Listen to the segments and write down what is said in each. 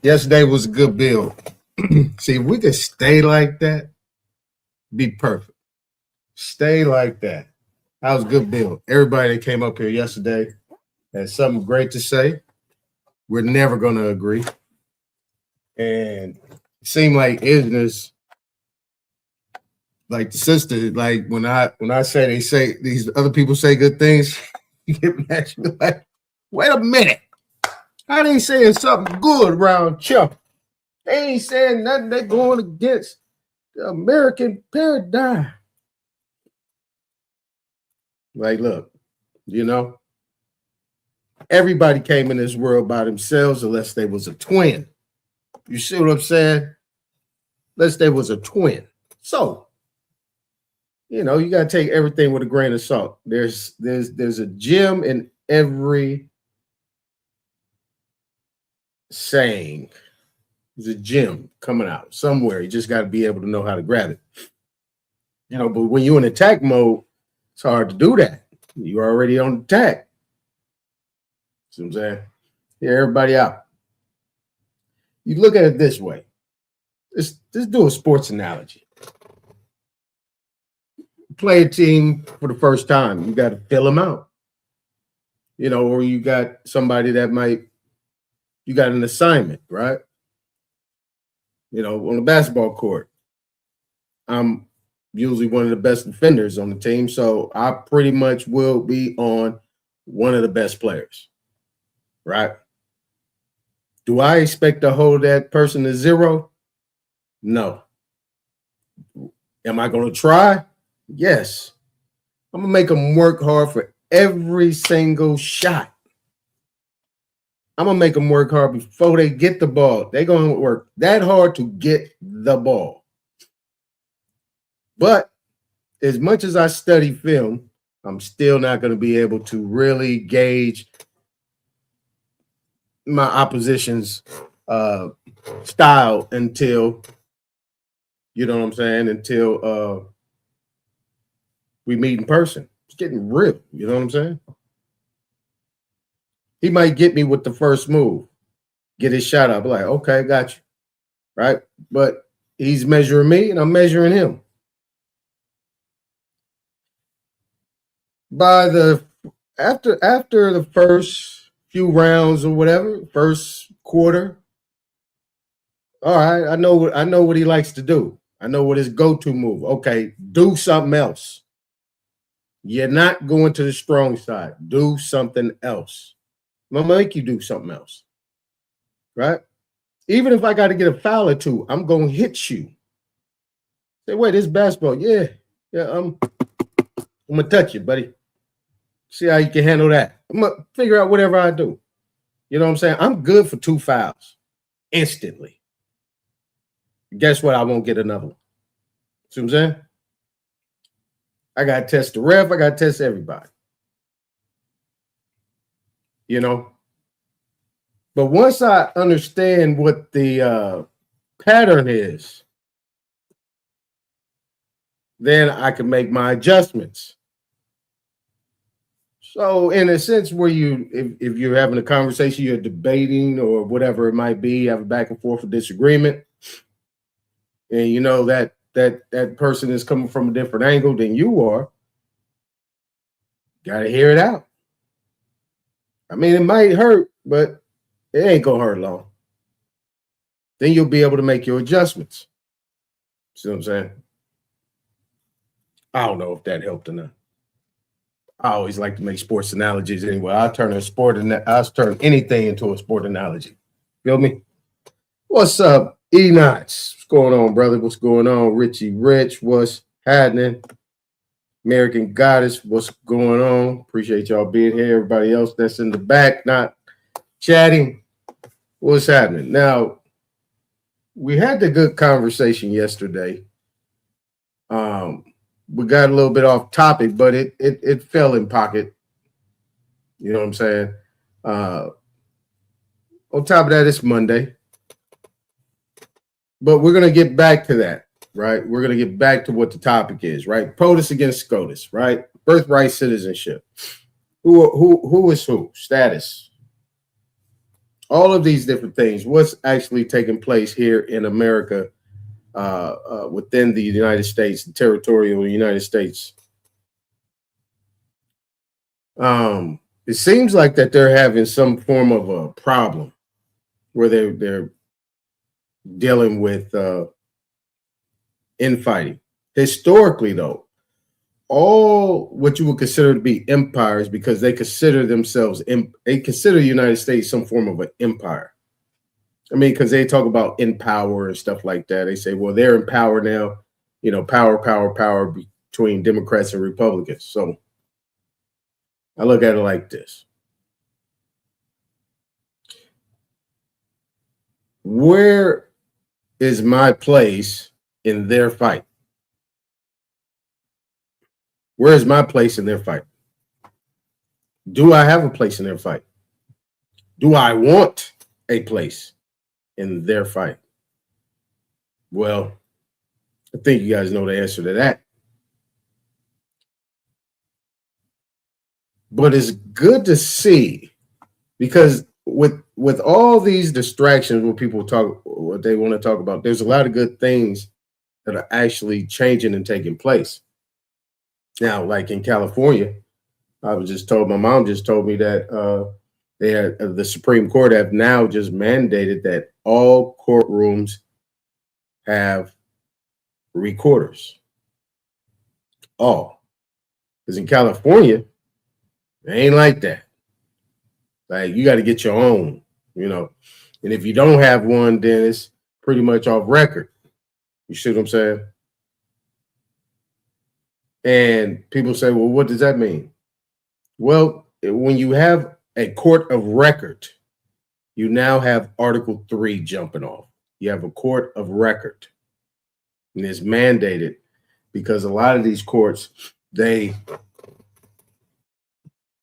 Yesterday was a good build. See, if we could stay like that, be perfect. Stay like that. That was a good build. Everybody that came up here yesterday had something great to say. We're never going to agree. And it seemed like ignorance, like the sister, like when I say these other people say good things, you get mad. You're like, wait a minute. I ain't saying something good around Chuck. They ain't saying nothing. They're going against the American paradigm. Like, look, everybody came in this world by themselves unless they was a twin. You see what I'm saying? Unless they was a twin. So, you got to take everything with a grain of salt. There's a gem in every saying. There's a gem coming out somewhere. You just got to be able to know how to grab it. But when you're in attack mode, it's hard to do that. You're already on attack. See what I'm saying? Hear everybody out. You look at it this way. Let's do a sports analogy. Play a team for the first time. You got to fill them out. Or you got somebody you got an assignment, right? On the basketball court, I'm usually one of the best defenders on the team, so I pretty much will be on one of the best players, right? Do I expect to hold that person to zero? No. Am I going to try? Yes. I'm going to make them work hard for every single shot. I'm going to make them work hard before they get the ball. They're going to work that hard to get the ball. But as much as I study film, I'm still not going to be able to really gauge my opposition's style until, until we meet in person. It's getting real. You know what I'm saying? He might get me with the first move, get his shot up. Like, okay, got you. Right? But he's measuring me and I'm measuring him. After the first few rounds or whatever, first quarter, all right, I know what he likes to do. I know what his go-to move. Okay, do something else. You're not going to the strong side. Do something else. I'm gonna make you do something else, right? Even if I got to get a foul or two, I'm gonna hit you. Say, wait, this basketball, yeah, I'm gonna touch you, buddy. See how you can handle that. I'm gonna figure out whatever I do. You know what I'm saying? I'm good for 2 fouls instantly. Guess what? I won't get another one. See what I'm saying? I gotta test the ref. I gotta test everybody. But once I understand what the pattern is, then I can make my adjustments. So in a sense where if you're having a conversation, you're debating or whatever it might be, have a back and forth of disagreement, and that person is coming from a different angle than you are, got to hear it out. I mean, it might hurt, but it ain't going to hurt long. Then you'll be able to make your adjustments. See what I'm saying? I don't know if that helped or not. I always like to make sports analogies anyway. I'll turn anything into a sport analogy. Feel me? What's up, E-Knots? What's going on, brother? What's going on? Richie Rich, what's happening? American Goddess, what's going on? Appreciate y'all being here. Everybody else that's in the back, not chatting, what's happening? Now, we had the good conversation yesterday. We got a little bit off topic, but it fell in pocket. You know what I'm saying? On top of that, it's Monday. But we're going to get back to that, right? We're going to get back to what the topic is, right? POTUS against SCOTUS, right? Birthright citizenship. Who is who? Status. all of these different things, what's actually taking place here in America, within the United States, the territorial United States. It seems like that they're having some form of a problem where they're dealing with infighting. Historically, though, all what you would consider to be empires, because they consider themselves, they consider the United States some form of an empire. I mean, because they talk about in power and stuff like that. They say, well, they're in power now, power between Democrats and Republicans. So I look at it like this. Where is my place in their fight? Where is my place in their fight? Do I have a place in their fight? Do I want a place in their fight? Well, I think you guys know the answer to that. But it's good to see, because with all these distractions, when people talk what they want to talk about, there's a lot of good things that are actually changing and taking place. Now, like in California, my mom just told me that the Supreme Court have now just mandated that all courtrooms have recorders. All. Because in California, it ain't like that. Like, you got to get your own, and if you don't have one, then it's pretty much off record. You see what I'm saying? And people say, well, what does that mean? Well, when you have a court of record, you now have Article 3 jumping off. You have a court of record. And it's mandated because a lot of these courts, they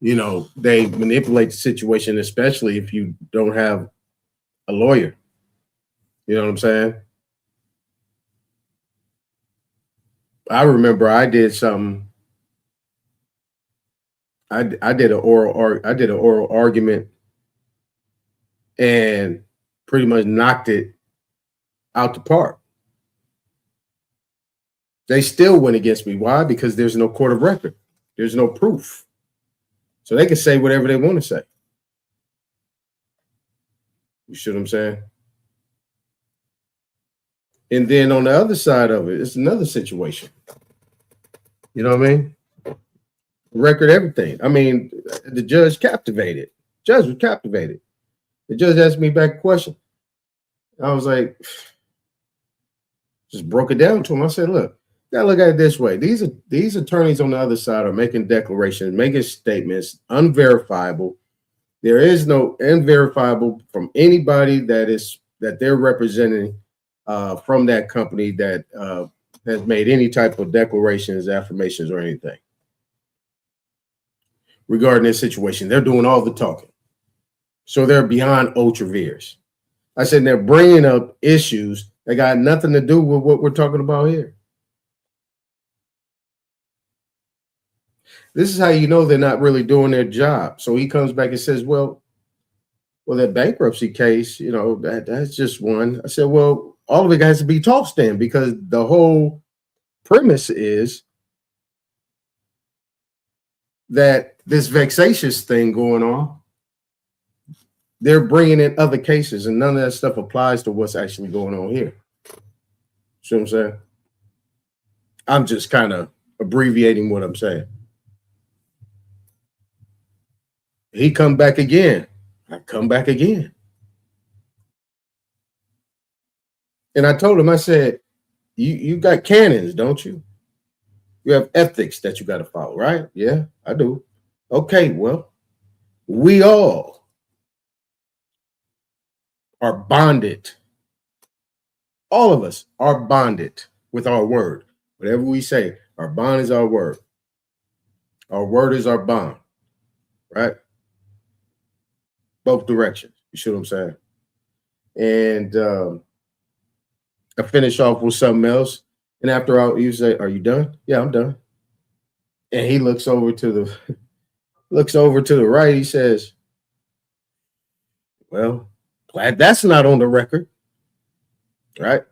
manipulate the situation, especially if you don't have a lawyer. You know what I'm saying? I remember I did something. I did an oral argument and pretty much knocked it out the park. They still went against me. Why? Because there's no court of record. There's no proof. So they can say whatever they want to say. You see what I'm saying? And then on the other side of it, it's another situation. You know what I mean? Record everything. I mean, the judge was captivated. The judge asked me back a question. I was like, just broke it down to him. I said, look, you gotta look at it this way. These attorneys on the other side are making declarations, making statements, unverifiable. There is no unverifiable from anybody that they're representing from that company that has made any type of declarations, affirmations, or anything regarding this situation. They're doing all the talking. So they're beyond ultra-veers. I said they're bringing up issues that got nothing to do with what we're talking about here. This is how you know they're not really doing their job. So he comes back and says, well, that bankruptcy case, that's just one. I said, well, all of it has to be tossed in, because the whole premise is that this vexatious thing going on, they're bringing in other cases, and none of that stuff applies to what's actually going on here. See what I'm saying? I'm just kind of abbreviating what I'm saying. He come back again. I come back again. And I told him, I said, you got canons, don't you? You have ethics that you got to follow, right? Yeah, I do. Okay, well, we all are bonded. All of us are bonded with our word. Whatever we say, our bond is our word. Our word is our bond, right? Both directions. You see what I'm saying? And I finish off with something else. And after all, you say, are you done? Yeah, I'm done. And he looks over to the right. He says, well, Glad that's not on the record, right?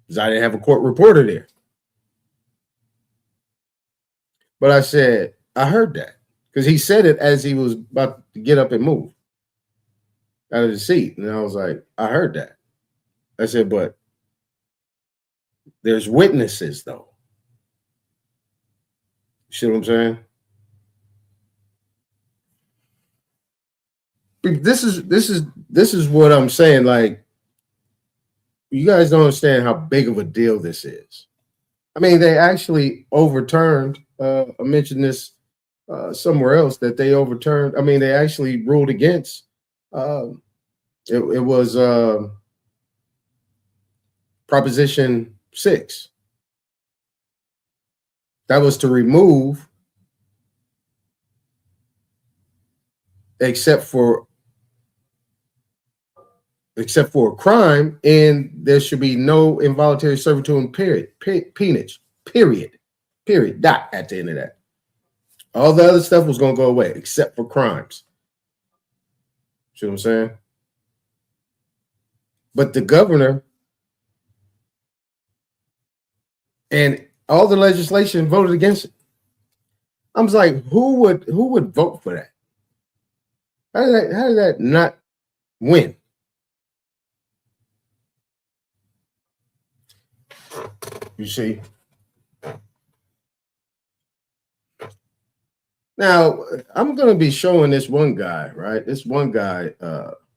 Because I didn't have a court reporter there. But I said, I heard that. Because he said it as he was about to get up and move out of the seat. And I was like, I heard that. I said, but there's witnesses, though. You see what I'm saying? This is what I'm saying. Like, you guys don't understand how big of a deal this is. I mean, they actually overturned. I mentioned this somewhere else that they overturned. I mean, they actually ruled against. It was Proposition 6. That was to remove, except for a crime, and there should be no involuntary servitude and peonage, period, dot at the end of that. All the other stuff was going to go away except for crimes. See what I'm saying? But the governor and all the legislation voted against it. I was like, who would vote for that? How did that not win? You see? Now, I'm going to be showing this one guy, right? This one guy,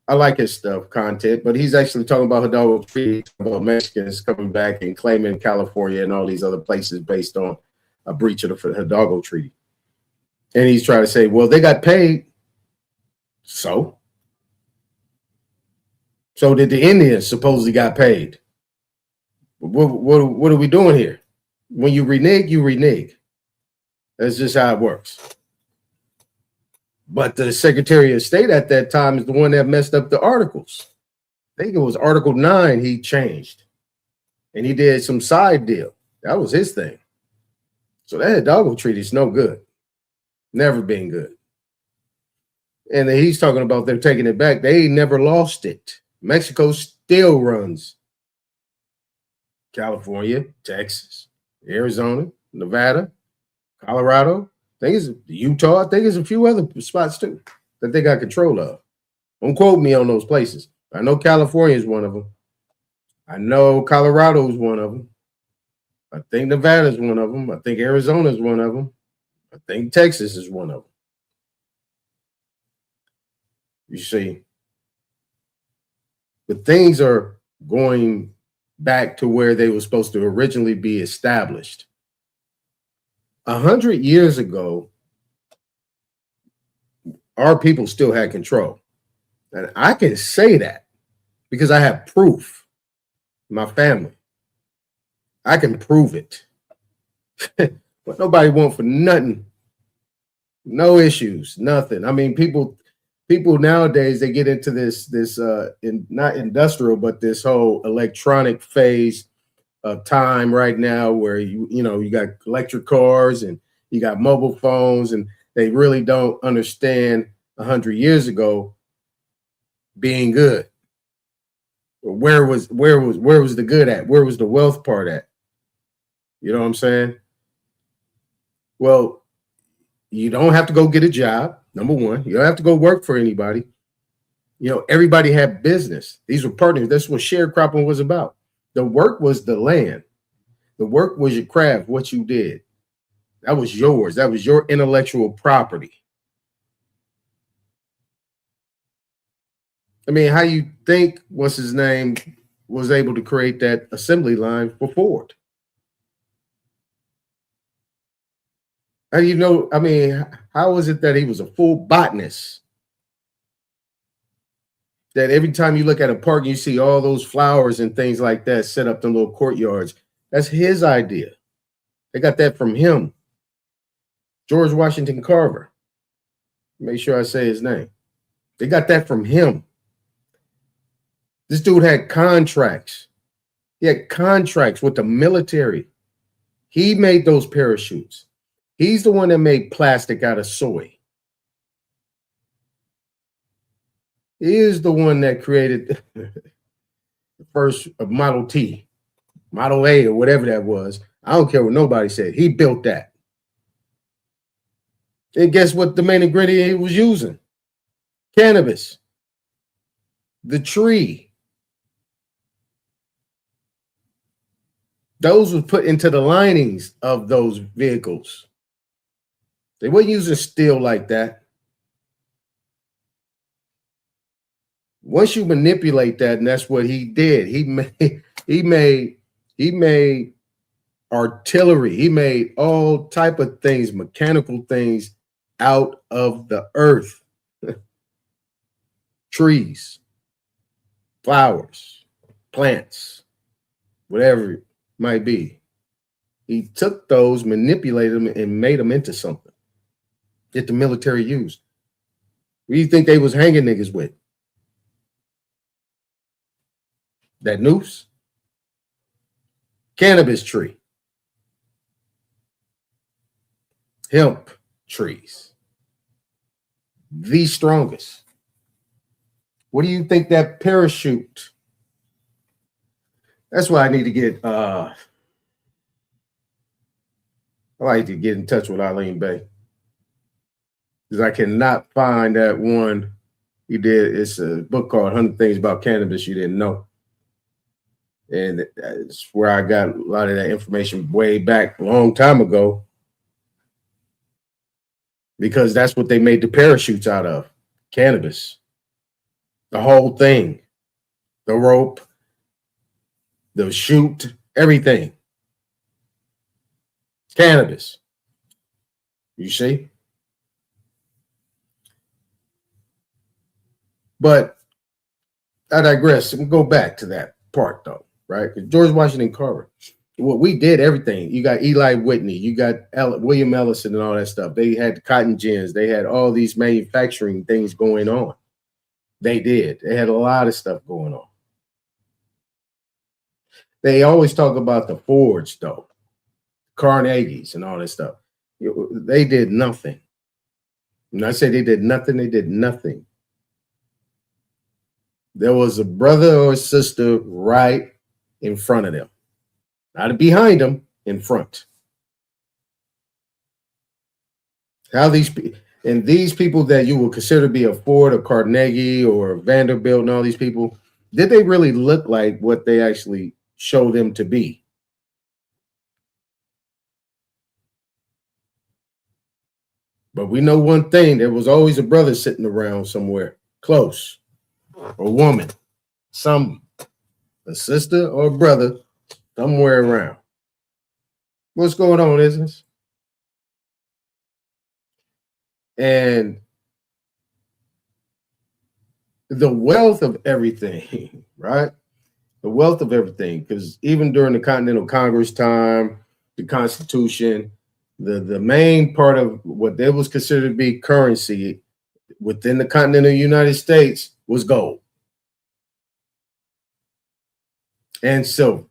I like his content, but he's actually talking about Hidalgo Treaty, about Mexicans coming back and claiming California and all these other places based on a breach of the Hidalgo Treaty. And he's trying to say, well, they got paid. So did the Indians supposedly got paid? What are we doing here? When you renege, you renege. That's just how it works. But the Secretary of State at that time is the one that messed up the articles. I think it was Article 9 he changed. And he did some side deal. That was his thing. So that Hidalgo Treaty is no good. Never been good. And then he's talking about them taking it back. They never lost it. Mexico still runs California, Texas, Arizona, Nevada, Colorado. I think it's Utah. I think there's a few other spots too that they got control of. Don't quote me on those places. I know California is one of them. I know Colorado is one of them. I think Nevada is one of them. I think Arizona is one of them. I think Texas is one of them. You see, but things are going back to where they were supposed to originally be established. 100 years ago, our people still had control. And I can say that because I have proof. My family. I can prove it. But nobody wants for nothing. No issues, nothing. I mean, people nowadays, they get into this not industrial, but this whole electronic phase of time right now where you got electric cars and you got mobile phones, and they really don't understand 100 years ago being good. Where was the good at? Where was the wealth part at? You know what I'm saying? Well, you don't have to go get a job. Number one, you don't have to go work for anybody. Everybody had business. These were partners. That's what sharecropping was about. The work was the land. The work was your craft, what you did. That was yours. That was your intellectual property. I mean, how you think, what's his name, was able to create that assembly line for Ford? How do you know? I mean, how is it that he was a full botanist? That every time you look at a park, you see all those flowers and things like that set up in little courtyards. That's his idea. They got that from him. George Washington Carver. Make sure I say his name. They got that from him. This dude had contracts. He had contracts with the military. He made those parachutes. He's the one that made plastic out of soy. He is the one that created the first Model T, Model A, or whatever that was. I don't care what nobody said. He built that. And guess what the main ingredient he was using? Cannabis. The tree. Those were put into the linings of those vehicles. They weren't using steel like that. Once you manipulate that, and that's what he did. He made artillery. He made all type of things, mechanical things out of the earth. Trees, flowers, plants, whatever it might be. He took those, manipulated them, and made them into something that the military used. What do you think they was hanging niggas with? That noose? Cannabis tree. Hemp trees. The strongest. What do you think that parachute? That's why I need to get I like to get in touch with Eileen Bay. Because I cannot find that one he did. It's a book called 100 Things About Cannabis You Didn't Know. And that's where I got a lot of that information way back a long time ago. Because that's what they made the parachutes out of. Cannabis. The whole thing. The rope. The chute. Everything. Cannabis. You see? But I digress. We'll go back to that part, though, right? George Washington Carver. Well, we did everything. You got Eli Whitney. You got William Ellison and all that stuff. They had cotton gins. They had all these manufacturing things going on. They did. They had a lot of stuff going on. They always talk about the Fords, though. Carnegie's and all that stuff. They did nothing. When I say they did nothing, they did nothing. There was a brother or a sister right in front of them. Not behind them, in front. How these people that you would consider to be a Ford or Carnegie or Vanderbilt and all these people, did they really look like what they actually show them to be? But we know one thing, there was always a brother sitting around somewhere close, or a woman, a sister or a brother somewhere around. What's going on, isn't it? And the wealth of everything, right? The wealth of everything, because even during the Continental Congress time, the Constitution, the main part of what there was considered to be currency within the continental United States was gold and silver.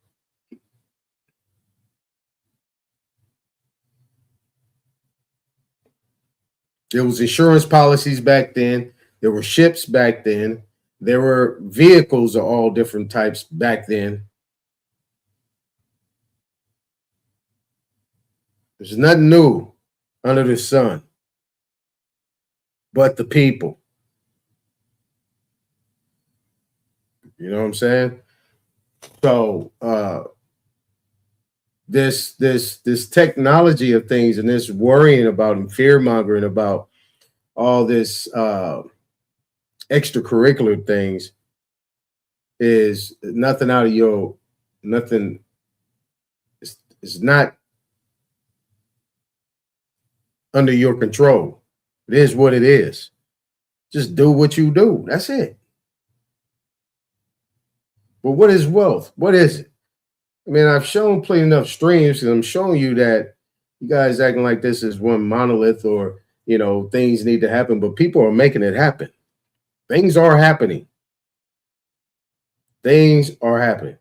There was insurance policies back then. There were ships back then. There were vehicles of all different types back then. There's nothing new under the sun but the people. You know what I'm saying? So this technology of things and this worrying about and fear mongering about all this extracurricular things is nothing out of your nothing. It's not under your control. It is what it is. Just do what you do. That's it. But what is wealth? What is it? I mean, I've shown plenty enough streams, and I'm showing you that you guys acting like this is one monolith or, you know, things need to happen, but people are making it happen. Things are happening. Things are happening.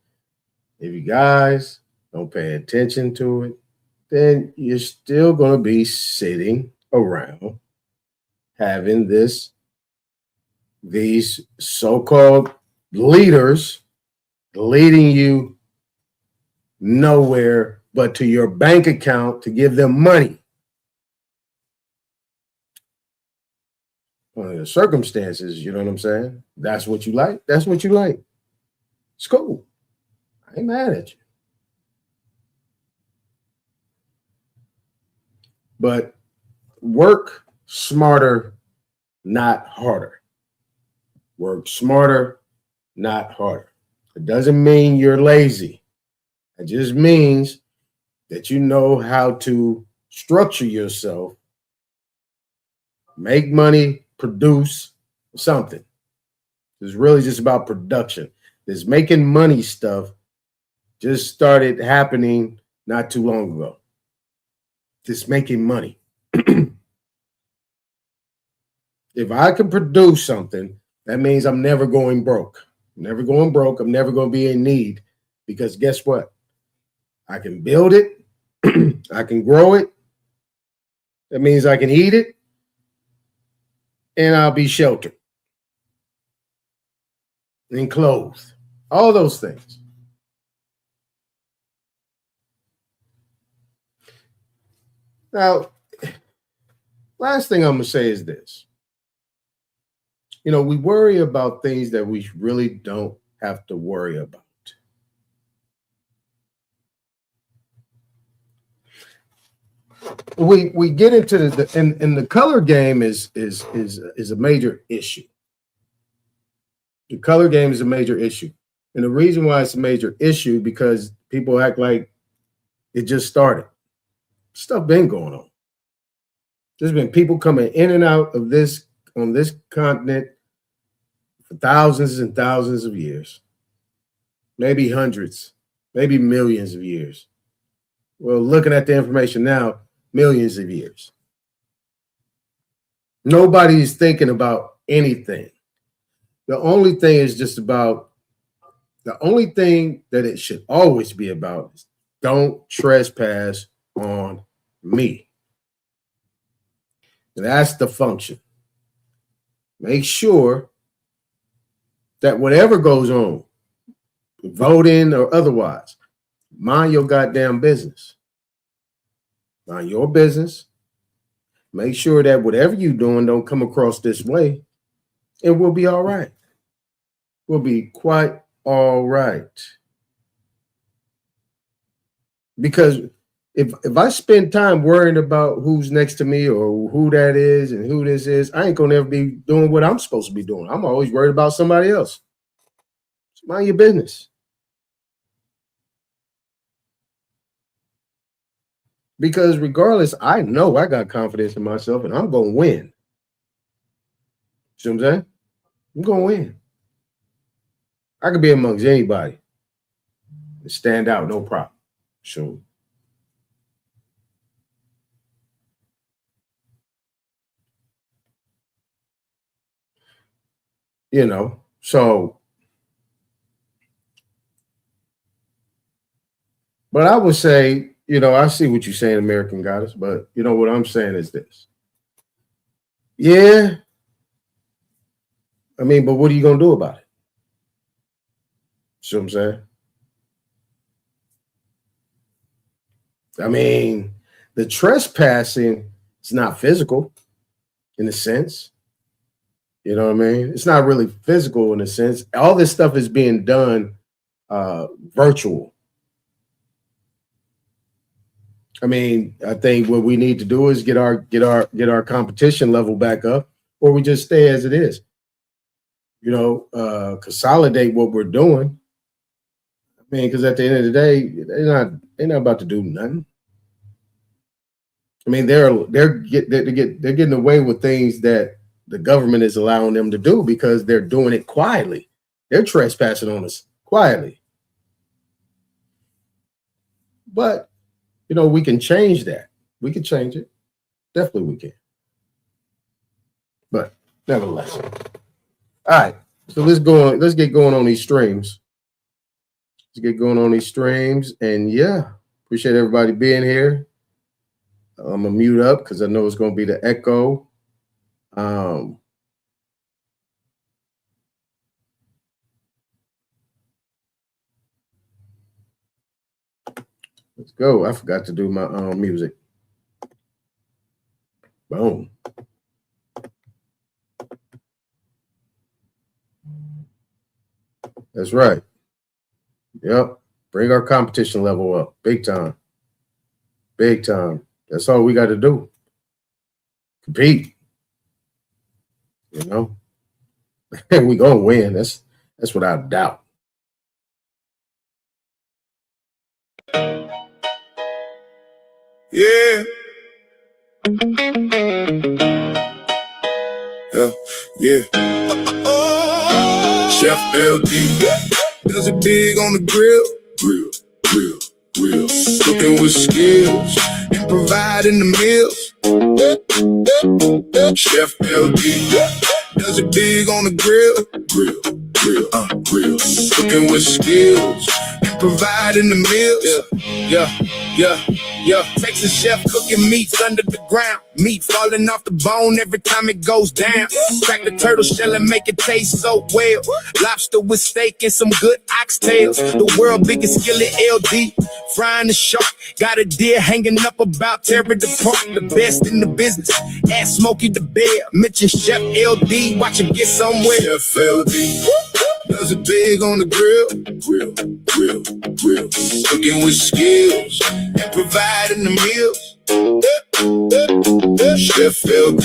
If you guys don't pay attention to it, then you're still going to be sitting around having this these so-called leaders leading you nowhere but to your bank account to give them money. Under the circumstances, you know what I'm saying? That's what you like. That's what you like. It's cool. I ain't mad at you. But work smarter, not harder. Work smarter, not harder. It doesn't mean you're lazy. It just means that you know how to structure yourself, make money, produce something. It's really just about production. This making money stuff just started happening not too long ago. Just making money. If I can produce something, that means I'm never going broke. I'm never going broke. I'm never going to be in need, because guess what? I can build it. I can grow it. That means I can eat it, and I'll be sheltered and clothed. All those things. Now, last thing I'm going to say is this. You know, we worry about things that we really don't have to worry about. We get into the color game is a major issue. The color game is a major issue. And the reason why it's a major issue, because people act like it just started. Stuff been going on. There's been people coming in and out of this on this continent for thousands and thousands of years, maybe hundreds, maybe millions of years. Well, looking at the information now, millions of years. Nobody's thinking about anything. The only thing that it should always be about is don't trespass on me. And that's the function. Make sure that whatever goes on, voting or otherwise, mind your goddamn business. Mind your business. Make sure that whatever you're doing don't come across this way, and we'll be all right. We'll be quite all right. Because if I spend time worrying about who's next to me or who that is and who this is, I ain't gonna ever be doing what I'm supposed to be doing. I'm always worried about somebody else. So mind your business. Because regardless, I know I got confidence in myself and I'm gonna win. See what I'm saying? I'm gonna win. I could be amongst anybody and stand out, no problem. Sure. You know, so, but I would say, you know, I see what you're saying, American Goddess, but you know what I'm saying is this. Yeah. I mean, but what are you going to do about it? See what I'm saying? I mean, the trespassing is not physical in a sense. You know what I mean? It's not really physical in a sense. All this stuff is being done virtual. I mean, I think what we need to do is get our competition level back up, or we just stay as it is. You know, consolidate what we're doing. I mean, because at the end of the day, they're not about to do nothing. I mean, they're getting away with things that the government is allowing them to do because they're doing it quietly. They're trespassing on us quietly. But you know, we can change that. We can change it. Definitely we can. But nevertheless. All right. So let's get going on these streams. Let's get going on these streams. And yeah, appreciate everybody being here. I'm gonna mute up because I know it's gonna be the echo. Let's go. I forgot to do my music. Boom. That's right. Yep. Bring our competition level up. Big time. Big time. That's all we got to do. Compete. You know? And we gonna win. That's without doubt. Yeah. Yeah. Chef LD does it big on the grill. Cooking with skills and providing the meals. Chef LD does it big on the grill. Cooking with skills and providing the meals. Yeah. Texas chef cooking meats under the ground. Meat falling off the bone every time it goes down. Crack the turtle shell and make it taste so well. Lobster with steak and some good oxtails. The world biggest skillet LD. Frying the shark. Got a deer hanging up about tearing the park. The best in the business. Ask Smokey the Bear. Mention Chef LD. Watch him get somewhere. Chef LD does it big on the grill. Cooking with skills and providing the meals. Chef LD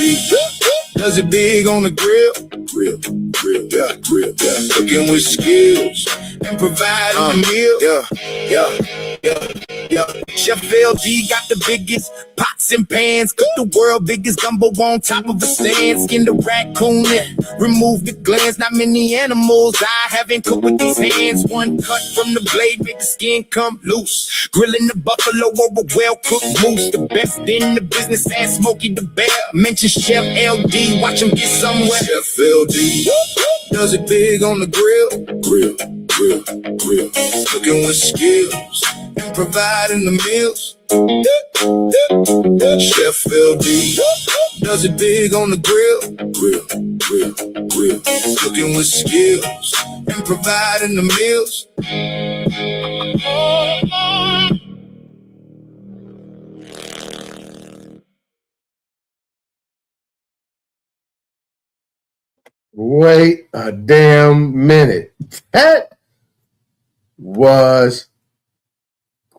does it big on the grill. Cooking with skills and providing the meals. Chef LG got the biggest pots and pans. Cook the world biggest gumbo on top of a stand. Skin the raccoon and remove the glands. Not many animals I haven't cooked with these hands. One cut from the blade, make the skin come loose. Grilling the buffalo or a well-cooked moose. The best in the business, and Smokey the Bear. Mention Chef LD, watch him get somewhere. Chef LD does it big on the grill. Cooking with skills and providing the meals. Chef LD does it big on the grill. Cooking with skills and providing the meals. Wait a damn minute. That was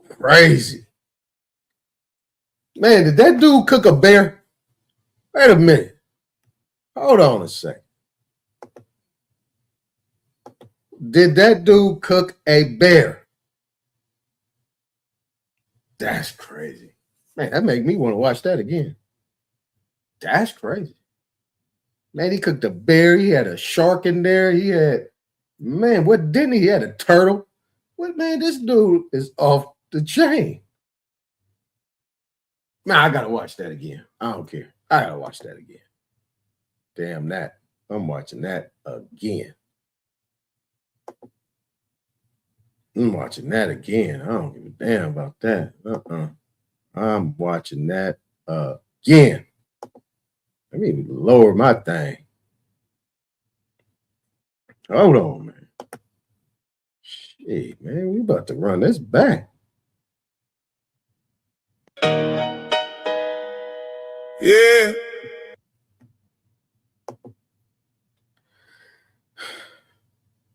crazy. Man, did that dude cook a bear? Wait a minute. Hold on a second. Did that dude cook a bear? That's crazy. Man, that make me want to watch that again. That's crazy. Man, he cooked a bear. He had a shark in there. He had, man, what didn't he? He had a turtle. What, man, this dude is off the chain. Man, I got to watch that again. I don't care. I got to watch that again. Damn that. I'm watching that again. I'm watching that again. I don't give a damn about that. I'm watching that again. Let me lower my thing. Hold on, man. Shit, man, we about to run this back. Yeah.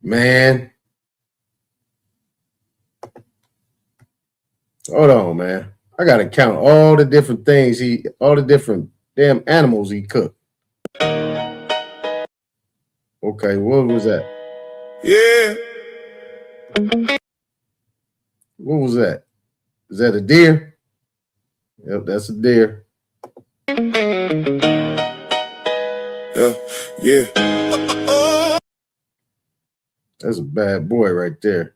Man. Hold on, man. I gotta count all the different things all the different damn animals he cooked. Okay, what was that? Yeah. What was that? Is that a deer? Yep, that's a deer. Yeah. That's a bad boy right there.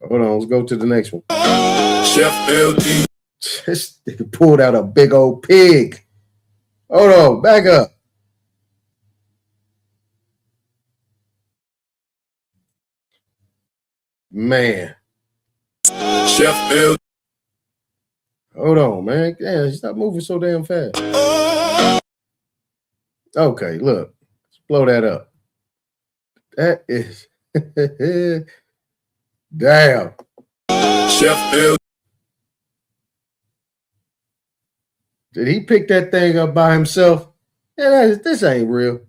Hold on, let's go to the next one. Chef LD. This nigga pulled out a big old pig. Hold on, back up. Man. Chef LD. Hold on, man. Damn, stop moving so damn fast. Okay, look. Let's blow that up. That is damn. Chef LD. Did he pick that thing up by himself? Yeah, this ain't real.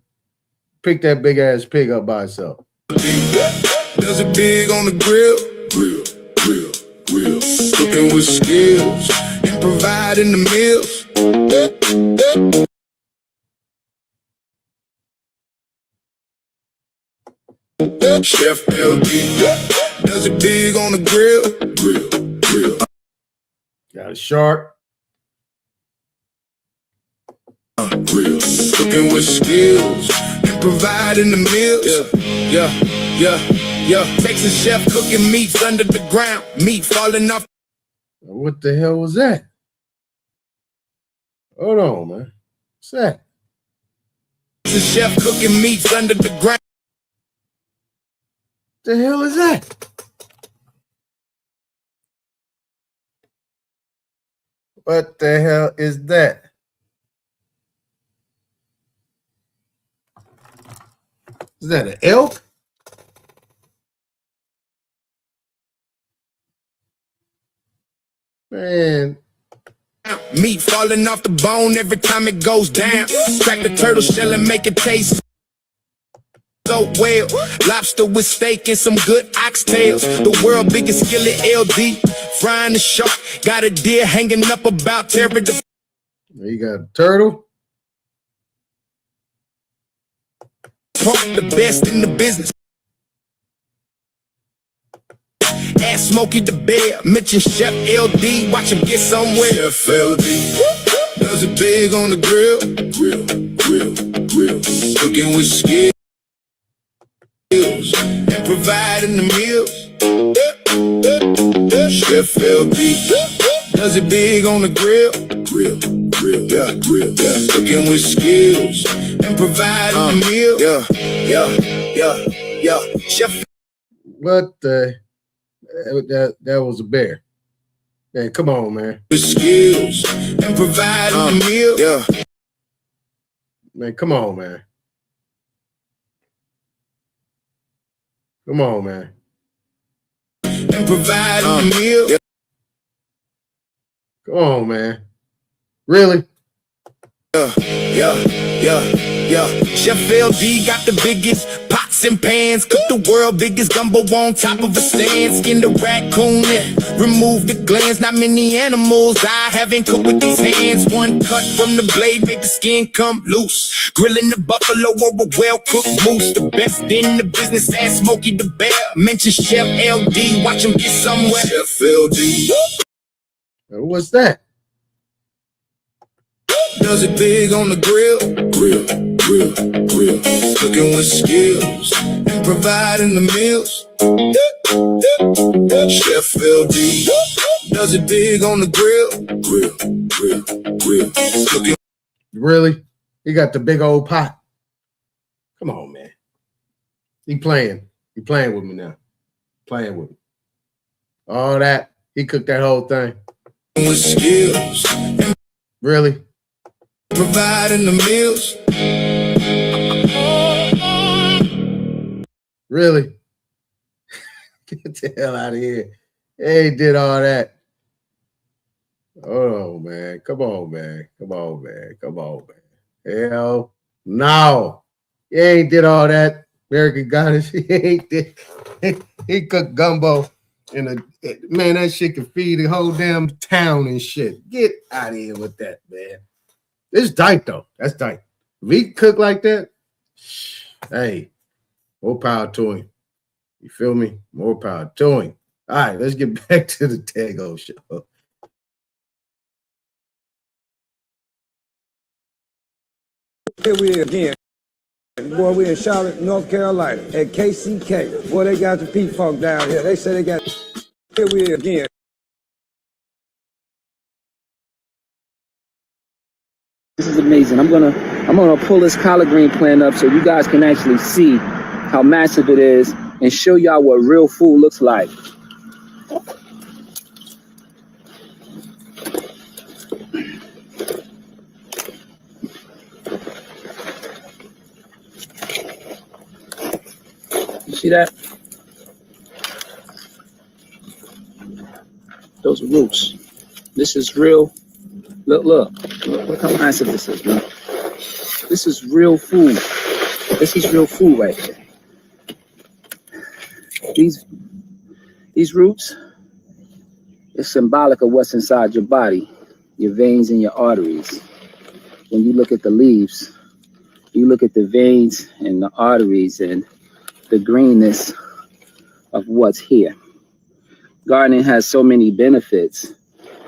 Pick that big ass pig up by itself. Does it big on the grill. Cooking with skills and providing the meals. Chef LD does it big on the grill. Got a shark. Grill. Cooking with skills and providing the meals. Yeah. Texas chef cooking meats under the ground. Meat falling off. What the hell was that? Hold on, man. What's that? Texas chef cooking meats under the ground. What the hell is that? What the hell is that? Is that an elk? Man. Meat falling off the bone every time it goes down. Crack the turtle shell and make it taste so well. Lobster with steak and some good oxtails. The world biggest skillet LD. Frying the shark. Got a deer hanging up about tearing the. You got a turtle. The best in the business. Ask Smokey the Bear, mention Chef LD, watch him get somewhere. Chef LD does it big on the grill. Cooking with skills and providing the meals. Chef LD does it big on the grill. Cooking with skills and providing the meals. Yeah. Chef. What the? That was a bear. Man, come on, man. With skills and providing the meal. Yeah. Man, come on, man. Come on, man. And providing the meal. Yeah. Come on, man. Really? Yeah. Chef LD got the biggest pots and pans. Cook the world biggest gumbo on top of a stand. Skin the raccoon and remove the glands. Not many animals I haven't cooked with these hands. One cut from the blade, make the skin come loose. Grilling the buffalo over well-cooked moose. The best in the business, ask Smokey the Bear. Mention Chef LD, watch him get somewhere. Chef LD. What's that? Does it big on the grill. Cooking with skills and providing the meals. Chef LD does it big on the grill. Cooking. Really? He got the big old pot. Come on, man. He playing with me now. Playing with me. All that. He cooked that whole thing. With skills. Really? Providing the meals. Really? Get the hell out of here. Hey, did all that. Oh, man. Come on, man. Hell no. He ain't did all that. American Goddess. He ain't did. He cooked gumbo. Man, that shit can feed the whole damn town and shit. Get out of here with that, man. It's tight, though. That's tight. If he cook like that, hey, more power to him. You feel me? More power to him. All right, let's get back to the Tego show. Here we again. Boy, we in Charlotte, North Carolina, at KCK. Boy, they got the P-Funk down here. They say they got. Here we again. This is amazing. I'm gonna pull this collard green plant up so you guys can actually see how massive it is and show y'all what real food looks like. You see that? Those are roots. This is real Look how massive this is, man. This is real food. This is real food right here. These roots is symbolic of what's inside your body, your veins and your arteries. When you look at the leaves, you look at the veins and the arteries and the greenness of what's here. Gardening has so many benefits,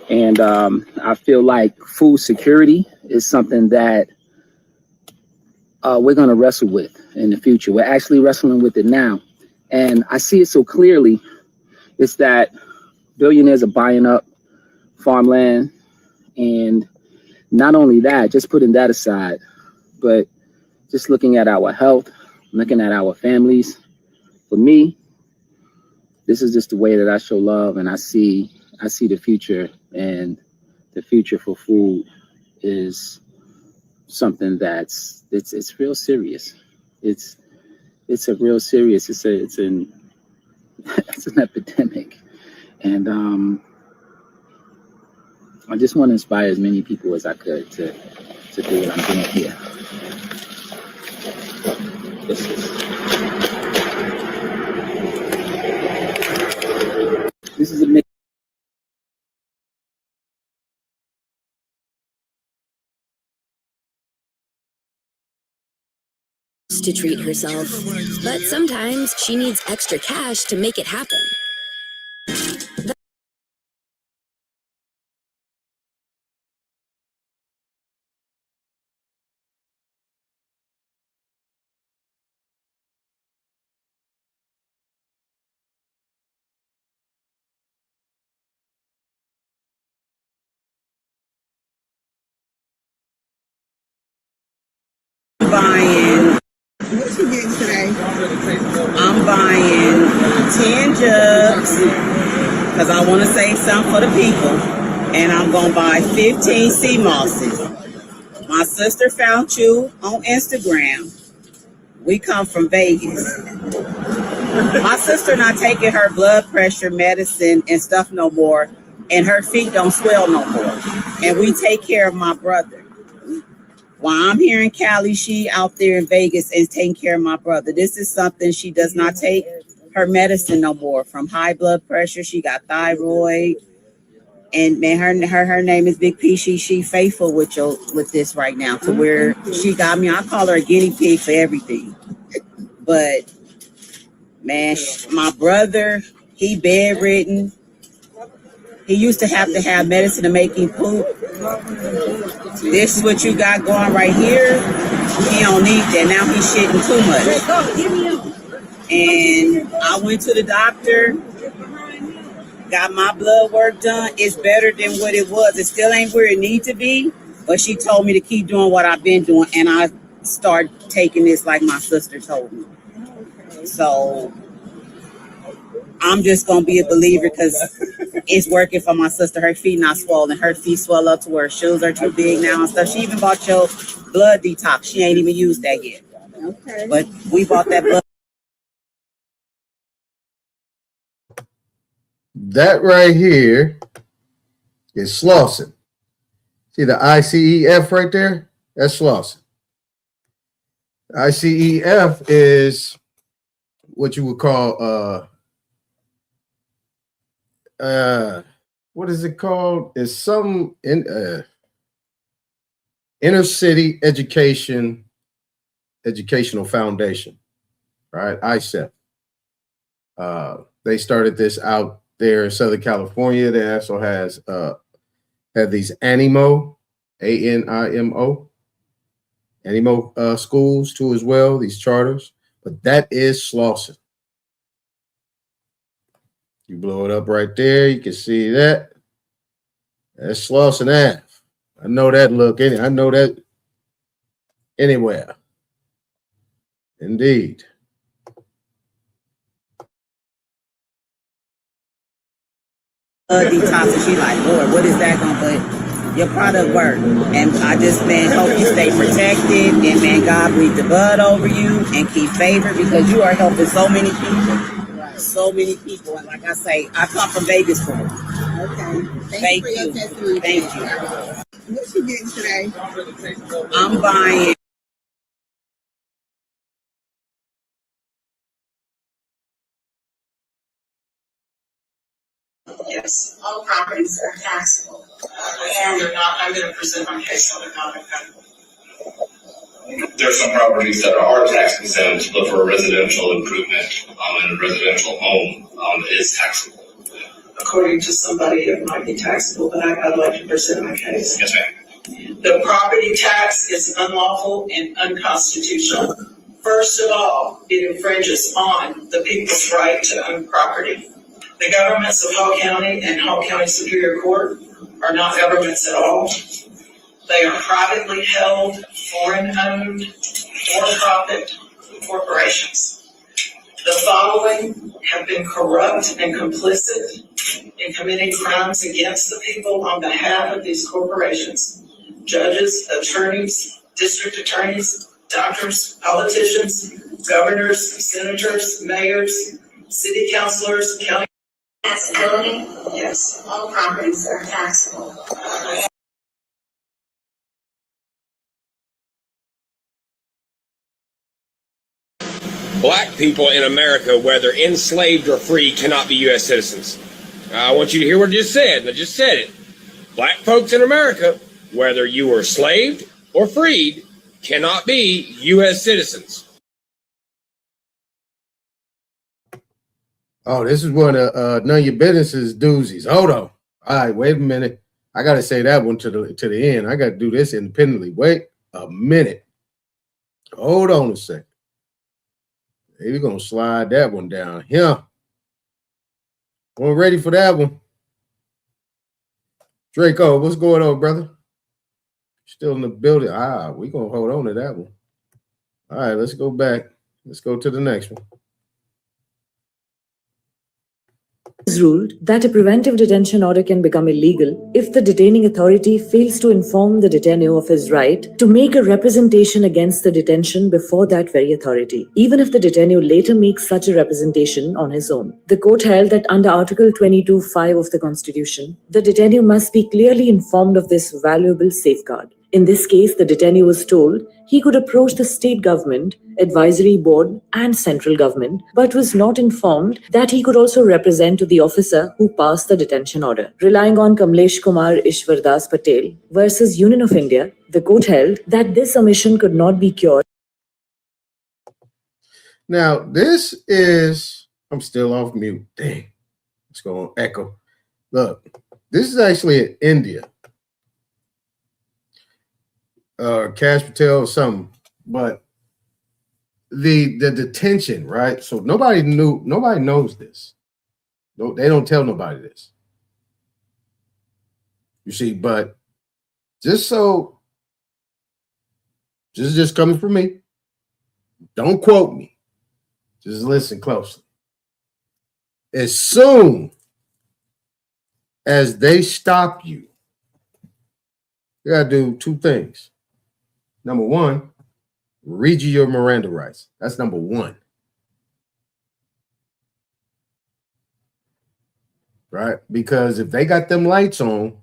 and I feel like food security is something that we're going to wrestle with in the future. We're actually wrestling with it now, and I see it so clearly. It's that billionaires are buying up farmland, and not only that, just putting that aside, but just looking at our health, looking at our families. For me, this is just the way that I show love, and I see the future, and the future for food is something that's it's real serious. It's a real serious. It's an epidemic, and I just want to inspire as many people as I could to do what I'm doing here. This is amazing. To treat herself, but sometimes she needs extra cash to make it happen. What you getting today? I'm buying 10 jugs because I want to save some for the people, and I'm going to buy 15 sea mosses. My sister found you on Instagram. We come from Vegas. My sister not taking her blood pressure medicine and stuff no more, and her feet don't swell no more. And we take care of my brother. While I'm here in Cali, she out there in Vegas is taking care of my brother. This is something she does not take her medicine no more. From high blood pressure, she got thyroid, and man, her name is Big P. She faithful with this right now, to where she got me. I call her a guinea pig for everything. But man, my brother, he bedridden. He used to have medicine to make him poop. This is what you got going right here. He don't need that. Now he's shitting too much. And I went to the doctor, got my blood work done. It's better than what it was. It still ain't where it needs to be, but she told me to keep doing what I've been doing, and I started taking this like my sister told me. So I'm just gonna be a believer because it's working for my sister. Her feet not swollen. Her feet swell up to where her shoes are too big now and stuff. She even bought your blood detox. She ain't even used that yet. Okay. But we bought that blood. That right here is Slauson. See the ICEF right there? That's Slauson. ICEF is what you would call what is it called? It's some inner city educational foundation, right? ICEF. They started this out there in Southern California. They also have these Animo, ANIMO, Animo schools too as well, these charters. But that is Slauson. You blow it up right there, you can see that. That's Slauson Ave. I know that look. I know that anywhere. Indeed. Detox, and she like, Lord, what is that gonna put? Your product work. And I just, man, hope you stay protected, and man, God breathe the blood over you and keep favor, because you are helping so many people. So many people, and like I say, I come from Vegas for it. Okay. Thank you. Thank you. What's you getting today? I'm buying. Yes, all properties are taxable. And they're not, I'm going to present my case on the topic. There's some properties that are tax exempt, but for a residential improvement in a residential home is taxable. According to somebody, it might be taxable, but I'd like to present my case. Yes, ma'am. The property tax is unlawful and unconstitutional. First of all, it infringes on the people's right to own property. The governments of Hall County and Hall County Superior Court are not governments at all. They are privately held, foreign-owned, for-profit corporations. The following have been corrupt and complicit in committing crimes against the people on behalf of these corporations: judges, attorneys, district attorneys, doctors, politicians, governors, senators, mayors, city councilors, county. Taxability? Yes. All properties are taxable. Black people in America, whether enslaved or free, cannot be U.S. citizens. I want you to hear what I just said. I just said it. Black folks in America, whether you were enslaved or freed, cannot be U.S. citizens. Oh, this is one of None of Your Business's doozies. Hold on. All right, wait a minute. I got to say that one to the end. I got to do this independently. Wait a minute. Hold on a second. Hey, we're going to slide that one down here. We're ready for that one. Draco, what's going on, brother? Still in the building. We're going to hold on to that one. All right, let's go back. Let's go to the next one. Is ruled that a preventive detention order can become illegal if the detaining authority fails to inform the detainee of his right to make a representation against the detention before that very authority, even if the detainee later makes such a representation on his own. The court held that under Article 22(5) of the Constitution, the detainee must be clearly informed of this valuable safeguard. In this case, the detainee was told he could approach the state government, advisory board, and central government, but was not informed that he could also represent to the officer who passed the detention order. Relying on Kamlesh Kumar Ishwardas Patel versus Union of India, the court held that this omission could not be cured. Now, this is, I'm still off mute. Dang, it's going to echo. Look, this is actually in India. Cash Patel or something, but the detention, right? So nobody knows this. No, they don't tell nobody this. You see, but this is just coming from me. Don't quote me. Just listen closely. As soon as they stop you, you gotta do two things. Number one, read you your Miranda rights. That's number one. Right? Because if they got them lights on,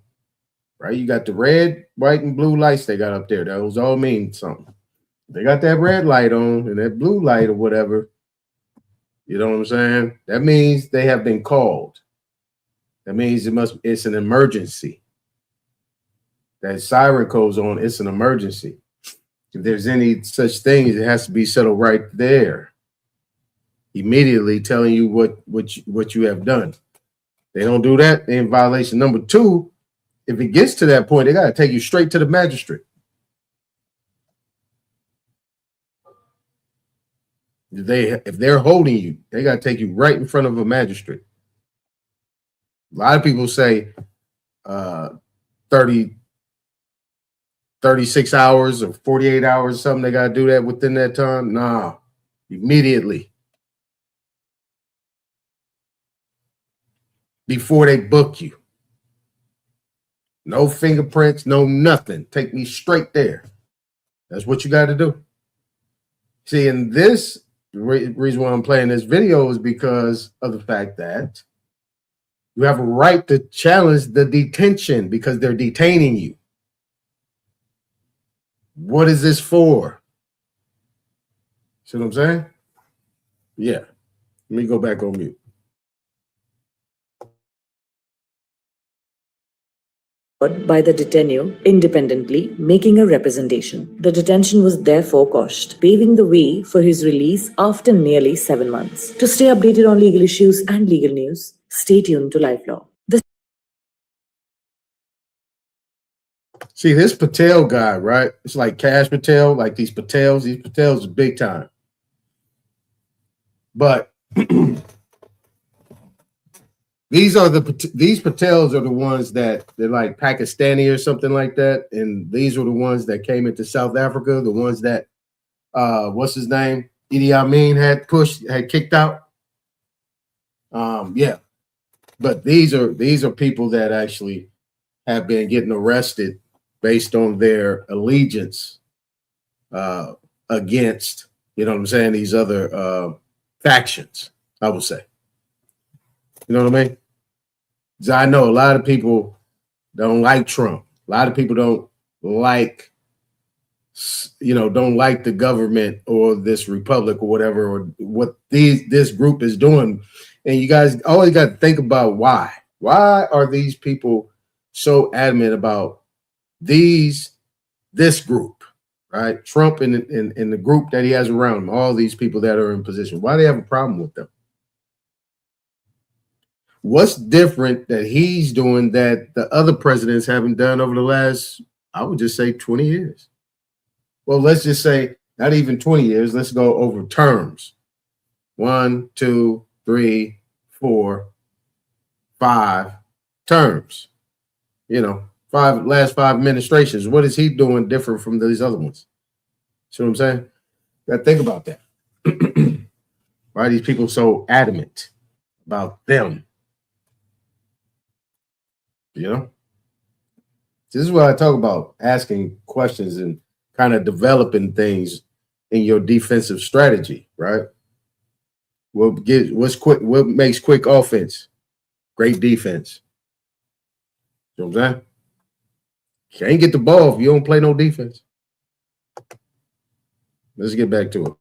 right? You got the red, white, and blue lights they got up there. Those all mean something. They got that red light on and that blue light or whatever. You know what I'm saying? That means they have been called. That means it's an emergency. That siren goes on, it's an emergency. If there's any such thing, it has to be settled right there. Immediately telling you what you have done. They don't do that, they're in violation. Number two, if it gets to that point, they got to take you straight to the magistrate. If they're holding you, they got to take you right in front of a magistrate. A lot of people say 36 hours or 48 hours or something, they got to do that within that time. Nah, immediately. Before they book you. No fingerprints, no nothing. Take me straight there. That's what you got to do. See, and this, the reason why I'm playing this video is because of the fact that you have a right to challenge the detention because they're detaining you. What is this for? See what I'm saying? Yeah. Let me go back on mute. By the detainee independently, making a representation. The detention was therefore quashed, paving the way for his release after nearly 7 months. To stay updated on legal issues and legal news, stay tuned to Live Law. See, this Patel guy, right? It's like Cash Patel, like these Patels are big time. But these Patels are the ones that they're like Pakistani or something like that. And these were the ones that came into South Africa, the ones that, what's his name? Idi Amin had kicked out. Yeah. But these are people that actually have been getting arrested based on their allegiance against, you know what I'm saying, these other factions, I would say. You know what I mean? So I know a lot of people don't like Trump. A lot of people don't like, don't like the government or this republic or whatever, or what this group is doing. And you guys always got to think about why. Why are these people so adamant about this group, right? Trump and the group that he has around him, all these people that are in position. Why do they have a problem with them? What's different that he's doing that the other presidents haven't done over the last, I would just say 20 years? Well, let's just say not even 20 years. Let's go over terms. 1, 2, 3, 4, 5 terms. Last 5 administrations. What is he doing different from these other ones? See what I'm saying? You gotta think about that. Why are these people so adamant about them? This is what I talk about, asking questions and kind of developing things in your defensive strategy, right? What makes quick offense? Great defense. You know what I'm saying? You can't get the ball if you don't play no defense. Let's get back to it.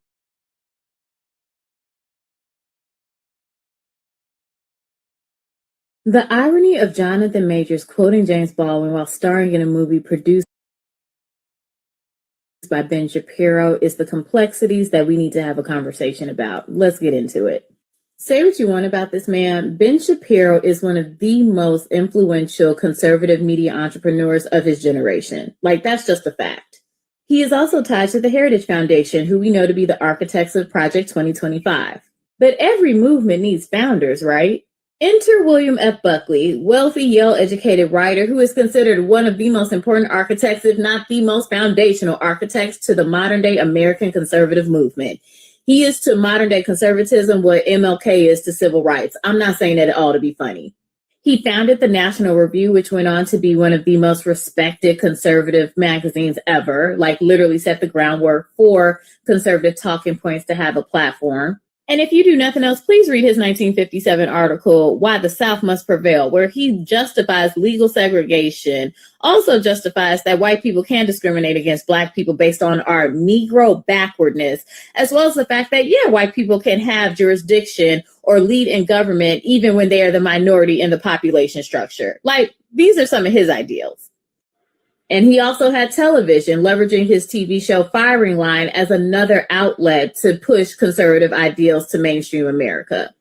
The irony of Jonathan Majors quoting James Baldwin while starring in a movie produced by Ben Shapiro is the complexities that we need to have a conversation about. Let's get into it. Say what you want about this man. Ben Shapiro is one of the most influential conservative media entrepreneurs of his generation. Like, that's just a fact. He is also tied to the Heritage Foundation, who we know to be the architects of Project 2025. But every movement needs founders, right? Enter William F. Buckley, wealthy Yale-educated writer who is considered one of the most important architects, if not the most foundational architects to the modern-day American conservative movement. He is to modern-day conservatism what MLK is to civil rights. I'm not saying that at all to be funny. He founded the National Review, which went on to be one of the most respected conservative magazines ever, like literally set the groundwork for conservative talking points to have a platform. And if you do nothing else, please read his 1957 article, Why the South Must Prevail, where he justifies legal segregation, also justifies that white people can discriminate against Black people based on our Negro backwardness, as well as the fact that, white people can have jurisdiction or lead in government even when they are the minority in the population structure. Like, these are some of his ideals. And he also had television, leveraging his TV show Firing Line as another outlet to push conservative ideals to mainstream America.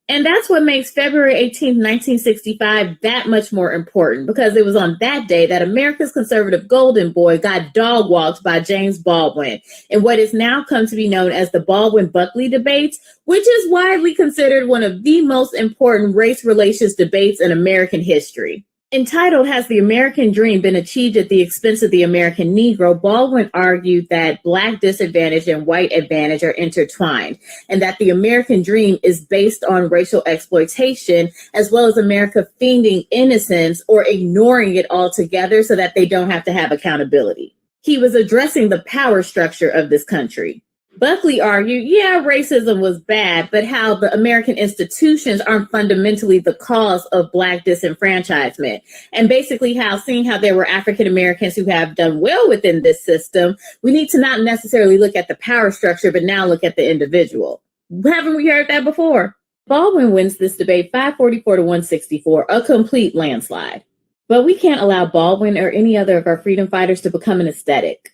And that's what makes February 18th, 1965 that much more important, because it was on that day that America's conservative golden boy got dog walked by James Baldwin in what is now come to be known as the Baldwin-Buckley debates, which is widely considered one of the most important race relations debates in American history. Entitled, Has the American Dream Been Achieved at the Expense of the American Negro?, Baldwin argued that Black disadvantage and white advantage are intertwined, and that the American dream is based on racial exploitation, as well as America feigning innocence or ignoring it altogether so that they don't have to have accountability. He was addressing the power structure of this country. Buckley argued, yeah, racism was bad, but how the American institutions aren't fundamentally the cause of Black disenfranchisement. And basically seeing how there were African Americans who have done well within this system, we need to not necessarily look at the power structure, but now look at the individual. Haven't we heard that before? Baldwin wins this debate 544 to 164, a complete landslide. But we can't allow Baldwin or any other of our freedom fighters to become an aesthetic.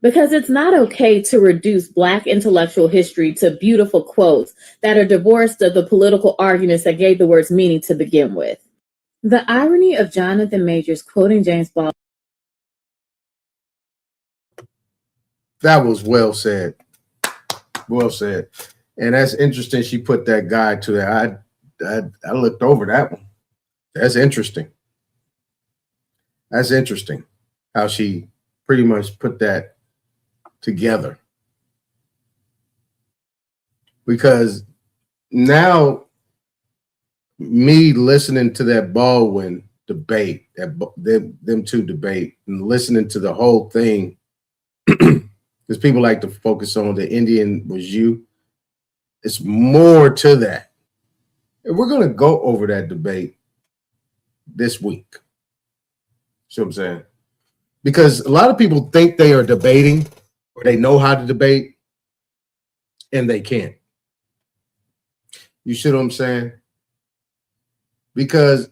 Because it's not okay to reduce Black intellectual history to beautiful quotes that are divorced of the political arguments that gave the words meaning to begin with. The irony of Jonathan Majors quoting James Baldwin. That was well said. Well said. And that's interesting. She put that guide to that. I looked over that one. That's interesting. That's interesting how she pretty much put that together. Because now me listening to that Baldwin debate, them two debate, and listening to the whole thing, because people like to focus on the Indian was you. It's more to that. And we're going to go over that debate this week. See what I'm saying? Because a lot of people think they are debating or they know how to debate and they can't. You see what I'm saying? Because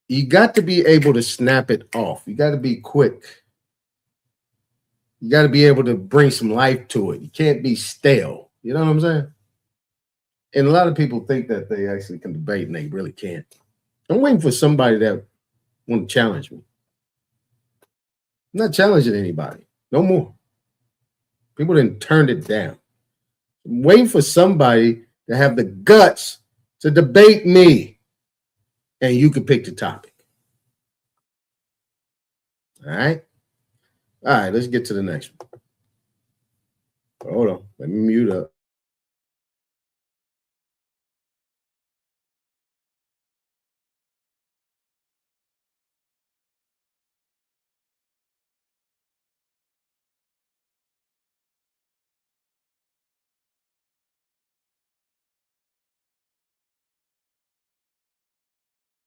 you got to be able to snap it off. You got to be quick. You got to be able to bring some life to it. You can't be stale. You know what I'm saying? And a lot of people think that they actually can debate and they really can't. I'm waiting for somebody that want to challenge me. I'm not challenging anybody. No more. People didn't turn it down. I'm waiting for somebody to have the guts to debate me. And you can pick the topic. All right? All right, let's get to the next one. Hold on. Let me mute up.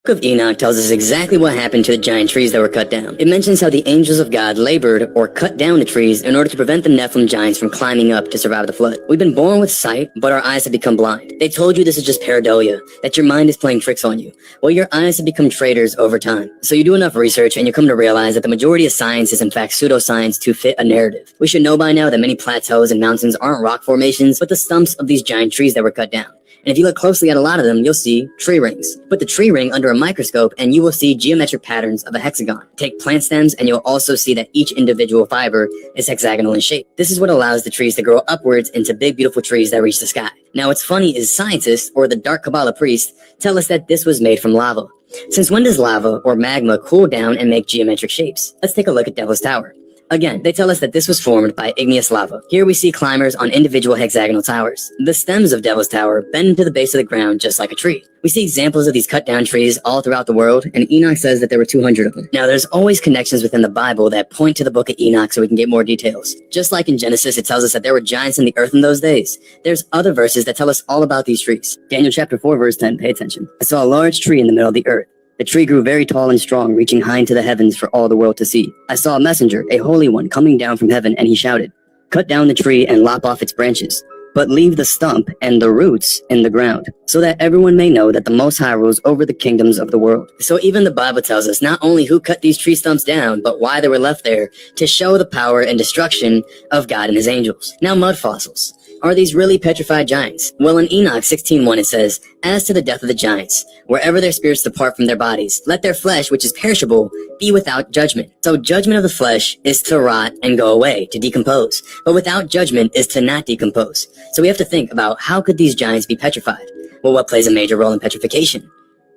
The book of Enoch tells us exactly what happened to the giant trees that were cut down. It mentions how the angels of God labored or cut down the trees in order to prevent the Nephilim giants from climbing up to survive the flood. We've been born with sight, but our eyes have become blind. They told you this is just pareidolia, that your mind is playing tricks on you. Well, your eyes have become traitors over time. So you do enough research and you come to realize that the majority of science is in fact pseudoscience to fit a narrative. We should know by now that many plateaus and mountains aren't rock formations, but the stumps of these giant trees that were cut down. And if you look closely at a lot of them, you'll see tree rings. Put the tree ring under a microscope and you will see geometric patterns of a hexagon. Take plant stems and you'll also see that each individual fiber is hexagonal in shape. This is what allows the trees to grow upwards into big, beautiful trees that reach the sky. Now, what's funny is scientists, or the dark Kabbalah priests, tell us that this was made from lava. Since when does lava or magma cool down and make geometric shapes? Let's take a look at Devil's Tower. Again, they tell us that this was formed by igneous lava. Here we see climbers on individual hexagonal towers. The stems of Devil's Tower bend to the base of the ground just like a tree. We see examples of these cut down trees all throughout the world, and Enoch says that there were 200 of them. Now, there's always connections within the Bible that point to the book of Enoch so we can get more details. Just like in Genesis, it tells us that there were giants in the earth in those days. There's other verses that tell us all about these trees. Daniel chapter 4, verse 10, pay attention. I saw a large tree in the middle of the earth. The tree grew very tall and strong, reaching high into the heavens for all the world to see. I saw a messenger, a holy one, coming down from heaven, and he shouted, "Cut down the tree and lop off its branches, but leave the stump and the roots in the ground, so that everyone may know that the Most High rules over the kingdoms of the world." So even the Bible tells us not only who cut these tree stumps down, but why they were left there, to show the power and destruction of God and his angels. Now, mud fossils. Are these really petrified giants? Well, in Enoch 16:1 it says, "As to the death of the giants, wherever their spirits depart from their bodies, let their flesh, which is perishable, be without judgment." So judgment of the flesh is to rot and go away, to decompose. But without judgment is to not decompose. So we have to think about, how could these giants be petrified? Well, what plays a major role in petrification?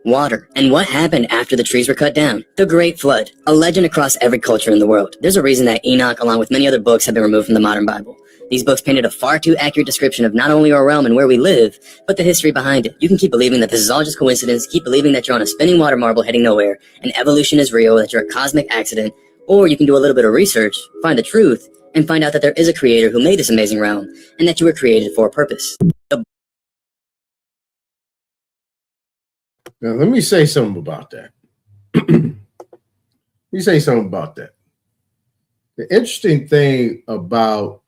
Water. And what happened after the trees were cut down? The Great Flood, a legend across every culture in the world. There's a reason that Enoch, along with many other books, have been removed from the modern Bible. These books painted a far too accurate description of not only our realm and where we live, but the history behind it. You can keep believing that this is all just coincidence, keep believing that you're on a spinning water marble heading nowhere, and evolution is real, that you're a cosmic accident, or you can do a little bit of research, find the truth, and find out that there is a creator who made this amazing realm, and that you were created for a purpose. Now, let me say something about that. The interesting thing about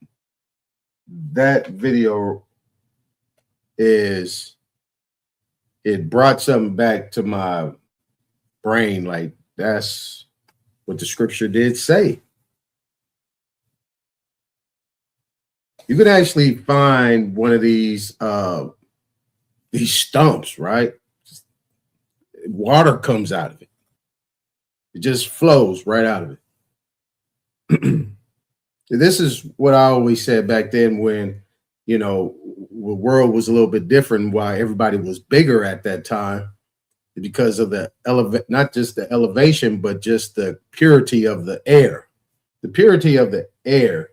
that video is it brought something back to my brain. Like, that's what the scripture did say. You can actually find one of these stumps, right? Water comes out of it. It just flows right out of it. This is what I always said back then when, you know, the world was a little bit different, why everybody was bigger at that time, because of the not just the elevation, but just the purity of the air. The purity of the air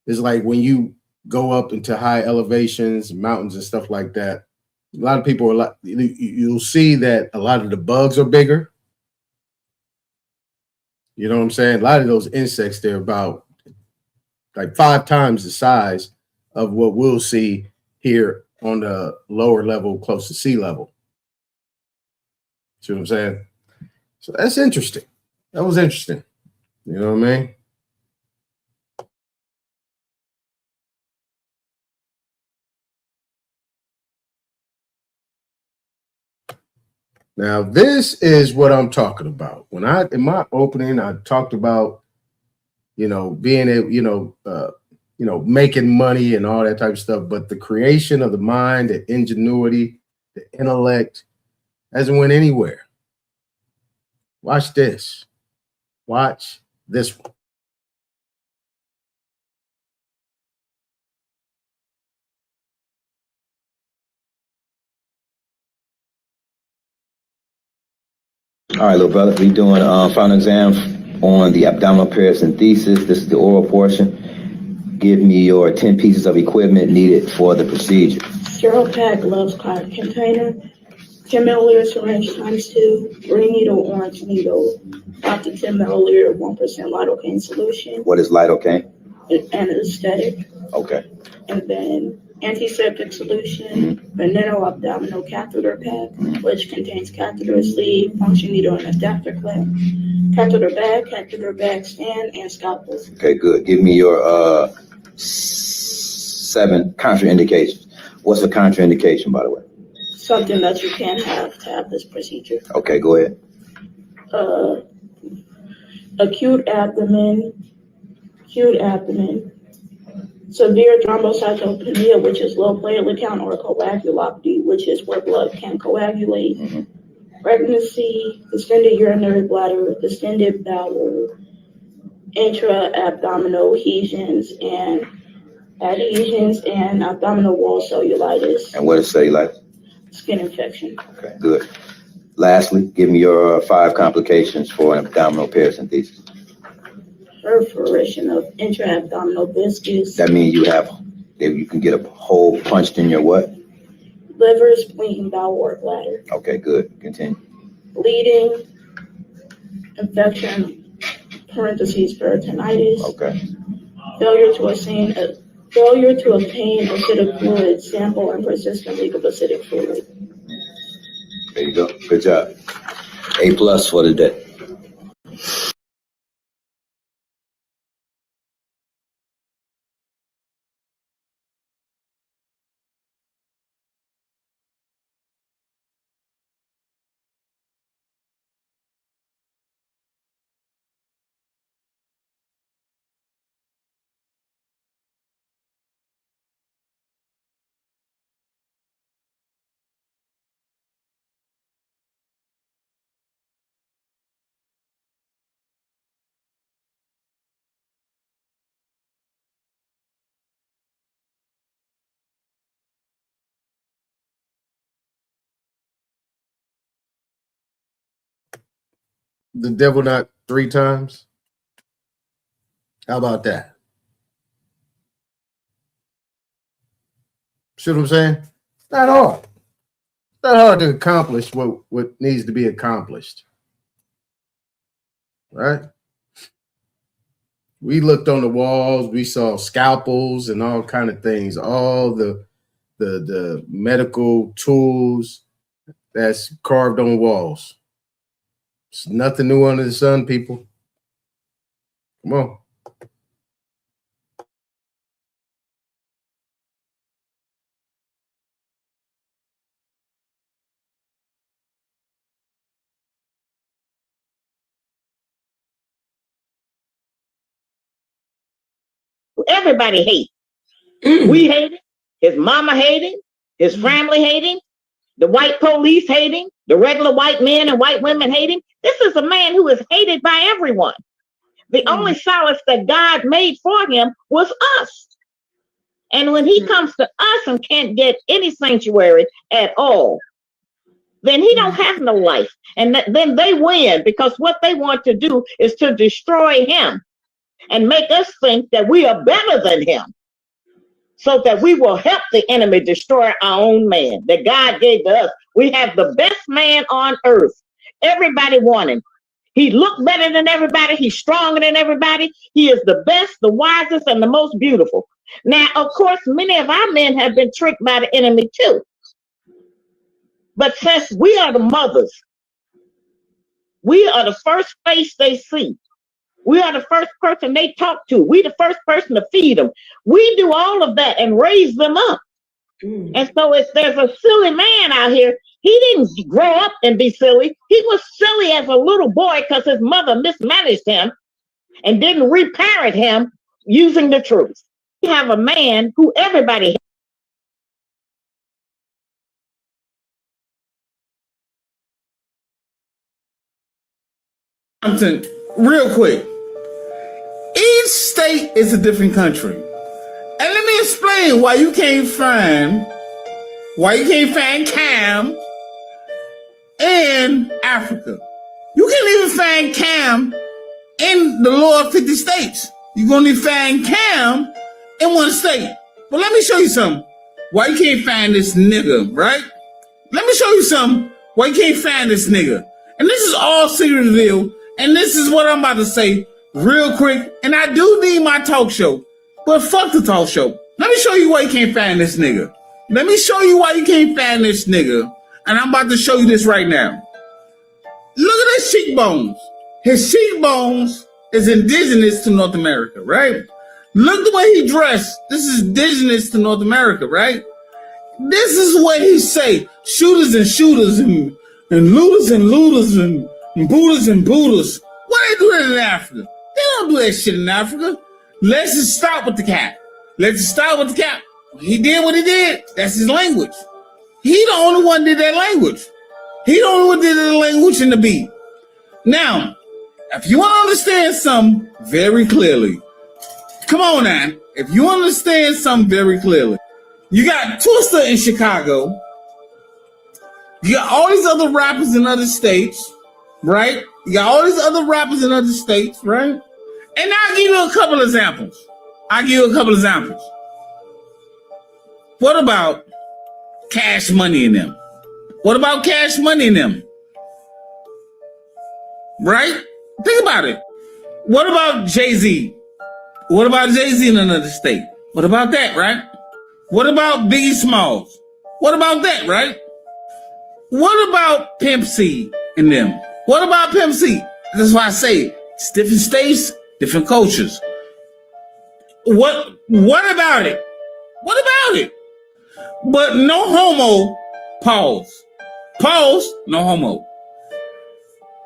is like when you go up into high elevations, mountains and stuff like that. A lot of people are you'll see that a lot of the bugs are bigger. You know what I'm saying? A lot of those insects, they're about like 5 times the size of what we'll see here on the lower level, close to sea level. See what I'm saying? So that's interesting. That was interesting. You know what I mean? Now, this is what I'm talking about. When in my opening, I talked about, you know, being a, making money and all that type of stuff, but the creation of the mind, the ingenuity, the intellect hasn't went anywhere. Watch this. Watch this one. All right, little brother, we doing final exam on the abdominal paracentesis. This is the oral portion. Give me your 10 pieces of equipment needed for the procedure. Sterile pack, gloves, cotton container, 10 milliliter syringe times 2, green needle, orange needle, up to 10 milliliter, 1% lidocaine solution. What is lidocaine? Anesthetic. Okay. And then antiseptic solution, veneno abdominal catheter pack, which contains catheter sleeve, function needle, and adapter clamp, catheter bag stand, and scalpel. Okay, good. Give me your 7 contraindications. What's a contraindication, by the way? Something that you can't have to have this procedure. Okay, go ahead. Acute abdomen, severe thrombocytopenia, which is low platelet count, or coagulopathy, which is where blood can coagulate, pregnancy, distended urinary bladder, distended bowel, intra-abdominal adhesions, and abdominal wall cellulitis. And what is cellulitis? Skin infection. Okay, good. Lastly, give me your 5 complications for an abdominal paracentesis. Perforation of intra-abdominal viscous. That means you can get a hole punched in your what? Liver, spleen, bowel, or bladder. Okay, good. Continue. Bleeding, infection, parentheses, peritonitis. Okay. Failure to obtain acidic fluid sample and persistent leak of acidic fluid. There you go. Good job. A+ for the day. The devil not 3 times? How about that? See what I'm saying? Not hard. Not hard to accomplish what needs to be accomplished. Right? We looked on the walls. We saw scalpels and all kind of things. All the medical tools that's carved on walls. It's nothing new under the sun, people. Come on. Everybody hates. We hate him. His mama hate him. His family hate him. The white police hate him. The regular white men and white women hate him. This is a man who is hated by everyone. The only solace that God made for him was us. And when he comes to us and can't get any sanctuary at all, then he don't have no life. And then they win, because what they want to do is to destroy him and make us think that we are better than him, so that we will help the enemy destroy our own man that God gave to us. We have the best man on earth. Everybody want him. He looked better than everybody. He's stronger than everybody. He is the best, the wisest, and the most beautiful. Now, of course, many of our men have been tricked by the enemy too. But since we are the mothers, we are the first face they see. We are the first person they talk to. We the first person to feed them. We do all of that and raise them up. And so if there's a silly man out here, he didn't grow up and be silly. He was silly as a little boy because his mother mismanaged him and didn't reparent him using the truth. We have a man who everybody Something real quick. Each state is a different country. And let me explain why you can't find Cam in Africa. You can't even find Cam in the lower 50 states. You're going to find Cam in one state. But let me show you something. Why you can't find this nigga, right? Let me show you something. Why you can't find this nigga. And this is all secret revealed. And this is what I'm about to say real quick. And I do need my talk show. But fuck the talk show. Let me show you why you can't find this nigga. Let me show you why you can't find this nigga. And I'm about to show you this right now. Look at his cheekbones. His cheekbones is indigenous to North America, right? Look the way he dressed. This is indigenous to North America, right? This is what he say. Shooters and shooters and looters and looters and Buddhas and Buddhas. Why they do that in Africa? They don't do that shit in Africa. Let's just stop with the cap. Let's just stop with the cap. He did what he did. That's his language. He the only one did that language. He the only one did that language in the beat. Now, if you want to understand something very clearly, come on now. If you understand something very clearly, you got Twister in Chicago. You got all these other rappers in other states, right? You got all these other rappers in other states, right? And I'll give you a couple examples. What about Cash Money in them? What about Cash Money in them? Right? Think about it. What about Jay-Z? What about Jay-Z in another state? What about that, right? What about Biggie Smalls? What about that, right? What about Pimp C in them? What about Pimp C? That's why I say it's different states, different cultures. What about it? What about it? But no homo, pause. Pause, no homo.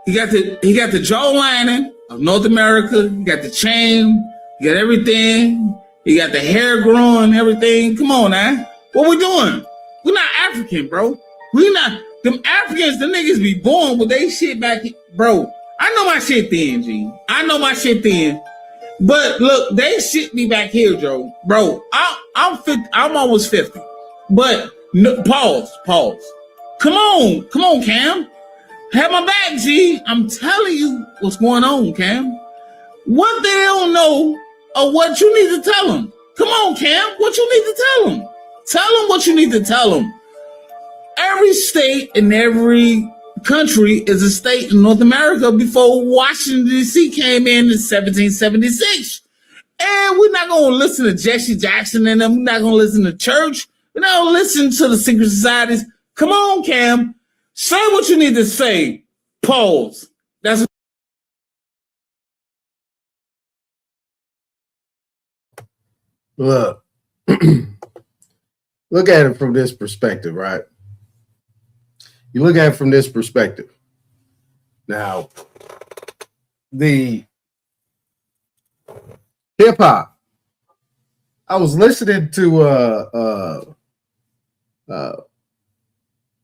He got the jawlining of North America. He got the chain. He got everything. He got the hair growing, everything. Come on, man. What we doing? We're not African, bro. We not. Them Africans, the niggas be born with they shit back here. Bro, I know my shit thin, G. I know my shit thin. But look, they shit me back here, Joe. Bro, I'm 50, I'm almost 50. But no, pause. Come on, Cam. Have my back, G. I'm telling you what's going on, Cam. What they don't know or what you need to tell them. Come on, Cam. What you need to tell them. Tell them what you need to tell them. Every state in every country is a state in North America before Washington, D.C. came in 1776. And we're not going to listen to Jesse Jackson and them. We're not going to listen to church. We're not going to listen to the secret societies. Come on, Cam. Say what you need to say. Pause. That's Look. Look at it from this perspective, right? You look at it from this perspective. Now, the hip hop. I was listening to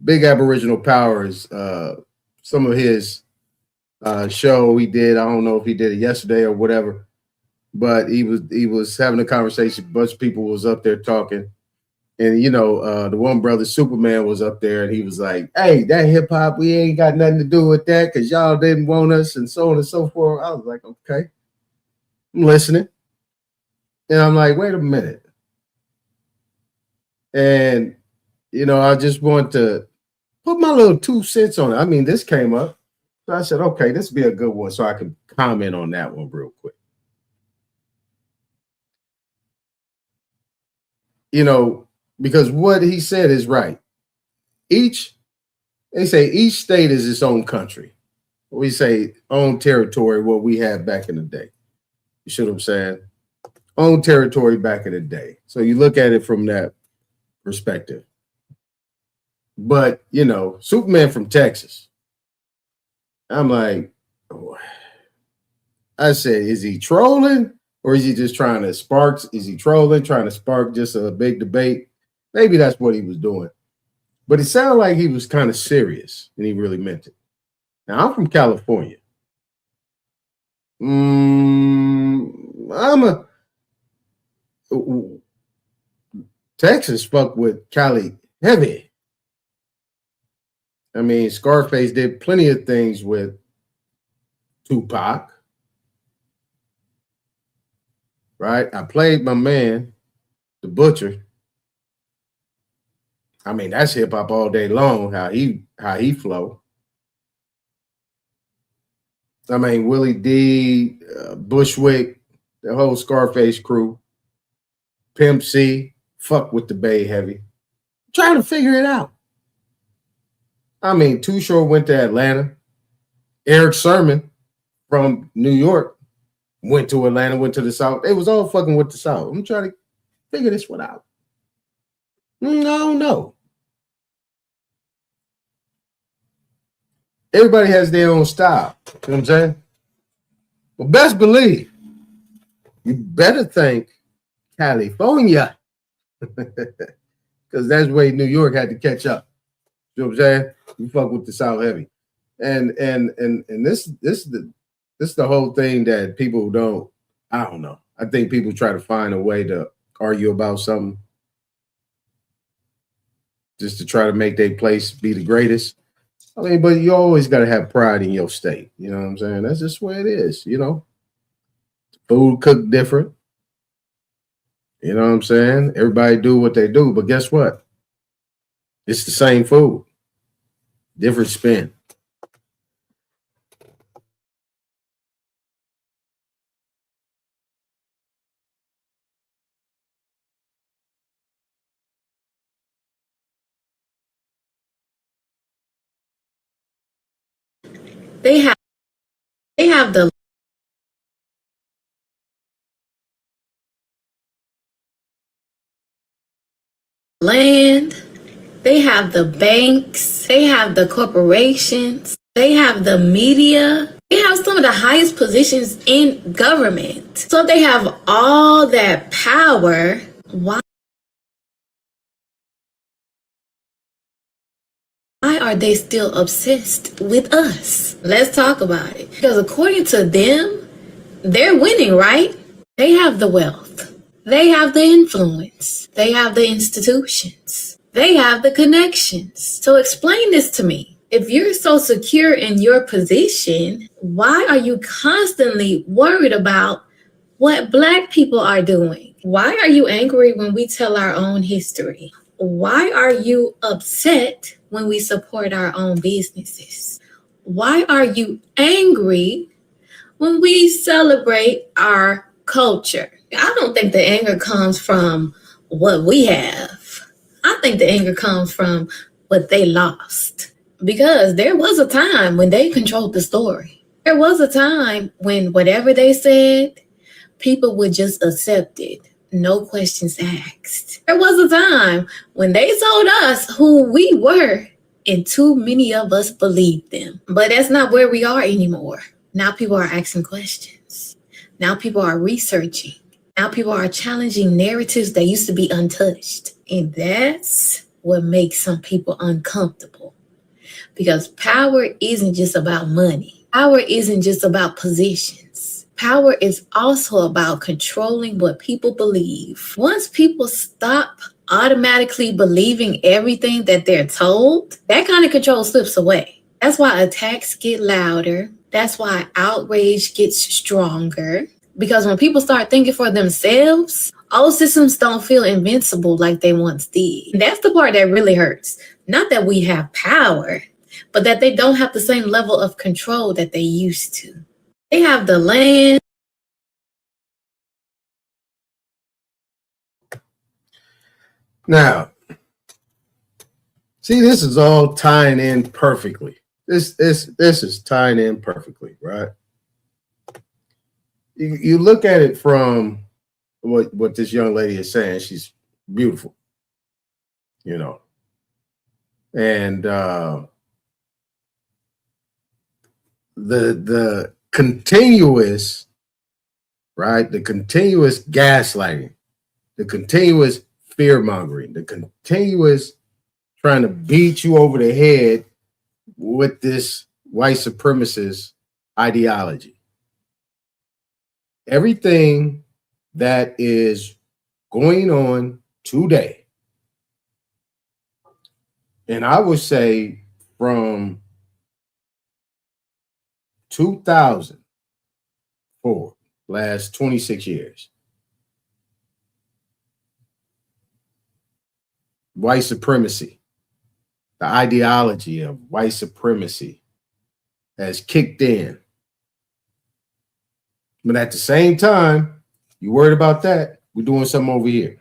Big Aboriginal Powers, some of his show he did. I don't know if he did it yesterday or whatever, but he was having a conversation. A bunch of people was up there talking. And, you know, the one brother, Superman, was up there and he was like, hey, that hip hop, we ain't got nothing to do with that because y'all didn't want us and so on and so forth. I was like, okay, I'm listening. And I'm like, wait a minute. And, you know, I just want to put my little 2 cents on it. I mean, this came up. So I said, okay, this would be a good one so I can comment on that one real quick. You know, because what he said is right. They say each state is its own country. We say own territory, what we had back in the day. You see what I'm saying? Own territory back in the day. So you look at it from that perspective. But, you know, Superman from Texas. I'm like, oh. I said, is he trolling or is he just trying to spark? Is he trolling, trying to spark just a big debate? Maybe that's what he was doing. But it sounded like he was kind of serious and he really meant it. Now, I'm from California. Texas fuck with Cali heavy. I mean, Scarface did plenty of things with Tupac. Right? I played my man, the Butcher. I mean, that's hip hop all day long, how he flow. I mean, Willie D, Bushwick, the whole Scarface crew, Pimp C, fuck with the Bay heavy. I'm trying to figure it out. I mean, Too Short went to Atlanta. Eric Sermon from New York went to Atlanta, went to the South. They was all fucking with the South. I'm trying to figure this one out. No, no. Everybody has their own style. You know what I'm saying? But best believe, you better thank California. Because that's the way New York had to catch up. You know what I'm saying? You fuck with the South heavy. And this is the whole thing that people don't, I don't know. I think people try to find a way to argue about something just to try to make their place be the greatest. I mean, but you always got to have pride in your state. You know what I'm saying? That's just the way it is, you know. Food cooked different. You know what I'm saying? Everybody do what they do, but guess what? It's the same food. Different spin. They have the land, they have the banks, they have the corporations, they have the media, they have some of the highest positions in government. So if they have all that power, why are they still obsessed with us? Let's talk about it. Because according to them, they're winning, right? They have the wealth. They have the influence. They have the institutions. They have the connections. So explain this to me. If you're so secure in your position, why are you constantly worried about what Black people are doing? Why are you angry when we tell our own history? Why are you upset when we support our own businesses? Why are you angry when we celebrate our culture? I don't think the anger comes from what we have. I think the anger comes from what they lost. Because there was a time when they controlled the story. There was a time when whatever they said, people would just accept it. No questions asked. There was a time when they told us who we were, and too many of us believed them. But that's not where we are anymore. Now people are asking questions. Now people are researching. Now people are challenging narratives that used to be untouched. And that's what makes some people uncomfortable. Because power isn't just about money. Power isn't just about positions. Power is also about controlling what people believe. Once people stop automatically believing everything that they're told, that kind of control slips away. That's why attacks get louder. That's why outrage gets stronger. Because when people start thinking for themselves, old systems don't feel invincible like they once did. That's the part that really hurts. Not that we have power, but that they don't have the same level of control that they used to. They have the land. Now, see, this is all tying in perfectly. This is tying in perfectly, right? You look at it from what this young lady is saying. She's beautiful, you know, and the continuous, right? The continuous gaslighting, the continuous fear mongering, the continuous trying to beat you over the head with this white supremacist ideology. Everything that is going on today, and I would say from 2000 forward, last 26 years, white supremacy, the ideology of white supremacy has kicked in. But at the same time, you worried about that, we're doing something over here.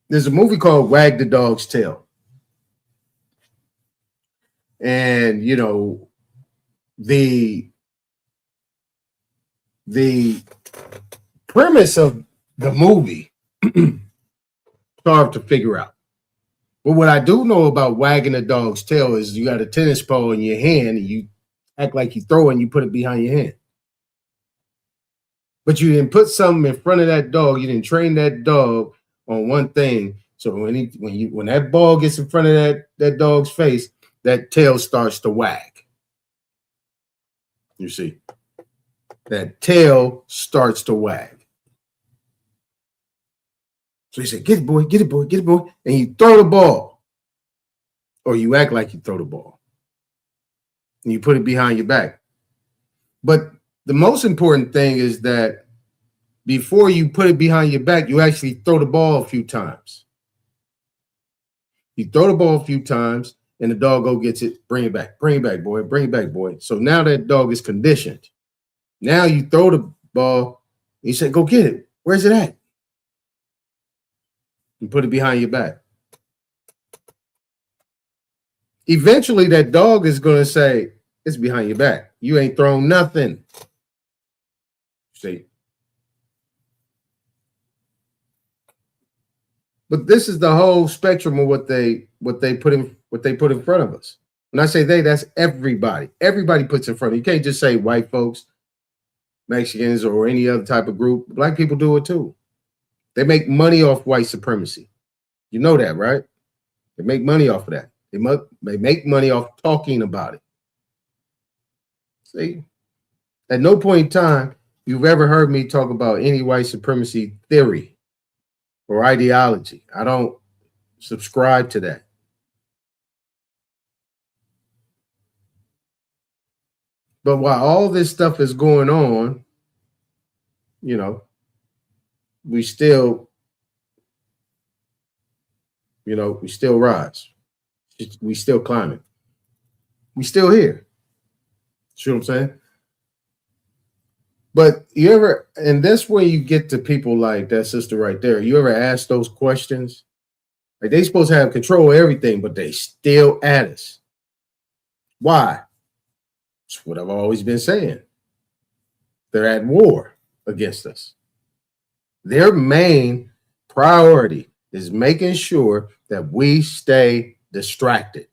There's a movie called Wag the Dog's Tail. And, you know, the premise of the movie, it's hard to figure out. But what I do know about wagging a dog's tail is you got a tennis ball in your hand and you act like you throw it and you put it behind your hand. But you didn't put something in front of that dog. You didn't train that dog on one thing. So when that ball gets in front of that dog's face, that tail starts to wag. You see, that tail starts to wag. So you say, get it, boy, get it, boy, get it, boy. And you throw the ball. Or you act like you throw the ball. And you put it behind your back. But the most important thing is that before you put it behind your back, you actually throw the ball a few times. You throw the ball a few times, and the dog gets it, bring it back, boy, bring it back, boy. So now that dog is conditioned. Now you throw the ball, and you say, go get it. Where's it at? You put it behind your back. Eventually, that dog is going to say, it's behind your back. You ain't thrown nothing. See? But this is the whole spectrum of what they put in front of us. When I say they, that's everybody. Everybody puts in front of you. You can't just say white folks, Mexicans, or any other type of group. Black people do it too. They make money off white supremacy. You know that, right? They make money off of that. They make money off talking about it. See? At no point in time you've ever heard me talk about any white supremacy theory or ideology. I don't subscribe to that. But while all this stuff is going on, you know, we still rise. We still climbing. We still here. See what I'm saying? But you ever, and that's where you get to people like that sister right there. You ever ask those questions? Like they supposed to have control of everything, but they still at us. Why? It's what I've always been saying. They're at war against us. Their main priority is making sure that we stay distracted.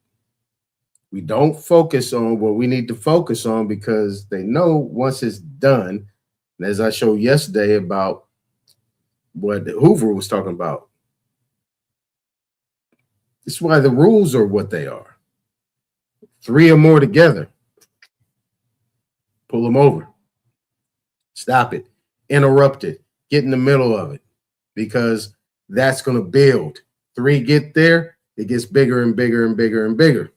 We don't focus on what we need to focus on because they know once it's done, and as I showed yesterday about what Hoover was talking about, that's why the rules are what they are. 3 or more together, pull them over, stop it, interrupt it, get in the middle of it, because that's going to build. 3 get there, it gets bigger and bigger and bigger and bigger.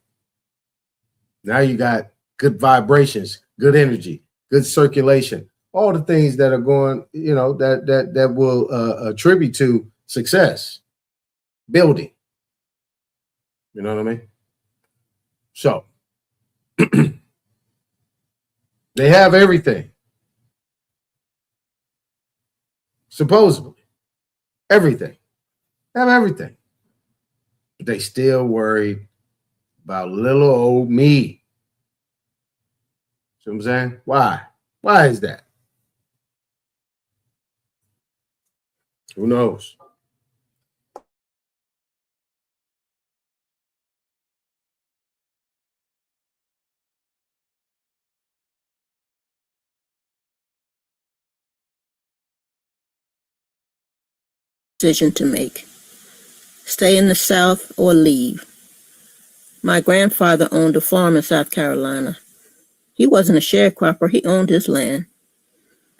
Now you got good vibrations, good energy, good circulation, all the things that are going, you know, that will attribute to success, building. You know what I mean? So they have everything. Supposedly. Everything. They have everything. But they still worried about little old me. See what I'm saying? Why? Why is that? Who knows? Decision to make. Stay in the South or leave. My grandfather owned a farm in South Carolina. He wasn't a sharecropper, he owned his land.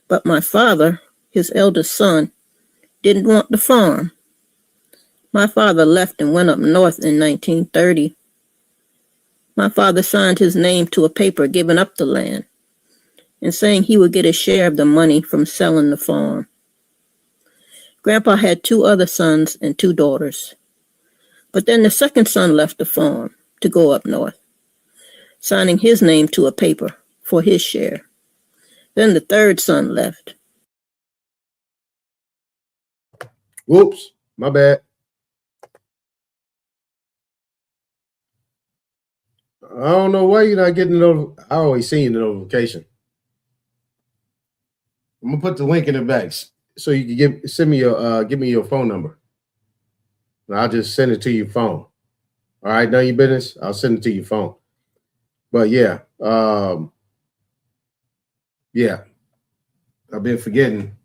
But my father, his eldest son, didn't want the farm. My father left and went up north in 1930. My father signed his name to a paper giving up the land and saying he would get a share of the money from selling the farm. Grandpa had 2 other sons and 2 daughters. But then the second son left the farm to go up north, signing his name to a paper for his share. Then the third son left. Whoops, my bad. I don't know why you're not getting the I always see the notification. I'm gonna put the link in the back so you can give me your phone number. And I'll just send it to your phone. All right, done your business. I'll send it to your phone. But yeah, yeah, I've been forgetting.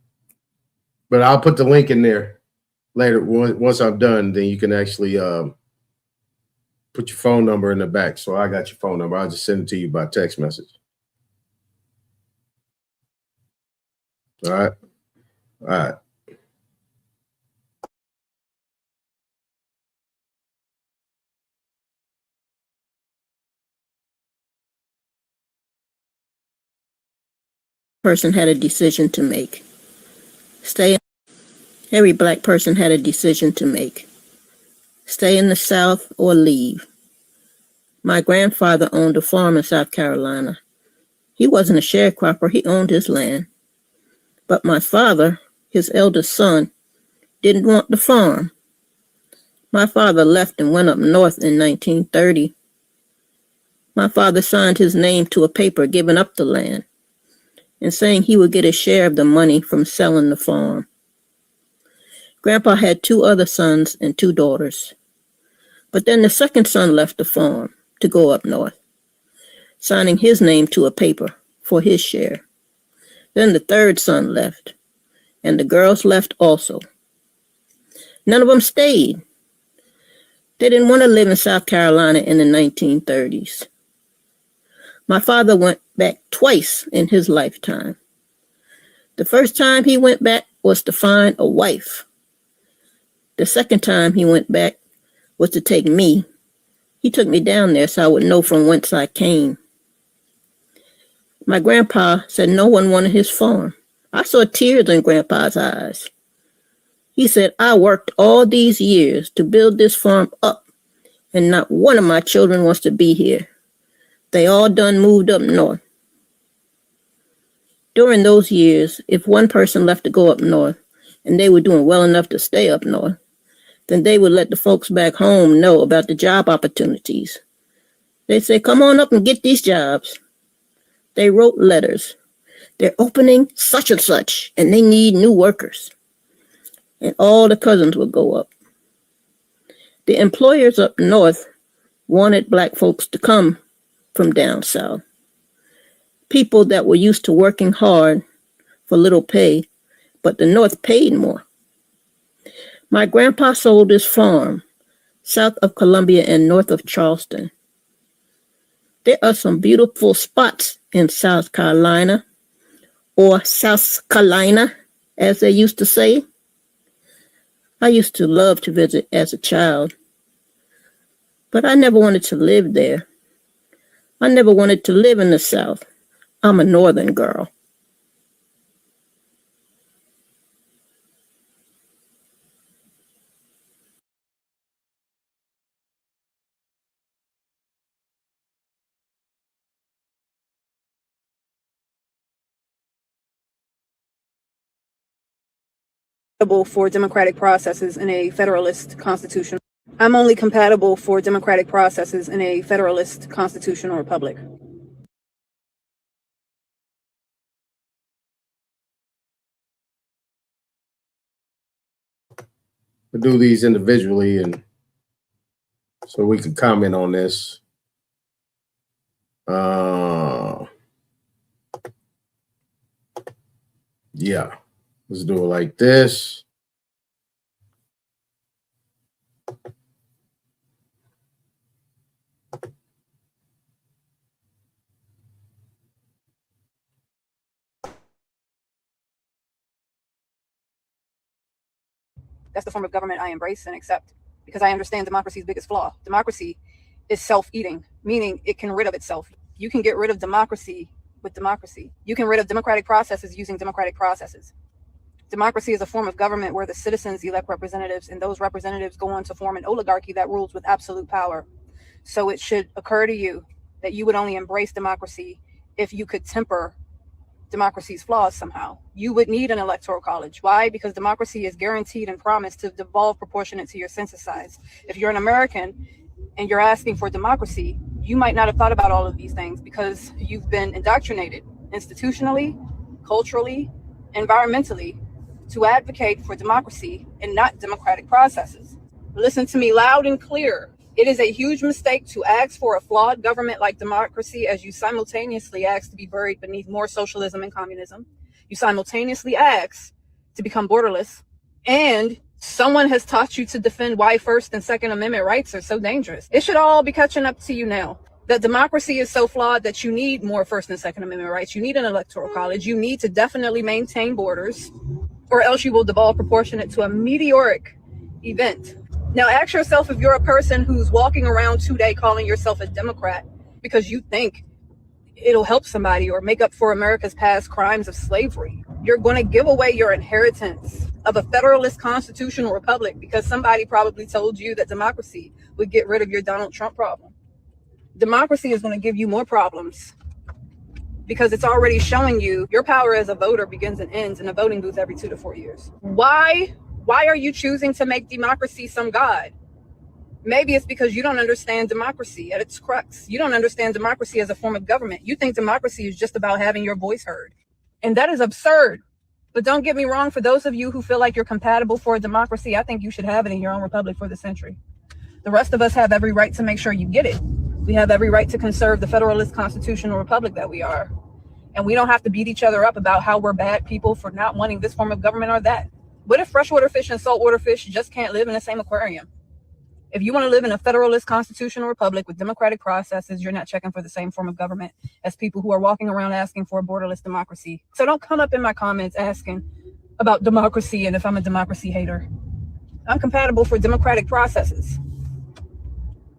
But I'll put the link in there later. Once I'm done, then you can actually put your phone number in the back. So I got your phone number. I'll just send it to you by text message. All right. All right. Person had a decision to make. Every black person had a decision to make. Stay in the South or leave. My grandfather owned a farm in South Carolina. He wasn't a sharecropper, he owned his land. But my father, his eldest son, didn't want the farm. My father left and went up north in 1930. My father signed his name to a paper giving up the land and saying he would get a share of the money from selling the farm. Grandpa had 2 other sons and 2 daughters. But then the second son left the farm to go up north, signing his name to a paper for his share. Then the third son left, and the girls left also. None of them stayed. They didn't want to live in South Carolina in the 1930s. My father went back twice in his lifetime. The first time he went back was to find a wife. The second time he went back was to take me. He took me down there so I would know from whence I came. My grandpa said no one wanted his farm. I saw tears in Grandpa's eyes. He said, I worked all these years to build this farm up, and not one of my children wants to be here. They all done moved up north. During those years, if one person left to go up north and they were doing well enough to stay up north, then they would let the folks back home know about the job opportunities. They say, come on up and get these jobs. They wrote letters. They're opening such and such, and they need new workers. And all the cousins would go up. The employers up north wanted black folks to come from down south. People that were used to working hard for little pay, but the North paid more. My grandpa sold his farm south of Columbia and north of Charleston. There are some beautiful spots in South Carolina, or South Carolina, as they used to say. I used to love to visit as a child, but I never wanted to live there. I never wanted to live in the South. I'm a Northern girl. For democratic processes in a federalist constitution. I'm only compatible for democratic processes in a federalist constitutional republic. We'll do these individually and so we can comment on this. Yeah. Let's do it like this. That's the form of government I embrace and accept because I understand democracy's biggest flaw. Democracy is self-eating, meaning it can rid of itself. You can get rid of democracy with democracy. You can rid of democratic processes using democratic processes. Democracy is a form of government where the citizens elect representatives and those representatives go on to form an oligarchy that rules with absolute power. So it should occur to you that you would only embrace democracy if you could temper democracy's flaws somehow. You would need an electoral college. Why? Because democracy is guaranteed and promised to devolve proportionate to your census size. If you're an American and you're asking for democracy, you might not have thought about all of these things because you've been indoctrinated institutionally, culturally, environmentally to advocate for democracy and not democratic processes. Listen to me loud and clear. It is a huge mistake to ask for a flawed government like democracy as you simultaneously ask to be buried beneath more socialism and communism. You simultaneously ask to become borderless, and someone has taught you to defend why First and Second Amendment rights are so dangerous. It should all be catching up to you now. That democracy is so flawed that you need more First and Second Amendment rights. You need an electoral college. You need to definitely maintain borders, or else you will devolve proportionate to a meteoric event. Now ask yourself if you're a person who's walking around today calling yourself a Democrat because you think it'll help somebody or make up for America's past crimes of slavery. You're going to give away your inheritance of a federalist constitutional republic because somebody probably told you that democracy would get rid of your Donald Trump problem. Democracy is going to give you more problems because it's already showing you your power as a voter begins and ends in a voting booth every 2 to 4 years. Why are you choosing to make democracy some god? Maybe it's because you don't understand democracy at its crux. You don't understand democracy as a form of government. You think democracy is just about having your voice heard. And that is absurd. But don't get me wrong, for those of you who feel like you're compatible for a democracy, I think you should have it in your own republic for the century. The rest of us have every right to make sure you get it. We have every right to conserve the federalist constitutional republic that we are. And we don't have to beat each other up about how we're bad people for not wanting this form of government or that. What if freshwater fish and saltwater fish just can't live in the same aquarium? If you want to live in a federalist constitutional republic with democratic processes, you're not checking for the same form of government as people who are walking around asking for a borderless democracy. So don't come up in my comments asking about democracy and if I'm a democracy hater. I'm compatible for democratic processes.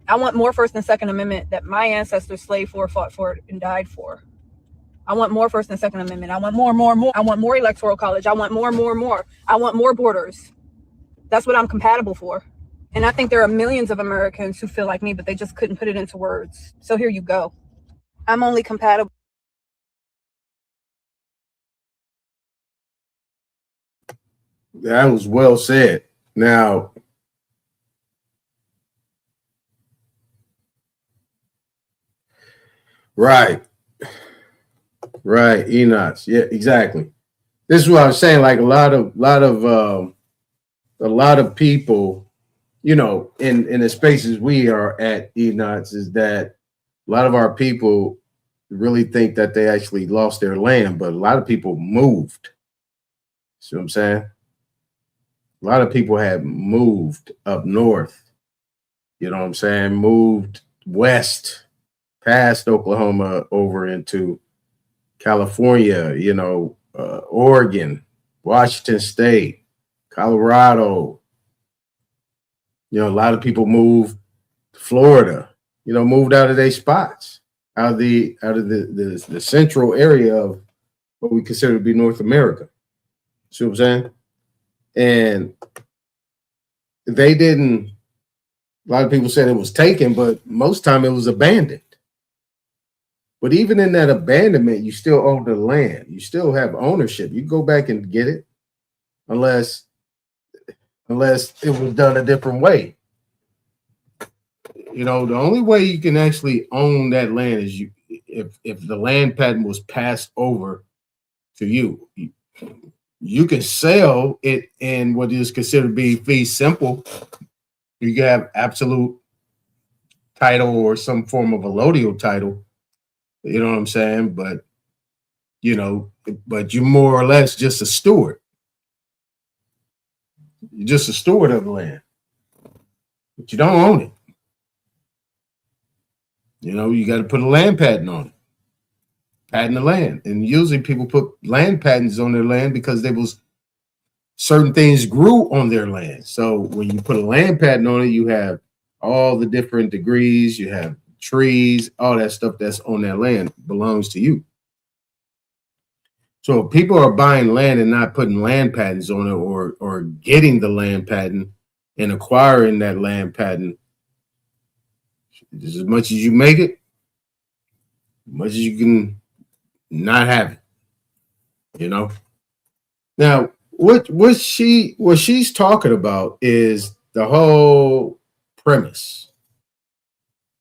I want more First and Second Amendment that my ancestors slaved for, fought for, and died for. I want more First and Second Amendment. I want more. I want more electoral college. I want more. I want more borders. That's what I'm compatible for. And I think there are millions of Americans who feel like me, but they just couldn't put it into words. So here you go. I'm only compatible That was well said. Now, right, Enoch. Yeah, exactly. This is what I was saying. Like a lot of people, you know, in the spaces we are at, Enoch, is that a lot of our people really think that they actually lost their land, but a lot of people moved. See what I'm saying? A lot of people have moved up north. You know what I'm saying? Moved west, past Oklahoma, over into California, you know, Oregon, Washington State, Colorado. You know, a lot of people moved to Florida, you know, moved out of their spots, out of the central area of what we consider to be North America. See what I'm saying? And they didn't, a lot of people said it was taken, but most time it was abandoned. But even in that abandonment, you still own the land. You still have ownership. You go back and get it unless it was done a different way. You know, the only way you can actually own that land is if the land patent was passed over to you. You can sell it in what is considered to be fee simple. You can have absolute title or some form of allodial title. You know what I'm saying? But, you know, but you're more or less just a steward. You're just a steward of the land. But you don't own it. You know, you got to put a land patent on it. Patent the land. And usually people put land patents on their land because there was certain things grew on their land. So when you put a land patent on it, you have all the different degrees, you have trees, all that stuff that's on that land belongs to you. So if people are buying land and not putting land patents on it, or getting the land patent and acquiring that land patent, as much as you make it, as much as you can not have it, you know. Now, what she's talking about is the whole premise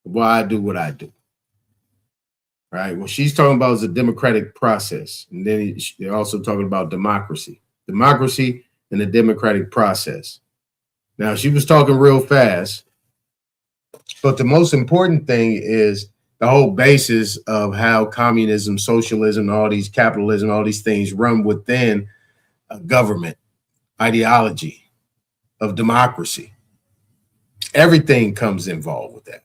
of why I do what I do. Right? What she's talking about is a democratic process. And then they're also talking about democracy and the democratic process. Now, she was talking real fast, but the most important thing is the whole basis of how communism, socialism, all these capitalism, all these things run within a government ideology of democracy. Everything comes involved with that.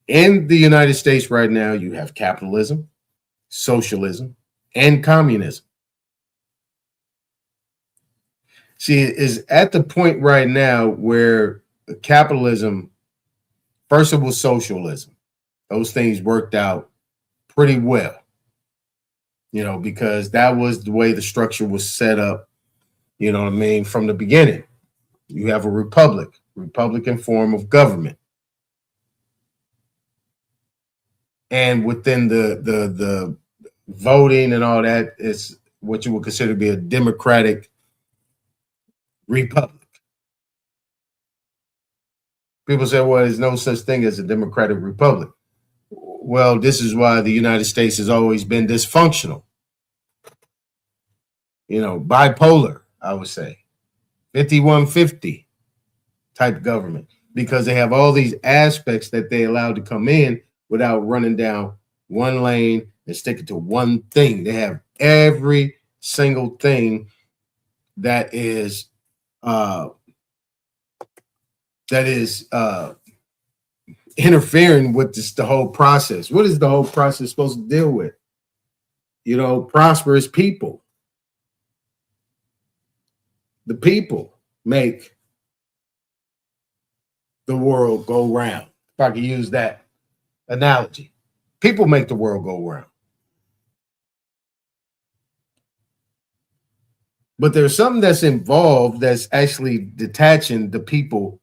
In the United States right now, you have capitalism, socialism, and communism. See, it is at the point right now where capitalism, first it was socialism. Those things worked out pretty well, you know, because that was the way the structure was set up, you know what I mean, from the beginning. You have a Republican form of government. And within the voting and all that, it's what you would consider to be a democratic republic. People say, well, there's no such thing as a democratic republic. Well, this is why the United States has always been dysfunctional. You know, bipolar, I would say. 5150 type government, because they have all these aspects that they allow to come in without running down one lane and sticking to one thing. They have every single thing that is interfering with the whole process. What is the whole process supposed to deal with? You know, prosperous people. The people make the world go round. If I could use that analogy. People make the world go round. But there's something that's involved that's actually detaching the people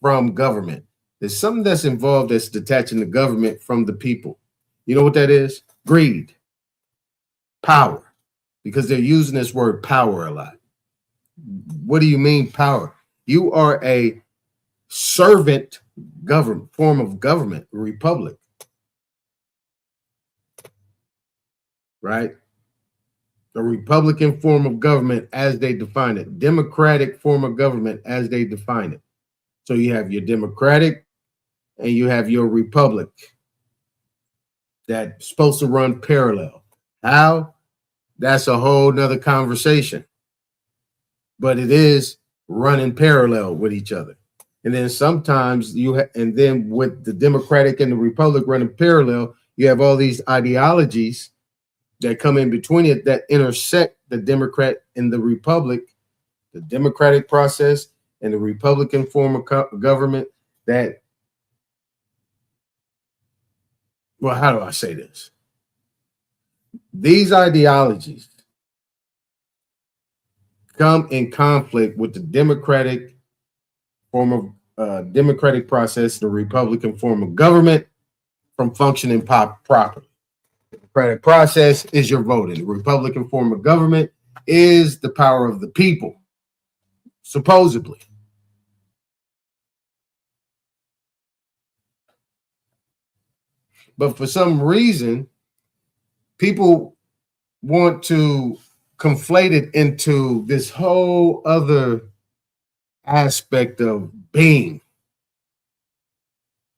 from government. There's something that's involved that's detaching the government from the people. You know what that is? Greed, power. because they're using this word power a lot. What do you mean power? You are a servant government, form of government, republic, right? A Republican form of government as they define it, democratic form of government as they define it. So you have your democratic and you have your republic that's supposed to run parallel. How? That's a whole nother conversation. But it is running parallel with each other. And then sometimes and then with the democratic and the republic running parallel, you have all these ideologies that come in between it that intersect the Democrat and the Republic, the democratic process and the Republican form of government that, well, how do I say this? These ideologies come in conflict with the democratic form of democratic process, the Republican form of government from functioning properly. The democratic process is your voting. The Republican form of government is the power of the people, supposedly. But for some reason, people want to conflate it into this whole other aspect of being.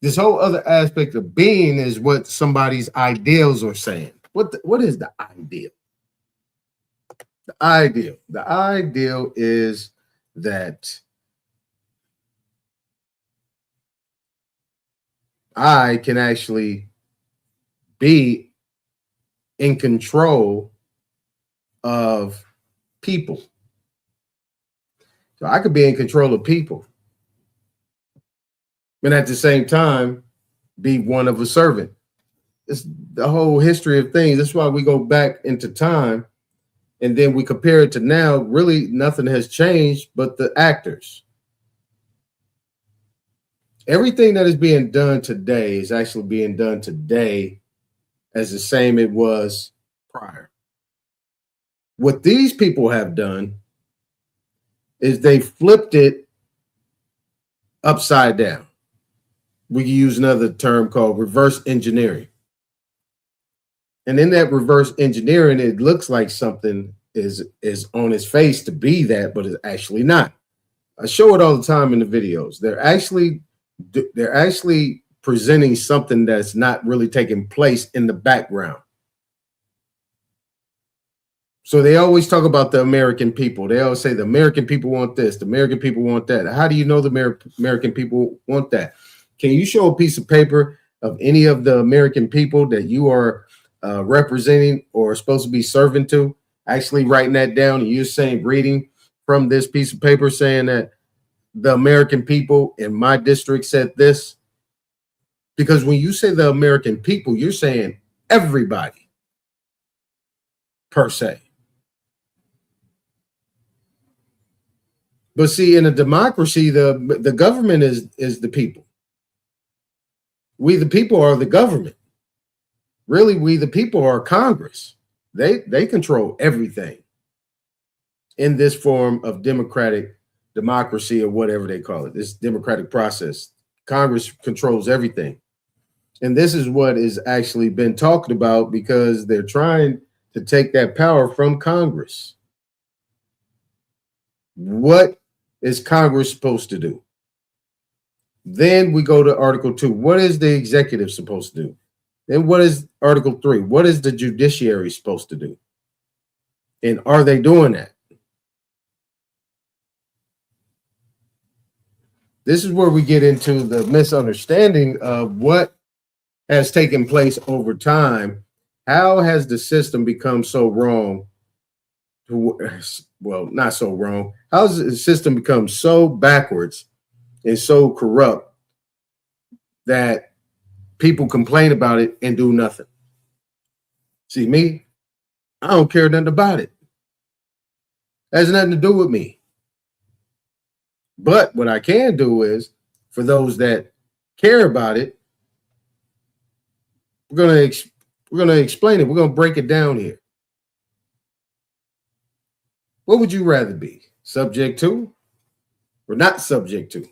This whole other aspect of being is what somebody's ideals are saying. What is the ideal? The ideal is that I can actually be in control of people. So I could be in control of people, and at the same time be one of a servant. It's the whole history of things. That's why we go back into time and then we compare it to now. Really nothing has changed but the actors. Everything that is being done today is actually being done today as the same it was prior. What these people have done is they flipped it upside down. We can use another term called reverse engineering. And in that reverse engineering, it looks like something is on its face to be that, but it's actually not. I show it all the time in the videos. They're actually presenting something that's not really taking place in the background. So they always talk about the American people. They always say the American people want this, the American people want that. How do you know the American people want that? Can you show a piece of paper of any of the American people that you are representing or supposed to be serving to, actually writing that down and you're saying, reading from this piece of paper saying that the American people in my district said this? Because when you say the American people, you're saying everybody per se. But see, in a democracy, the government is the people. We the people are the government. Really, we the people are Congress. They control everything in this form of democracy or whatever they call it, this democratic process. Congress controls everything. And this is what is actually been talked about because they're trying to take that power from Congress. What is Congress supposed to do? Then we go to Article 2. What is the executive supposed to do? Then what is Article 3? What is the judiciary supposed to do? And are they doing that? This is where we get into the misunderstanding of what has taken place over time. How has the system become so wrong? Well, not so wrong. How has the system become so backwards and so corrupt that people complain about it and do nothing? See, me, I don't care nothing about it. It has nothing to do with me. But what I can do is, for those that care about it, we're going to explain it. We're going to break it down here. What would you rather be? Subject to or not subject to?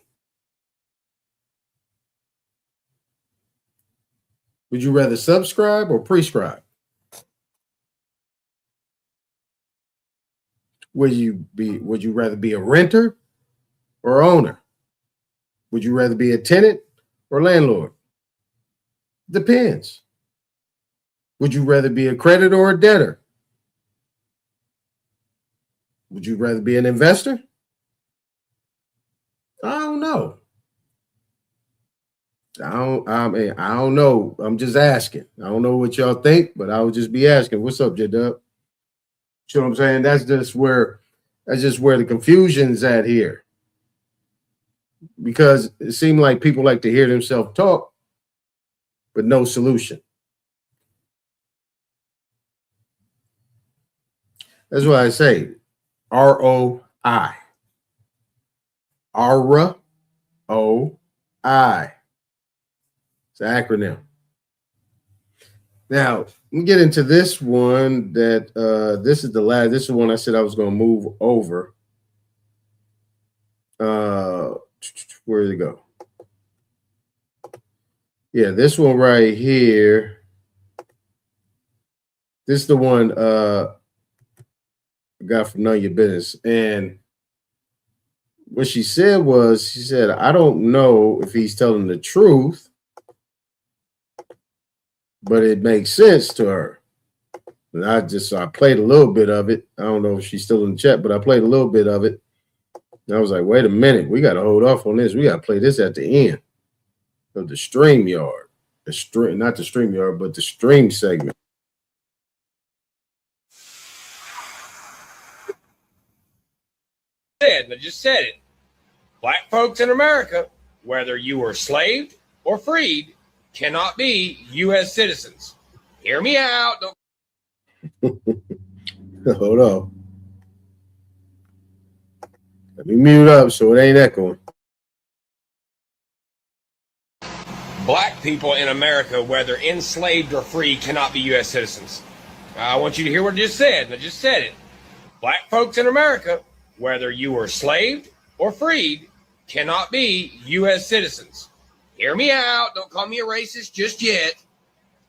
Would you rather subscribe or prescribe? Would you rather be a renter or owner? Would you rather be a tenant or landlord? Depends. Would you rather be a creditor or a debtor? Would you rather be an investor? I don't know. I don't know. I'm just asking. I don't know what y'all think, but I would just be asking. What's up, J-Dub? You know what I'm saying? That's just where the confusion's at here. Because it seems like people like to hear themselves talk, but no solution. That's why I say ROI. ROI. It's an acronym. Now, let me get into this one that this is the one I said I was going to move over. Where did it go? Yeah, this one right here. This is the one I got from None of Your Business. And what she said, I don't know if he's telling the truth, but it makes sense to her. And I played a little bit of it. I don't know if she's still in the chat, but I played a little bit of it. And I was like, wait a minute, we got to hold off on this. We got to play this at the end of the StreamYard. Not the StreamYard, but the stream segment. I just said it. Black folks in America, whether you were enslaved or freed, cannot be U.S. citizens. Hear me out. Hold on. Let me mute up so it ain't echoing. Black people in America, whether enslaved or free, cannot be U.S. citizens. I want you to hear what I just said, and I just said it. Black folks in America, whether you were enslaved or freed, cannot be U.S. citizens. Hear me out. Don't call me a racist just yet.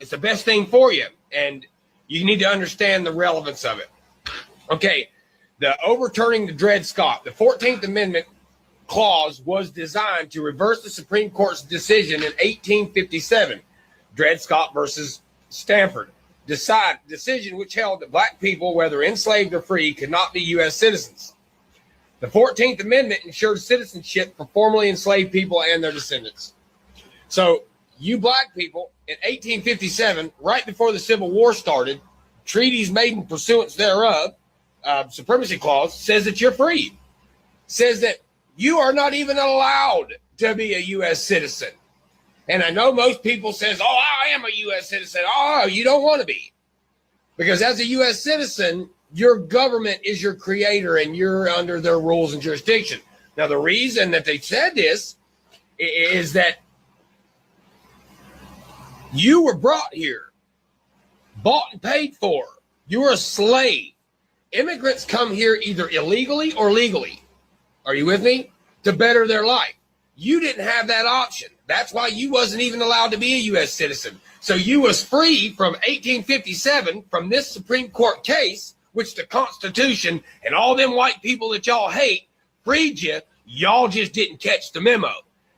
It's the best thing for you, and you need to understand the relevance of it. Okay, the overturning the Dred Scott, the 14th Amendment clause was designed to reverse the Supreme Court's decision in 1857, Dred Scott versus Stanford. Decision which held that black people, whether enslaved or free, could not be U.S. citizens. The 14th Amendment ensured citizenship for formerly enslaved people and their descendants. So you black people in 1857, right before the Civil War started, treaties made in pursuance thereof, supremacy clause, says that you're free. Says that you are not even allowed to be a U.S. citizen. And I know most people says, oh, I am a U.S. citizen. Oh, you don't want to be. Because as a U.S. citizen, your government is your creator and you're under their rules and jurisdiction. Now, the reason that they said this is that you were brought here, bought and paid for. You were a slave. Immigrants come here either illegally or legally. Are you with me? To better their life. You didn't have that option. That's why you wasn't even allowed to be a U.S. citizen. So you was free from 1857 from this Supreme Court case, which the Constitution and all them white people that y'all hate freed you. Y'all just didn't catch the memo.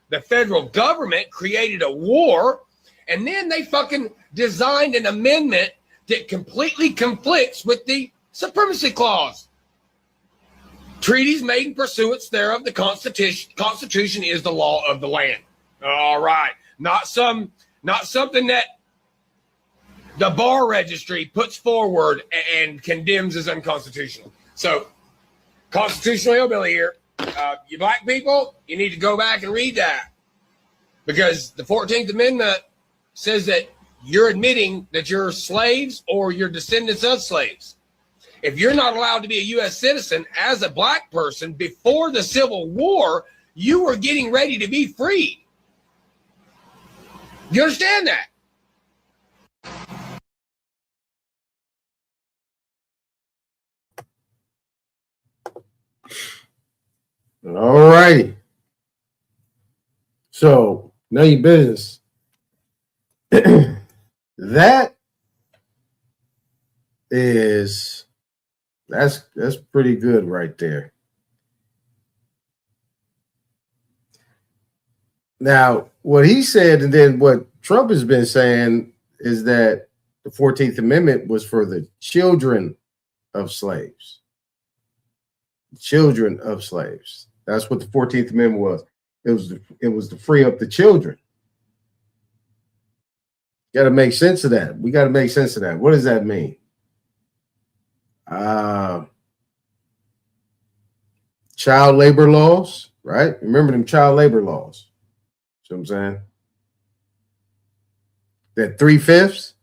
The federal government created a war, and then they fucking designed an amendment that completely conflicts with the Supremacy Clause. Treaties made in pursuance thereof, the Constitution is the law of the land. All right. Not something that the bar registry puts forward and condemns as unconstitutional. So, constitutional hillbilly here. You black people, you need to go back and read that. Because the 14th Amendment says that you're admitting that you're slaves or you're descendants of slaves. If you're not allowed to be a U.S. citizen as a black person before the Civil War, you were getting ready to be freed. You understand that? So know your business. That's pretty good right there. Now, what he said, and then what Trump has been saying, is that the 14th Amendment was for the children of slaves. Children of slaves. That's what the 14th Amendment was. It was to free up the children. Got to make sense of that. We got to make sense of that. What does that mean? Child labor laws, right? Remember them child labor laws. See what I'm saying? That 3/5.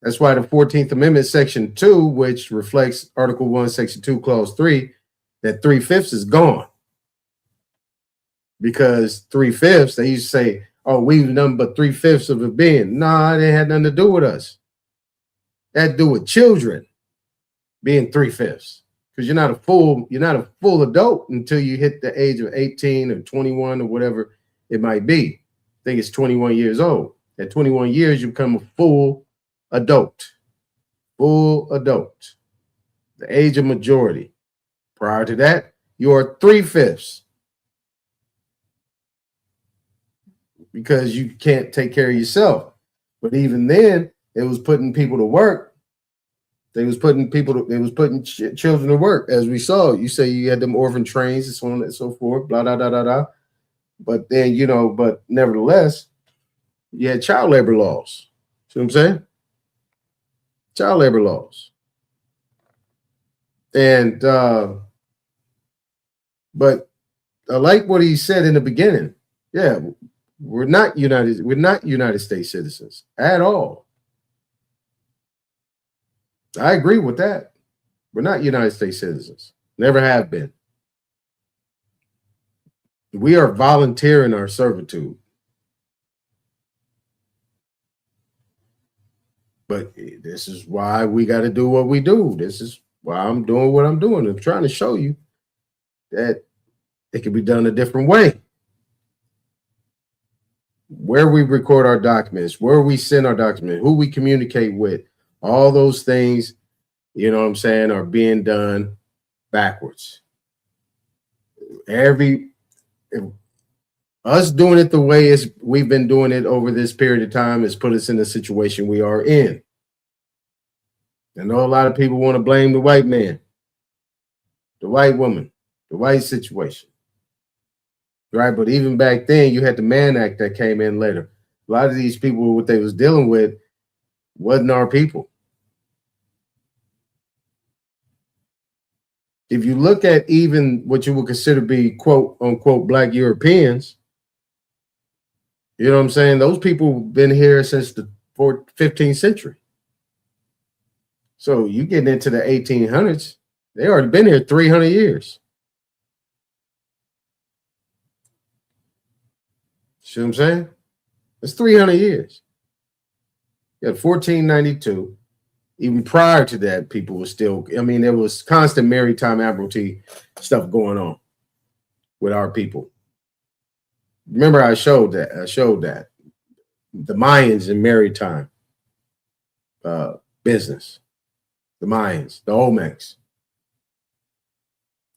That's why the 14th Amendment, Section 2, which reflects Article 1, Section 2, Clause 3, that 3/5 is gone. Because 3/5, they used to say, oh, we've nothing but 3/5 of a being. Nah, it had nothing to do with us. It had to do with children being 3/5. Because you're not a full adult until you hit the age of 18 or 21 or whatever it might be. I think it's 21 years old. At 21 years, you become a full adult. Full adult. The age of majority. Prior to that, you're 3/5. Because you can't take care of yourself. But even then, it was putting people to work. They was putting children to work, as we saw. You say you had them orphan trains and so on and so forth, blah, blah, blah, blah, blah. But then, but nevertheless, you had child labor laws. See what I'm saying? Child labor laws. And, but I like what he said in the beginning. Yeah, we're not United States citizens at all. I agree with that. We're not United States citizens. Never have been. We are volunteering our servitude. But this is why we got to do what we do. This is why I'm doing what I'm doing. I'm trying to show you that it can be done a different way. Where we record our documents, where we send our documents, who we communicate with, all those things, you know what I'm saying, are being done backwards. Us doing it the way we've been doing it over this period of time has put us in the situation we are in. I know a lot of people want to blame the white man, the white woman, the white situation. Right, but even back then, you had the Mann Act that came in later. A lot of these people, what they was dealing with, wasn't our people. If you look at even what you would consider be quote unquote Black Europeans, you know what I'm saying? Those people have been here since the 15th century. So you getting into the 1800s, they already been here 300 years. See what I'm saying? It's 300 years. You had 1492. Even prior to that, people were still, there was constant maritime admiralty stuff going on with our people. Remember, I showed that. The Mayans in maritime business. The Mayans, the Olmecs,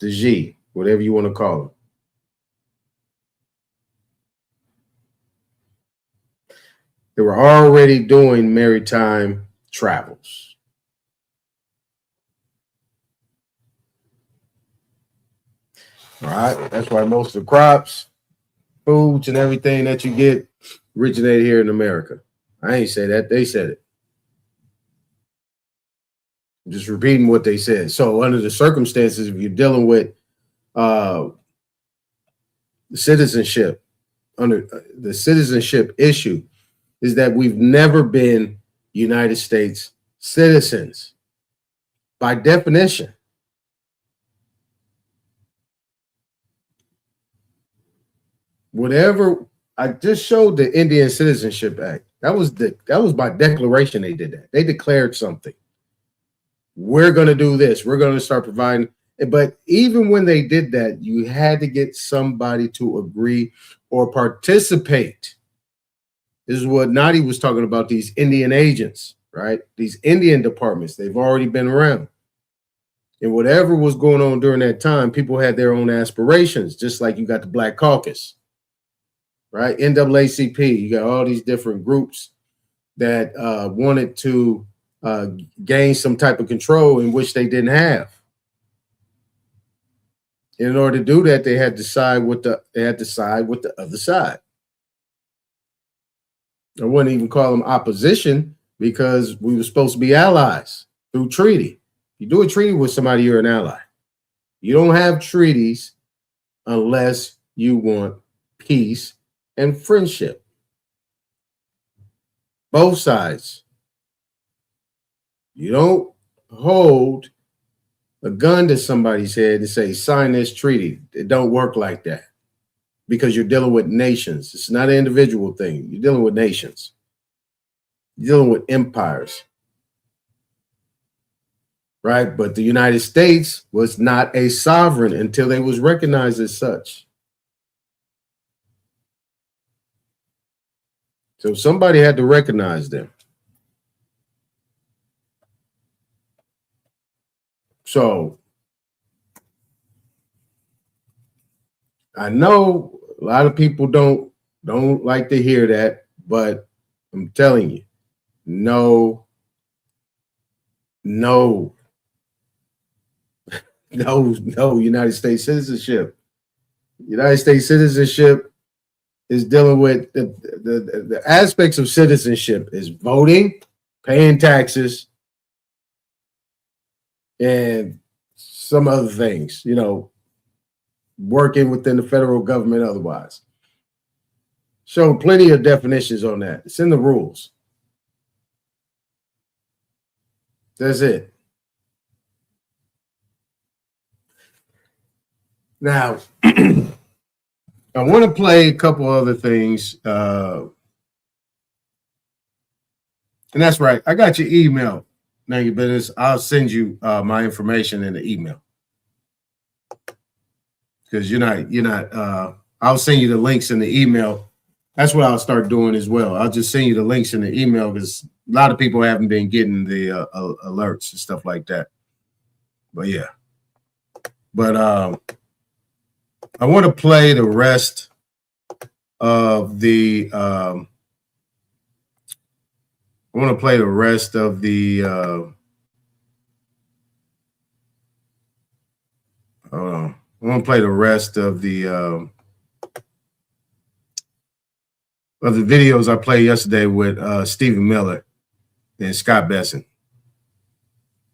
the G, whatever you want to call them. They were already doing maritime travels. All right, that's why most of the crops, foods, and everything that you get originated here in America. I ain't say that, they said it. I'm just repeating what they said. So under the circumstances, if you're dealing with citizenship, under the citizenship issue, is that we've never been United States citizens by definition. Whatever, I just showed the Indian Citizenship Act. That was by declaration they did that. They declared something. We're going to do this. We're going to start providing. But even when they did that, you had to get somebody to agree or participate. This is what Nadi was talking about, these Indian agents, right? These Indian departments, they've already been around. And whatever was going on during that time, people had their own aspirations, just like you got the Black Caucus, right? NAACP, you got all these different groups that wanted to gain some type of control in which they didn't have. In order to do that, they had to side with the other side. I wouldn't even call them opposition because we were supposed to be allies through treaty. You do a treaty with somebody, you're an ally. You don't have treaties unless you want peace and friendship. Both sides. You don't hold a gun to somebody's head and say, sign this treaty. It don't work like that because you're dealing with nations. It's not an individual thing. You're dealing with nations. You're dealing with empires. Right? But the United States was not a sovereign until they was recognized as such. So somebody had to recognize them. So I know a lot of people don't like to hear that, but I'm telling you, no, United States citizenship. United States citizenship is dealing with the aspects of citizenship is voting, paying taxes, and some other things, working within the federal government otherwise. So plenty of definitions on that. It's in the rules. That's it. Now, I want to play a couple other things. And that's right. I got your email. Now your business. I'll send you my information in the email. Because you're not, I'll send you the links in the email. That's what I'll start doing as well. I'll just send you the links in the email because a lot of people haven't been getting the alerts and stuff like that. But yeah. But I want to play the rest of the hold on. I want to play the rest of the videos I played yesterday with Stephen Miller and Scott Besson.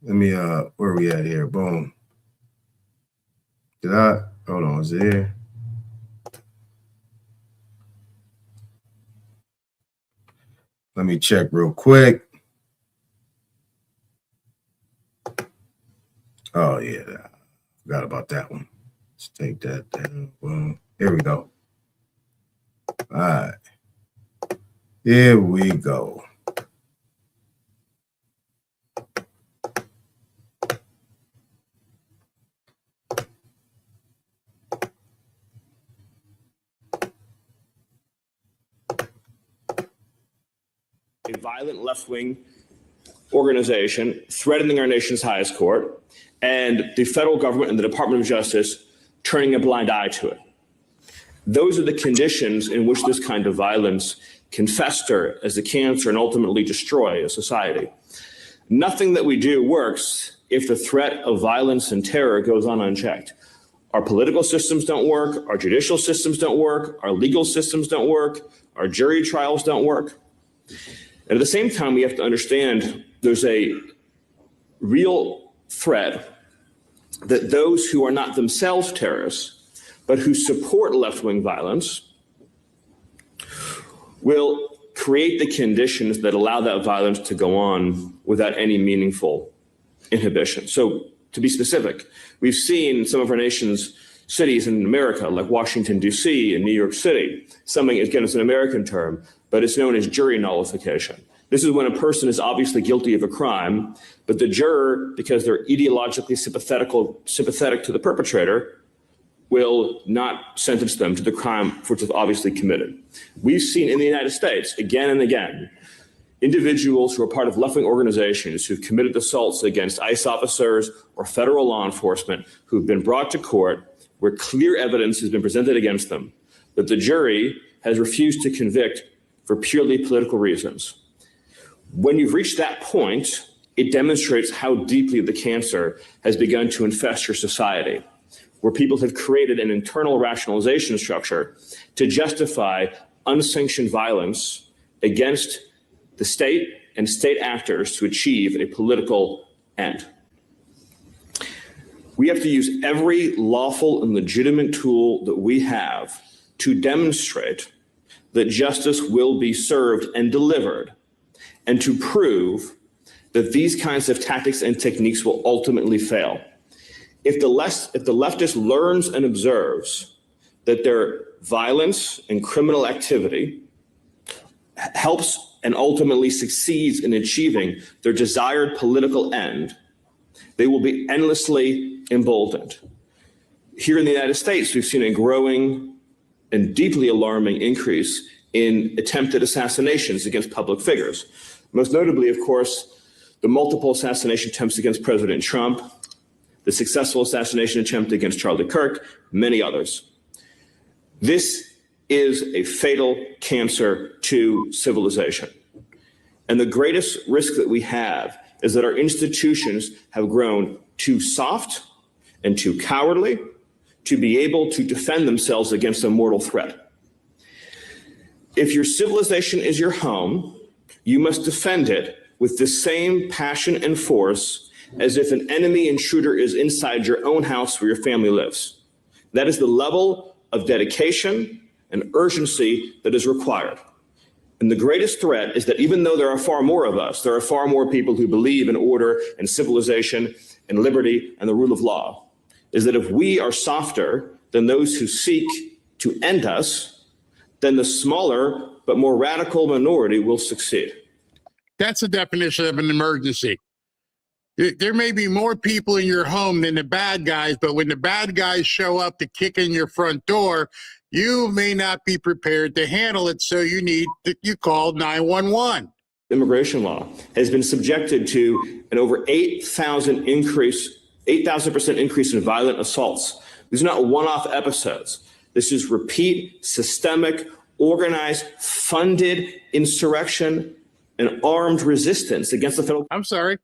Let me where are we at here? Boom. Hold on, is it here? Let me check real quick. Oh yeah, I forgot about that one. Let's take that down. Boom. Here we go. All right. Here we go. A violent left-wing organization threatening our nation's highest court, and the federal government and the Department of Justice turning a blind eye to it. Those are the conditions in which this kind of violence can fester as a cancer and ultimately destroy a society. Nothing that we do works if the threat of violence and terror goes on unchecked. Our political systems don't work, our judicial systems don't work, our legal systems don't work, our jury trials don't work. And at the same time, we have to understand there's a real threat that those who are not themselves terrorists, but who support left-wing violence, will create the conditions that allow that violence to go on without any meaningful inhibition. So to be specific, we've seen some of our nation's cities in America, like Washington, D.C. and New York City, something, again, it's an American term, but it's known as jury nullification. This is when a person is obviously guilty of a crime, but the juror, because they're ideologically sympathetic to the perpetrator, will not sentence them to the crime for which they've obviously committed. We've seen in the United States, again and again, individuals who are part of left-wing organizations who've committed assaults against ICE officers or federal law enforcement who've been brought to court where clear evidence has been presented against them, that the jury has refused to convict for purely political reasons. When you've reached that point, it demonstrates how deeply the cancer has begun to infest your society, where people have created an internal rationalization structure to justify unsanctioned violence against the state and state actors to achieve a political end. We have to use every lawful and legitimate tool that we have to demonstrate that justice will be served and delivered, and to prove that these kinds of tactics and techniques will ultimately fail. If the leftist learns and observes that their violence and criminal activity helps and ultimately succeeds in achieving their desired political end, they will be endlessly emboldened. Here in the United States, we've seen a growing and deeply alarming increase in attempted assassinations against public figures. Most notably, of course, the multiple assassination attempts against President Trump, the successful assassination attempt against Charlie Kirk, many others. This is a fatal cancer to civilization. And the greatest risk that we have is that our institutions have grown too soft and too cowardly to be able to defend themselves against a mortal threat. If your civilization is your home, you must defend it with the same passion and force as if an enemy intruder is inside your own house where your family lives. That is the level of dedication and urgency that is required. And the greatest threat is that even though there are far more of us, there are far more people who believe in order and civilization and liberty and the rule of law, is that if we are softer than those who seek to end us, then the smaller but more radical minority will succeed. That's the definition of an emergency. There may be more people in your home than the bad guys, but when the bad guys show up to kick in your front door, you may not be prepared to handle it, so you call 911. Immigration law has been subjected to an over 8,000% increase in violent assaults. These are not one-off episodes. This is repeat, systemic, organized, funded insurrection and armed resistance against the federal. I'm sorry.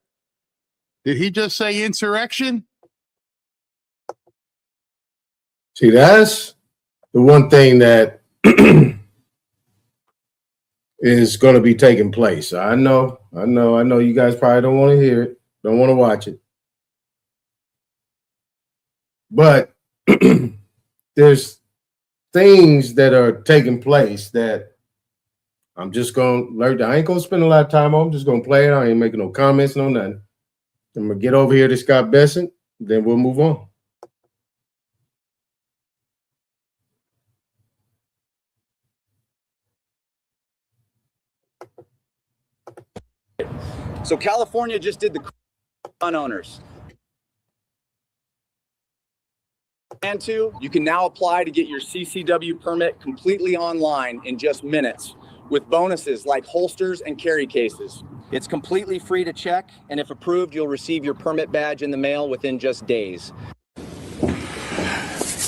Did he just say insurrection? See, that's the one thing that is going to be taking place. I know you guys probably don't want to hear it, don't want to watch it. But there's things that are taking place that I'm just going to learn. I ain't going to spend a lot of time on. I'm just going to play it. I ain't making no comments, no nothing. I'm going to get over here to Scott Besson, then we'll move on. So California just did the gun owners. And you can now apply to get your CCW permit completely online in just minutes with bonuses like holsters and carry cases. It's completely free to check, and if approved, you'll receive your permit badge in the mail within just days.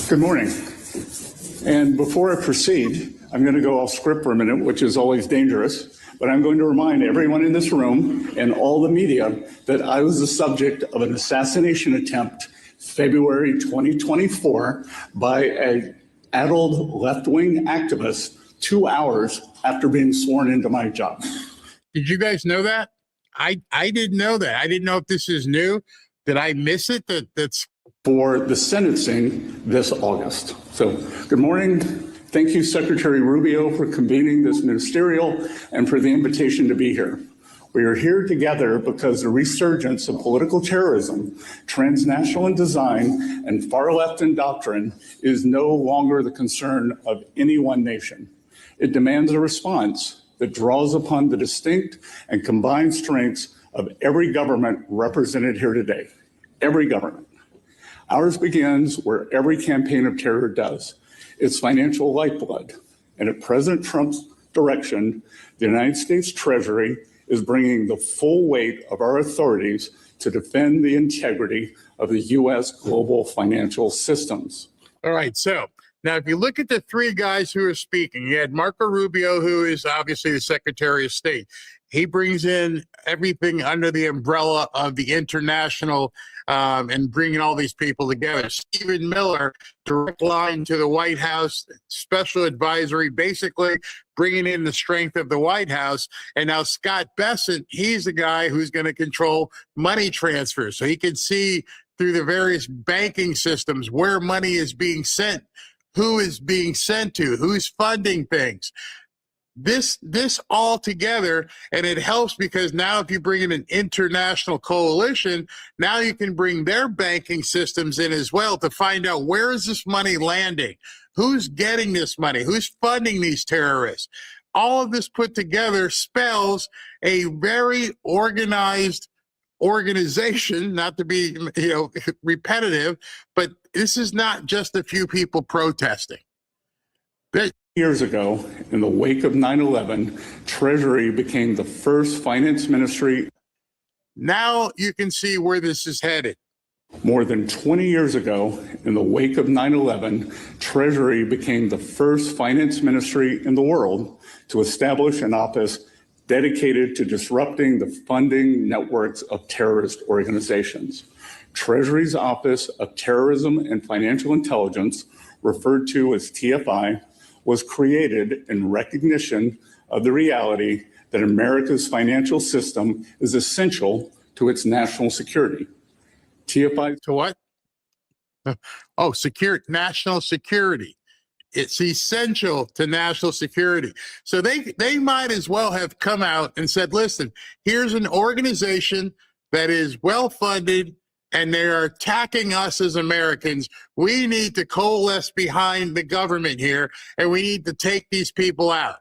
Good morning. And before I proceed, I'm going to go off script for a minute, which is always dangerous, but I'm going to remind everyone in this room and all the media that I was the subject of an assassination attempt February 2024 by an addled left-wing activist 2 hours after being sworn into my job. Did you guys know that? I didn't know that. I didn't know if this is new. Did I miss it? That's for the sentencing this August. So good morning. Thank you, Secretary Rubio, for convening this ministerial and for the invitation to be here. We are here together because the resurgence of political terrorism, transnational in design, and far left in doctrine is no longer the concern of any one nation. It demands a response that draws upon the distinct and combined strengths of every government represented here today. Every government. Ours begins where every campaign of terror does. It's financial lifeblood. And at President Trump's direction, the United States Treasury is bringing the full weight of our authorities to defend the integrity of the U.S. global financial systems. All right. So now, if you look at the three guys who are speaking, you had Marco Rubio, who is obviously the Secretary of State. He brings in everything under the umbrella of the international and bringing all these people together. Stephen Miller, direct line to the White House, special advisory, basically bringing in the strength of the White House. And now Scott Bessent, he's the guy who's going to control money transfers. So he can see through the various banking systems where money is being sent, who is being sent to, who's funding things. This all together, and it helps because now if you bring in an international coalition, now you can bring their banking systems in as well to find out where is this money landing, who's getting this money, who's funding these terrorists. All of this put together spells a very organized organization, not to be repetitive, but this is not just a few people protesting. Years ago, in the wake of 9/11, Treasury became the first finance ministry. Now you can see where this is headed. More than 20 years ago, in the wake of 9/11, Treasury became the first finance ministry in the world to establish an office dedicated to disrupting the funding networks of terrorist organizations. Treasury's Office of Terrorism and Financial Intelligence, referred to as TFI, was created in recognition of the reality that America's financial system is essential to its national security. TFI to what? Oh, national security. It's essential to national security. So they might as well have come out and said, listen, here's an organization that is well-funded and they are attacking us as Americans. We need to coalesce behind the government here and we need to take these people out.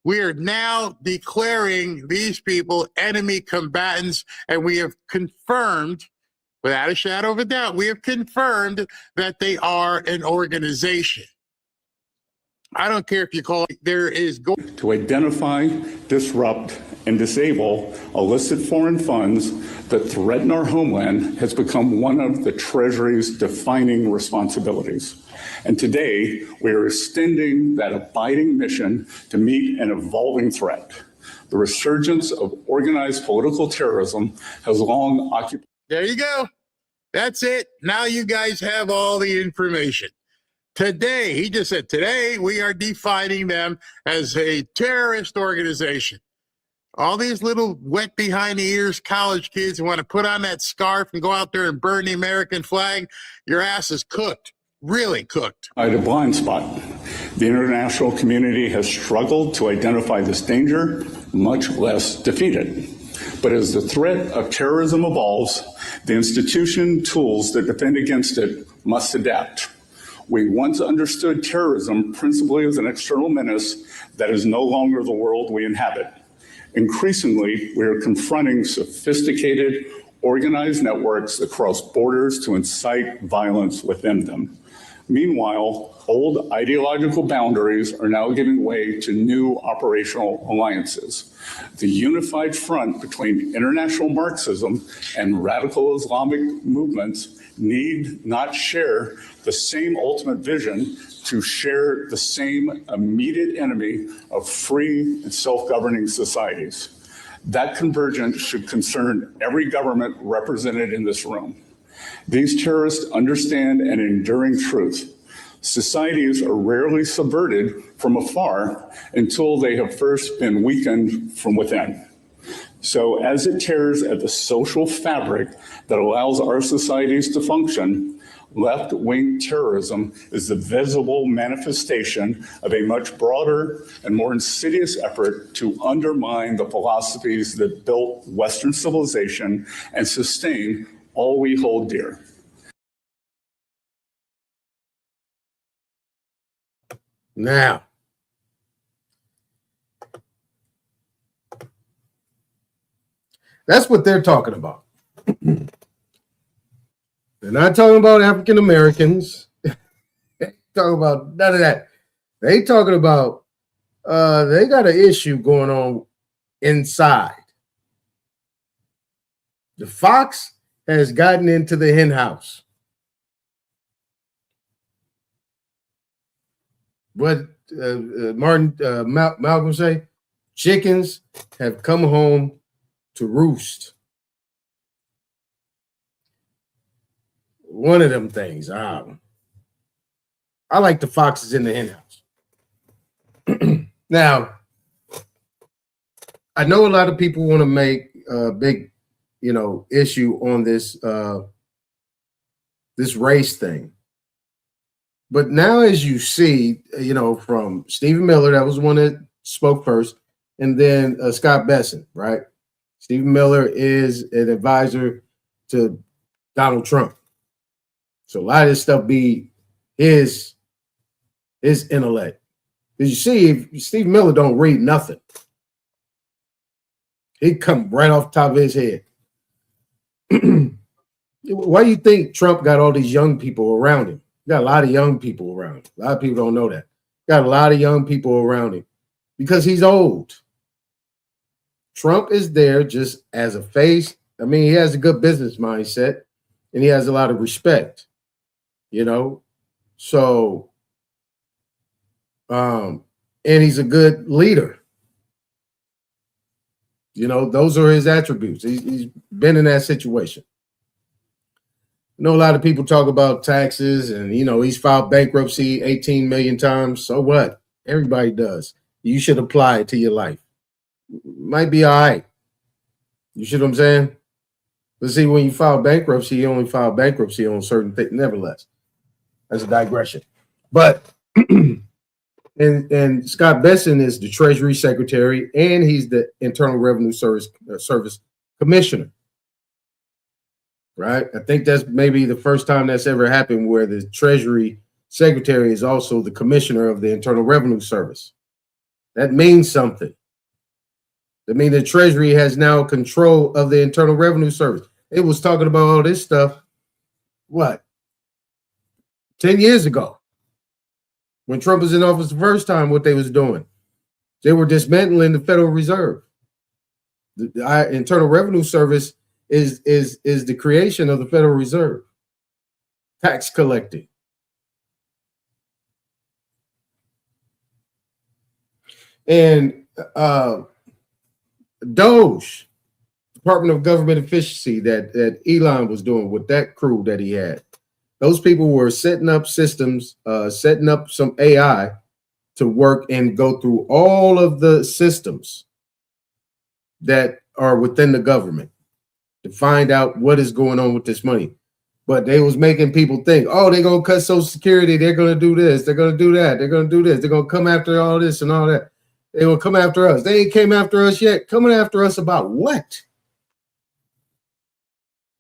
We are now declaring these people enemy combatants, and we have confirmed, without a shadow of a doubt, we have confirmed that they are an organization. I don't care if you call it, there is going to identify, disrupt, and disable illicit foreign funds that threaten our homeland has become one of the Treasury's defining responsibilities. And today, we are extending that abiding mission to meet an evolving threat. The resurgence of organized political terrorism has long occupied. There you go. That's it. Now you guys have all the information. Today, he just said, today we are defining them as a terrorist organization. All these little wet behind the ears college kids who want to put on that scarf and go out there and burn the American flag, your ass is cooked, really cooked. A blind spot. The international community has struggled to identify this danger, much less defeat it. But as the threat of terrorism evolves, the institution tools that defend against it must adapt. We once understood terrorism principally as an external menace that is no longer the world we inhabit. Increasingly, we are confronting sophisticated, organized networks across borders to incite violence within them. Meanwhile, old ideological boundaries are now giving way to new operational alliances. The unified front between international Marxism and radical Islamic movements need not share the same ultimate vision to share the same immediate enemy of free and self-governing societies. That convergence should concern every government represented in this room. These terrorists understand an enduring truth. Societies are rarely subverted from afar until they have first been weakened from within. So as it tears at the social fabric that allows our societies to function, left-wing terrorism is the visible manifestation of a much broader and more insidious effort to undermine the philosophies that built Western civilization and sustain all we hold dear. Now, that's what they're talking about. They're not talking about African Americans. Talking about none of that. They talking about they got an issue going on inside. The fox has gotten into the hen house. What Malcolm say? Chickens have come home to roost. One of them things. I like the foxes in the hen house. Now, I know a lot of people want to make a big, issue on this this race thing. But now, as you see, from Stephen Miller, that was the one that spoke first, and then Scott Besson, right? Stephen Miller is an advisor to Donald Trump. So a lot of this stuff be his intellect. Because you see, if Steve Miller don't read nothing. He come right off the top of his head. Why do you think Trump got all these young people around him? He got a lot of young people around him. A lot of people don't know that. Got a lot of young people around him because he's old. Trump is there just as a face. I mean, he has a good business mindset and he has a lot of respect, So, and he's a good leader. Those are his attributes. He's been in that situation. I know a lot of people talk about taxes and, he's filed bankruptcy 18 million times. So what? Everybody does. You should apply it to your life. Might be all right. You see what I'm saying? But see, when you file bankruptcy, you only file bankruptcy on certain things. Nevertheless, that's a digression. But and Scott Besson is the Treasury Secretary and he's the Internal Revenue Service Commissioner. Right? I think that's maybe the first time that's ever happened where the Treasury Secretary is also the Commissioner of the Internal Revenue Service. That means something. That means the Treasury has now control of the Internal Revenue Service. It was talking about all this stuff, 10 years ago? When Trump was in office the first time, what they was doing? They were dismantling the Federal Reserve. The Internal Revenue Service is the creation of the Federal Reserve. Tax collecting. And DOGE, Department of Government Efficiency, that Elon was doing with that crew that he had. Those people were setting up systems, setting up some AI to work and go through all of the systems that are within the government to find out what is going on with this money. But they was making people think, oh, they're going to cut Social Security. They're going to do this. They're going to do that. They're going to do this. They're going to come after all this and all that. They will come after us. They ain't came after us yet. Coming after us about what?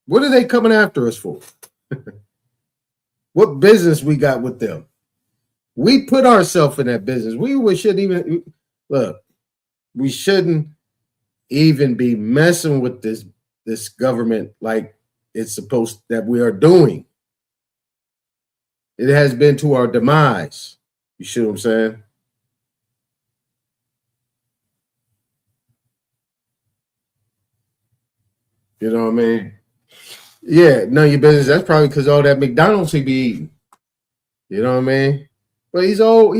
What are they coming after us for? What business we got with them? We put ourselves in that business. We shouldn't even look. We shouldn't even be messing with this government like it's supposed that we are doing. It has been to our demise. You see what I'm saying? You know what I mean? Yeah, none of your business. That's probably because all that McDonald's he be eating. You know what I mean? But he's old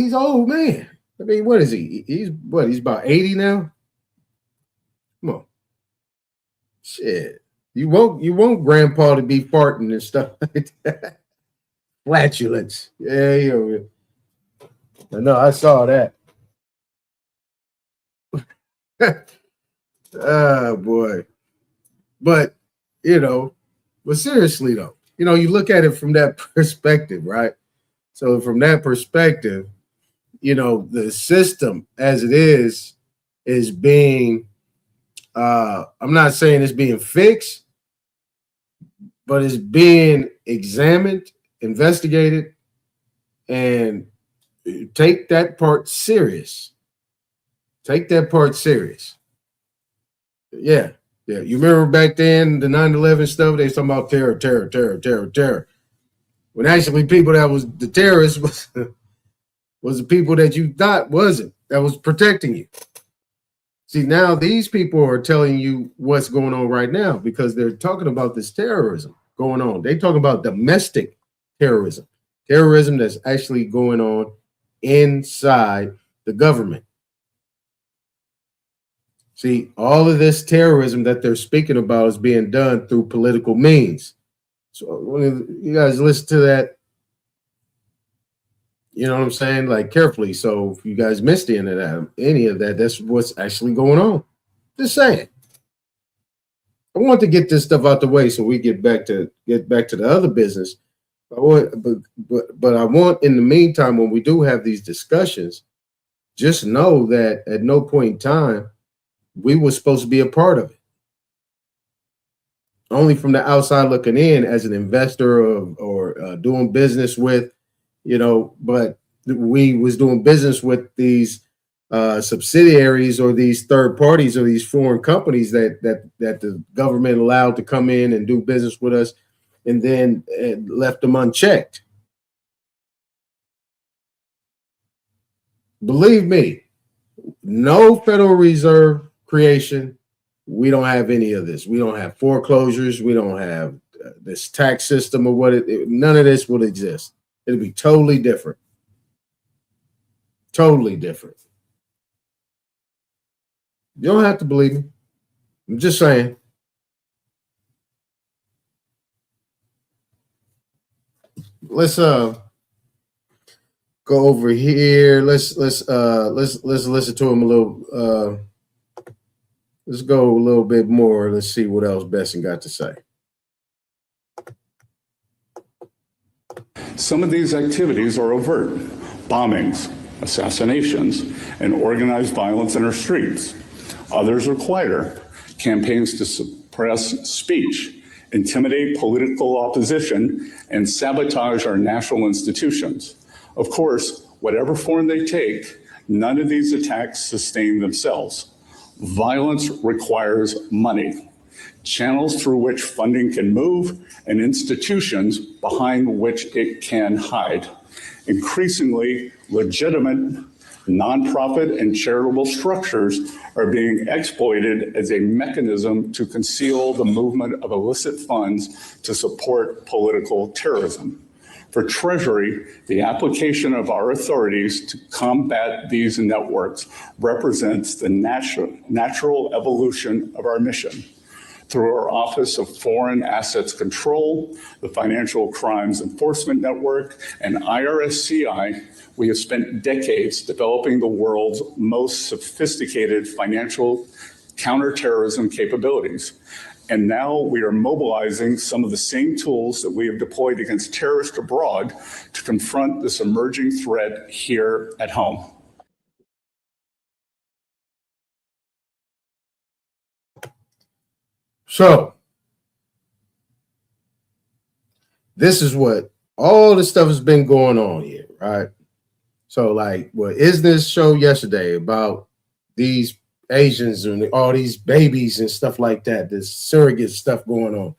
man. I mean, what is he? He's about 80 now? Come on. Shit. You want grandpa to be farting and stuff like that. Flatulence. Yeah. I know, I saw that. Oh boy. But but seriously though, you look at it from that perspective, right? So from that perspective, the system as it is being, I'm not saying it's being fixed, but it's being examined, investigated, and take that part serious. Take that part serious. Yeah. Yeah, you remember back then, the 9/11 stuff, they was talking about terror. When actually people that was the terrorists was the people that you thought wasn't, that was protecting you. See, now these people are telling you what's going on right now because they're talking about this terrorism going on. They talking about domestic terrorism that's actually going on inside the government. See, all of this terrorism that they're speaking about is being done through political means. So when you guys listen to that, you know what I'm saying? Like carefully. So if you guys missed any of that, that's what's actually going on. Just saying. I want to get this stuff out the way so we get back to the other business. But I want in the meantime, when we do have these discussions, just know that at no point in time we were supposed to be a part of it. Only from the outside looking in as an investor or doing business with, you know, but we was doing business with these subsidiaries or these third parties or these foreign companies that the government allowed to come in and do business with us, and then left them unchecked. Believe me, no Federal Reserve creation. We don't have any of this. We don't have foreclosures. We don't have this tax system or none of this will exist. It'll be totally different. Totally different. You don't have to believe me. I'm just saying. Let's go over here. Let's listen to him a little. Let's go a little bit more. Let's see what else Besson got to say. Some of these activities are overt: bombings, assassinations, and organized violence in our streets. Others are quieter: campaigns to suppress speech, intimidate political opposition, and sabotage our national institutions. Of course, whatever form they take, none of these attacks sustain themselves. Violence requires money, channels through which funding can move, and institutions behind which it can hide. Increasingly, legitimate nonprofit and charitable structures are being exploited as a mechanism to conceal the movement of illicit funds to support political terrorism. For Treasury, the application of our authorities to combat these networks represents the natural evolution of our mission. Through our Office of Foreign Assets Control, the Financial Crimes Enforcement Network, and IRSCI, we have spent decades developing the world's most sophisticated financial counterterrorism capabilities. And now we are mobilizing some of the same tools that we have deployed against terrorists abroad to confront this emerging threat here at home. So this is what all this stuff has been going on here, right? So like what is this show yesterday about these Asians and all these babies and stuff like that, this surrogate stuff going on.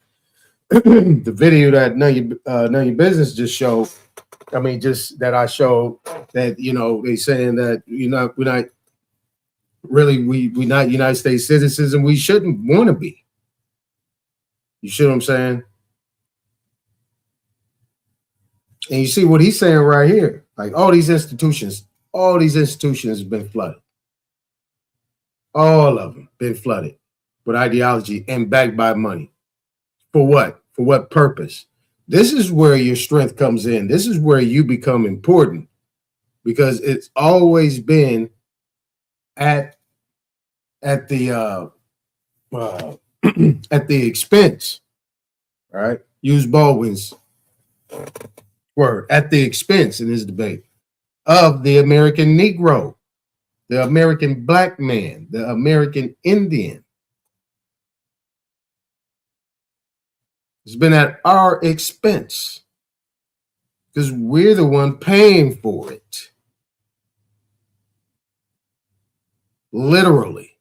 The video that None Your Business just showed, I mean, just that I showed that, you know, they saying that we're not United States citizens and we shouldn't want to be. You see what I'm saying? And you see what he's saying right here. Like all these institutions have been flooded. All of them been flooded with ideology and backed by money. For what? For what purpose? This is where your strength comes in. This is where you become important, because it's always been at the at the expense, right? Use Baldwin's word, at the expense in this debate of the American Negro, the American Black man, the American Indian. It's been at our expense because we're the one paying for it. Literally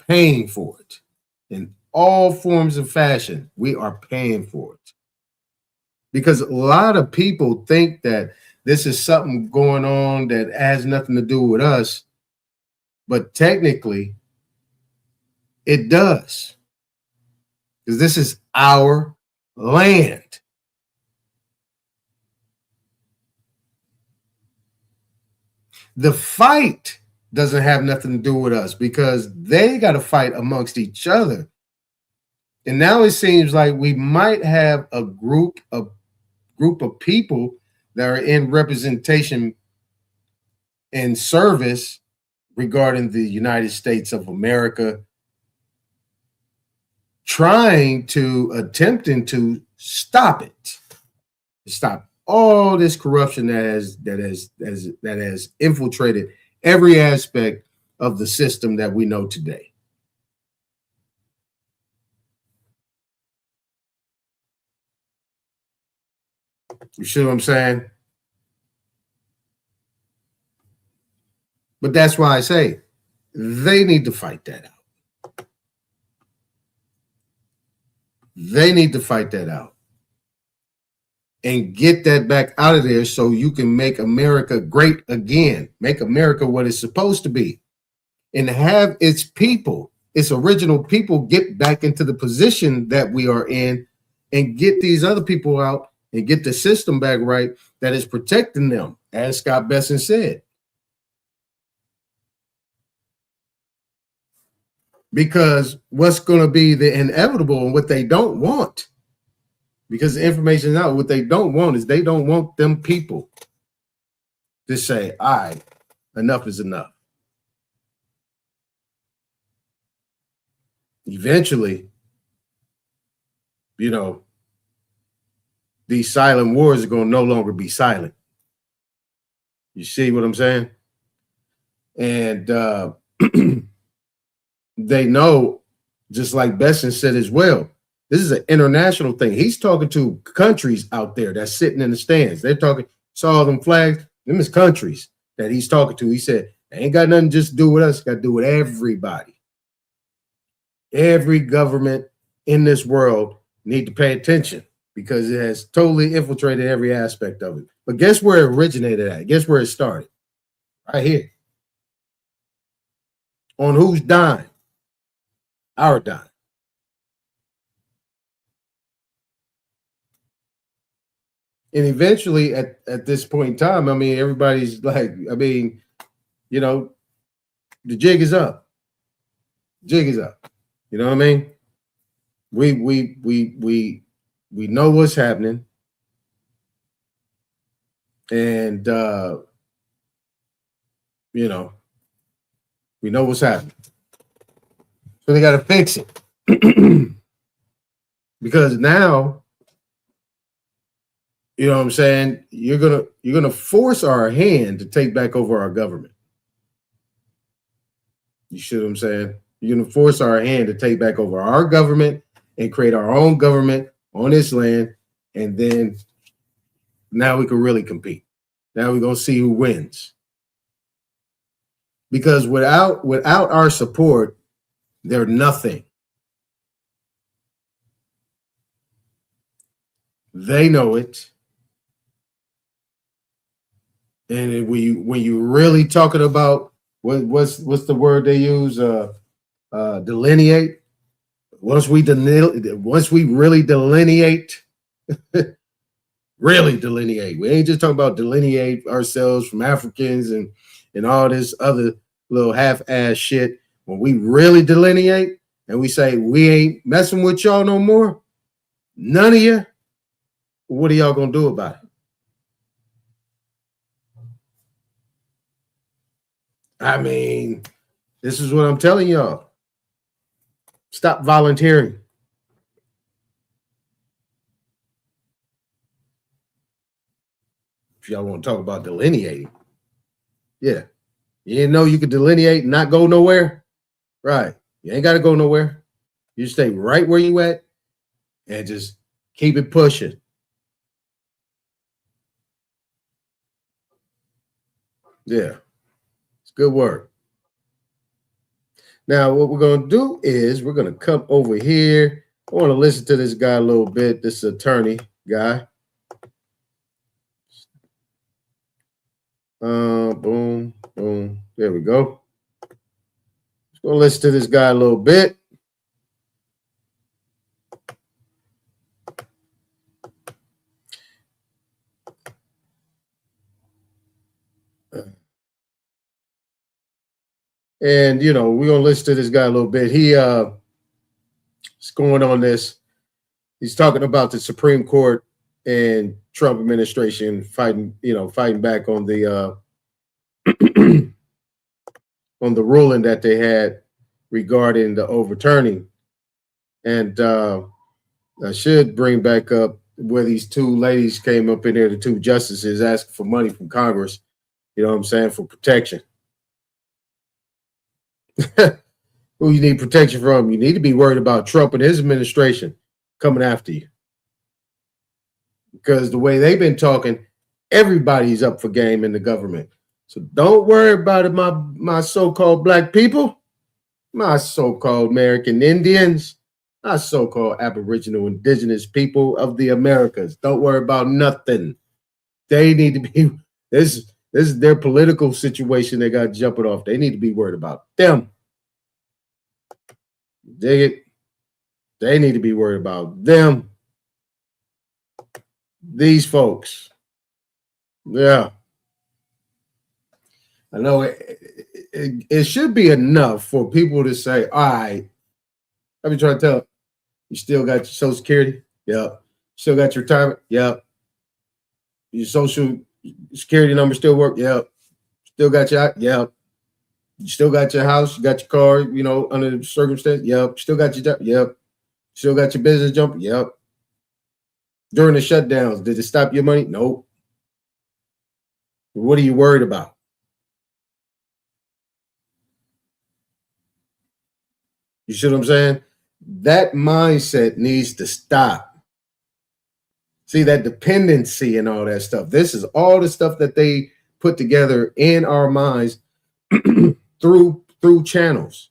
paying for it. in all forms of fashion. We are paying for it. Because a lot of people think that this is something going on that has nothing to do with us, but technically it does. Because this is our land. The fight doesn't have nothing to do with us because they got to fight amongst each other. And now it seems like we might have a group of people that are in representation and service regarding the United States of America, attempting to stop it, stop all this corruption that has infiltrated every aspect of the system that we know today. You see what I'm saying? But that's why I say they need to fight that out. They need to fight that out and get that back out of there so you can make America great again. Make America what it's supposed to be and have its people, its original people, get back into the position that we are in and get these other people out and get the system back right that is protecting them, as Scott Besson said. Because what's going to be the inevitable and what they don't want, because the information is out, what they don't want is they don't want them people to say, all right, enough is enough. Eventually, these silent wars are going to no longer be silent. You see what I'm saying? And they know, just like Besson said as well, this is an international thing. He's talking to countries out there that's sitting in the stands. They're talking, saw them flags, them is countries that he's talking to. He said, they ain't got nothing just to do with us, got to do with everybody. Every government in this world need to pay attention because it has totally infiltrated every aspect of it. But guess where it originated at? Guess where it started? Right here. On whose dime? Our dime. And eventually at this point in time, I mean, everybody's like, the jig is up. Jig is up. You know what I mean? We know what's happening. And we know what's happening. So they got to fix it. Because now, you know what I'm saying, you're gonna force our hand to take back over our government. You see what I'm saying? You're gonna force our hand to take back over our government and create our own government on this land, and then now we can really compete. Now we're gonna see who wins. Because without our support, they're nothing. They know it. And when you really talking about what's the word they use? Delineate. Once we really delineate, really delineate. We ain't just talking about delineate ourselves from Africans and all this other little half-ass shit. When we really delineate and we say we ain't messing with y'all no more, none of you, what are y'all gonna do about it? I mean, this is what I'm telling y'all. Stop volunteering. If y'all want to talk about delineating. Yeah. You didn't know you could delineate and not go nowhere? Right. You ain't got to go nowhere. You stay right where you at and just keep it pushing. Yeah. It's good work. Now, what we're going to do is we're going to come over here. I want to listen to this guy a little bit, this attorney guy. Boom, boom. There we go. Let's go listen to this guy a little bit. And, you know, we're going to listen to this guy a little bit. He's going on this. He's talking about the Supreme Court and Trump administration fighting back on the on the ruling that they had regarding the overturning. And I should bring back up where these two ladies came up in here, the two justices asking for money from Congress, you know what I'm saying, for protection. Who you need protection from? You need to be worried about Trump and his administration coming after you. Because the way they've been talking, everybody's up for game in the government. So don't worry about it, my so-called black people, my so-called American Indians, my so-called Aboriginal indigenous people of the Americas. Don't worry about nothing. They need to be, this is their political situation they got jumping off. They need to be worried about them. Dig it? They need to be worried about them. These folks. Yeah. I know it should be enough for people to say, all right, I've been trying to tell you still got your Social Security? Yep. Still got your retirement? Yep. Your Social Security number still work? Yep. Still got your, yep. You still got your house, you got your car, you know, under the circumstance? Yep. Still got your job? Yep. Still got your business jumping? Yep. During the shutdowns, did it stop your money? Nope. What are you worried about? You see what I'm saying? That mindset needs to stop. See, that dependency and all that stuff. This is all the stuff that they put together in our minds through channels,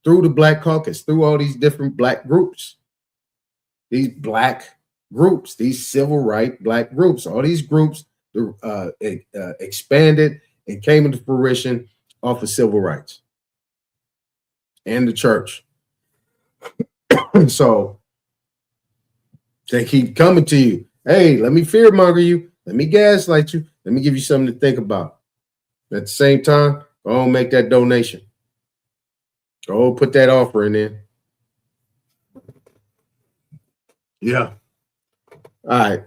through the Black Caucus, through all these different black groups. These black groups, these civil rights black groups, all these groups expanded and came into fruition off of civil rights and the church. So they keep coming to you. Hey, let me fearmonger you. Let me gaslight you. Let me give you something to think about. At the same time, go and make that donation. Go put that offering in. Yeah. All right.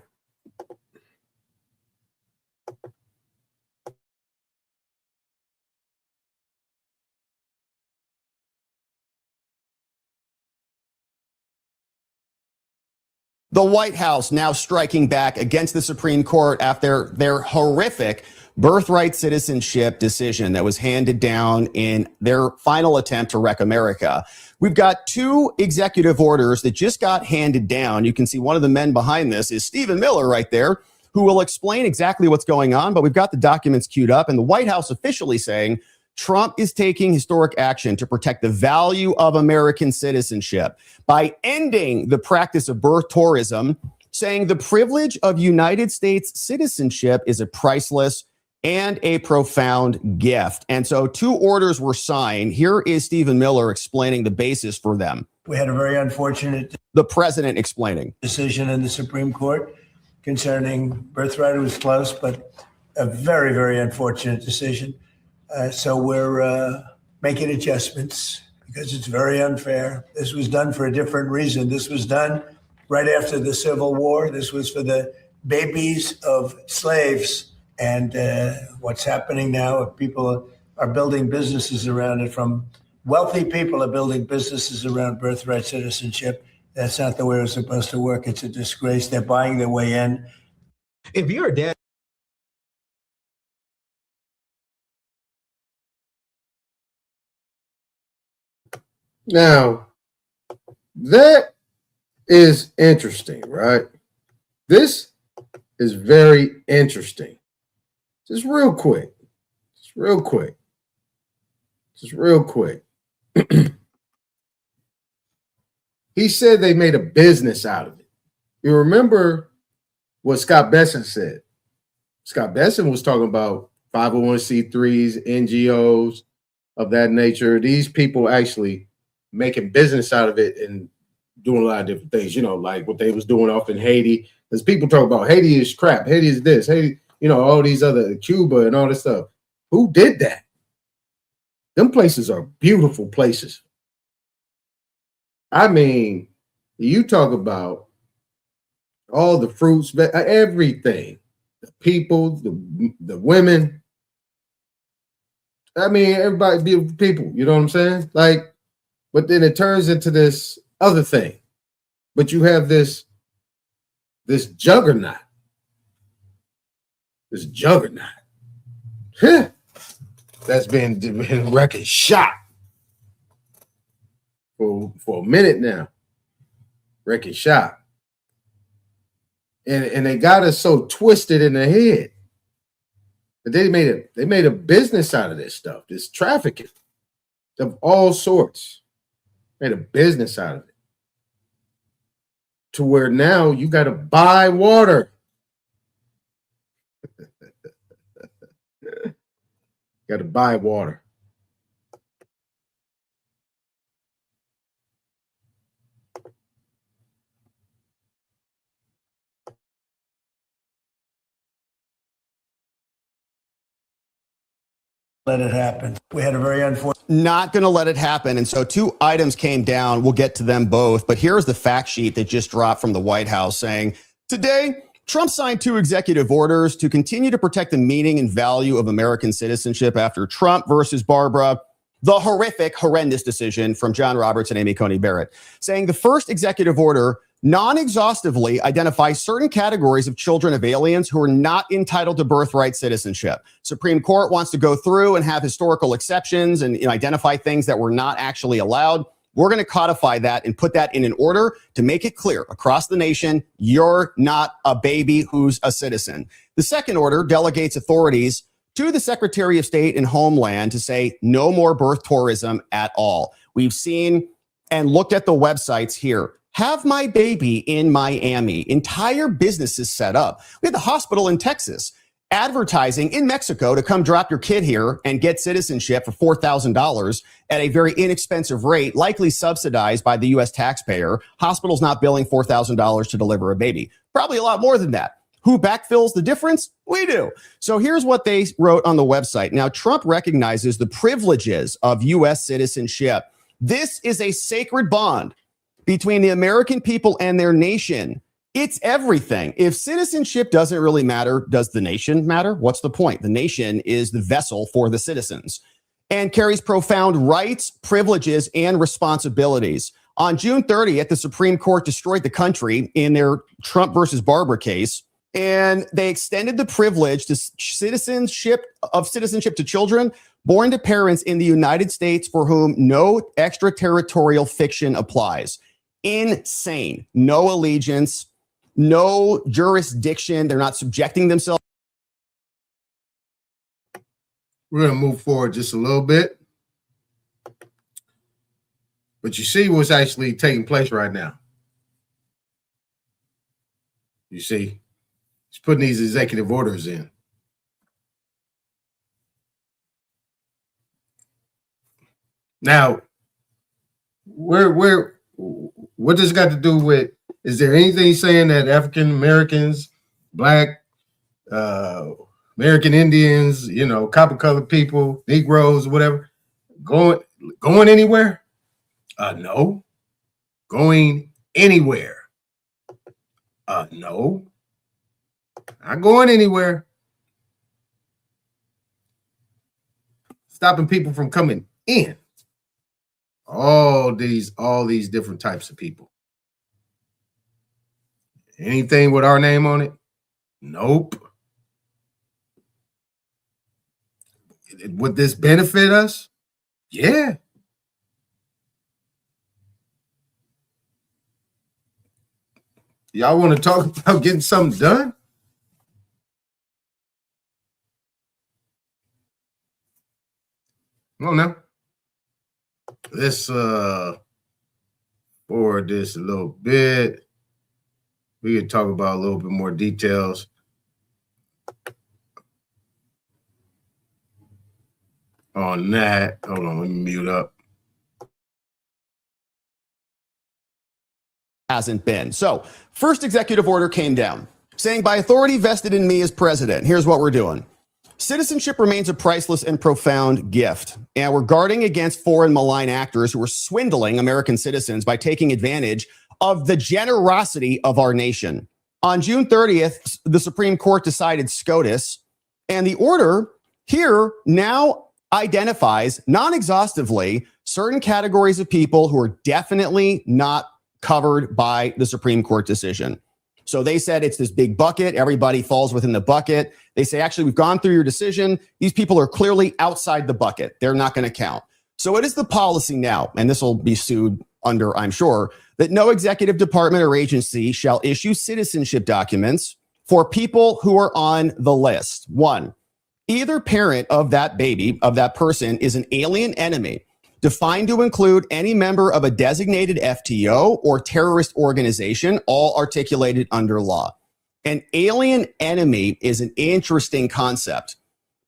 The White House now striking back against the Supreme Court after their horrific birthright citizenship decision that was handed down in their final attempt to wreck America. We've got two executive orders that just got handed down. You can see one of the men behind this is Stephen Miller right there, who will explain exactly what's going on. But we've got the documents queued up, and the White House officially saying Trump is taking historic action to protect the value of American citizenship by ending the practice of birth tourism, saying the privilege of United States citizenship is a priceless and a profound gift. And so two orders were signed. Here is Stephen Miller explaining the basis for them. We had a very unfortunate The president explaining. decision in the Supreme Court concerning birthright. It was close, but a very, very unfortunate decision. So we're making adjustments because it's very unfair. This was done for a different reason. This was done right after the Civil War. This was for the babies of slaves. And what's happening now, people are building businesses around it. From wealthy people are building businesses around birthright citizenship. That's not the way it's supposed to work. It's a disgrace. They're buying their way in. If you're a dad. Now, that is interesting, right? This is very interesting. Just real quick. He said they made a business out of it. You remember what Scott Besson said? Scott Besson was talking about 501c3s, NGOs of that nature. These people actually making business out of it and doing a lot of different things, you know, like what they was doing off in Haiti. Because people talk about Haiti is crap, Haiti is this, Haiti, you know, all these other, Cuba and all this stuff. Who did that? Them places are beautiful places. I mean, you talk about all the fruits, everything, the people, the women. I mean, everybody beautiful people, you know what I'm saying? Like, but then it turns into this other thing. But you have this juggernaut. This juggernaut. That's been wrecking shop for a minute now. Wrecking shop. And they got us so twisted in the head. But they made a business out of this stuff, this trafficking of all sorts. Made a business out of it. To where now you got to buy water. Got to buy water. Let it happen. We had a very unfortunate. Not going to let it happen. And so 2 items came down. We'll get to them both. But here's the fact sheet that just dropped from the White House saying, today, Trump signed 2 executive orders to continue to protect the meaning and value of American citizenship after Trump versus Barbara, the horrendous decision from John Roberts and Amy Coney Barrett, saying the first executive order non-exhaustively identifies certain categories of children of aliens who are not entitled to birthright citizenship. Supreme Court wants to go through and have historical exceptions and identify things that were not actually allowed. We're going to codify that and put that in an order to make it clear across the nation, you're not a baby who's a citizen. The second order delegates authorities to the Secretary of State and Homeland to say no more birth tourism at all. We've seen and looked at the websites here. Have My Baby in Miami. Entire businesses set up. We had the hospital in Texas advertising in Mexico to come drop your kid here and get citizenship for $4,000 at a very inexpensive rate, likely subsidized by the U.S. taxpayer. Hospitals not billing $4,000 to deliver a baby. Probably a lot more than that. Who backfills the difference? We do. So here's what they wrote on the website. Now, Trump recognizes the privileges of U.S. citizenship. This is a sacred bond between the American people and their nation. It's everything. If citizenship doesn't really matter, does the nation matter? What's the point? The nation is the vessel for the citizens and carries profound rights, privileges, and responsibilities. On June 30th, the Supreme Court destroyed the country in their Trump versus Barbara case, and they extended the privilege to citizenship to children born to parents in the United States for whom no extraterritorial fiction applies. Insane. No allegiance, no jurisdiction. They're not subjecting themselves. We're going to move forward just a little bit. But you see what's actually taking place right now. You see, he's putting these executive orders in. Now, what does it got to do with, is there anything saying that African Americans, Black, American Indians, you know, copper colored people, Negroes, whatever, going anywhere? No. Going anywhere? No. Not going anywhere. Stopping people from coming in. All these different types of people. Anything with our name on it? Nope. Would this benefit us? Yeah. Y'all want to talk about getting something done? Come on now. let's forward this a little bit. We can talk about a little bit more details. On that. Hold on, let me mute up. Hasn't been. So, first executive order came down saying, by authority vested in me as president, here's what we're doing. Citizenship remains a priceless and profound gift, and we're guarding against foreign malign actors who are swindling American citizens by taking advantage of the generosity of our nation. On June 30th, the Supreme Court decided SCOTUS, and the order here now identifies non-exhaustively certain categories of people who are definitely not covered by the Supreme Court decision. So they said it's this big bucket. Everybody falls within the bucket. They say, actually, we've gone through your decision. These people are clearly outside the bucket. They're not going to count. So it is the policy now, and this will be sued under, I'm sure, that no executive department or agency shall issue citizenship documents for people who are on the list. One, either parent of that baby, of that person, is an alien enemy, defined to include any member of a designated FTO or terrorist organization, all articulated under law. An alien enemy is an interesting concept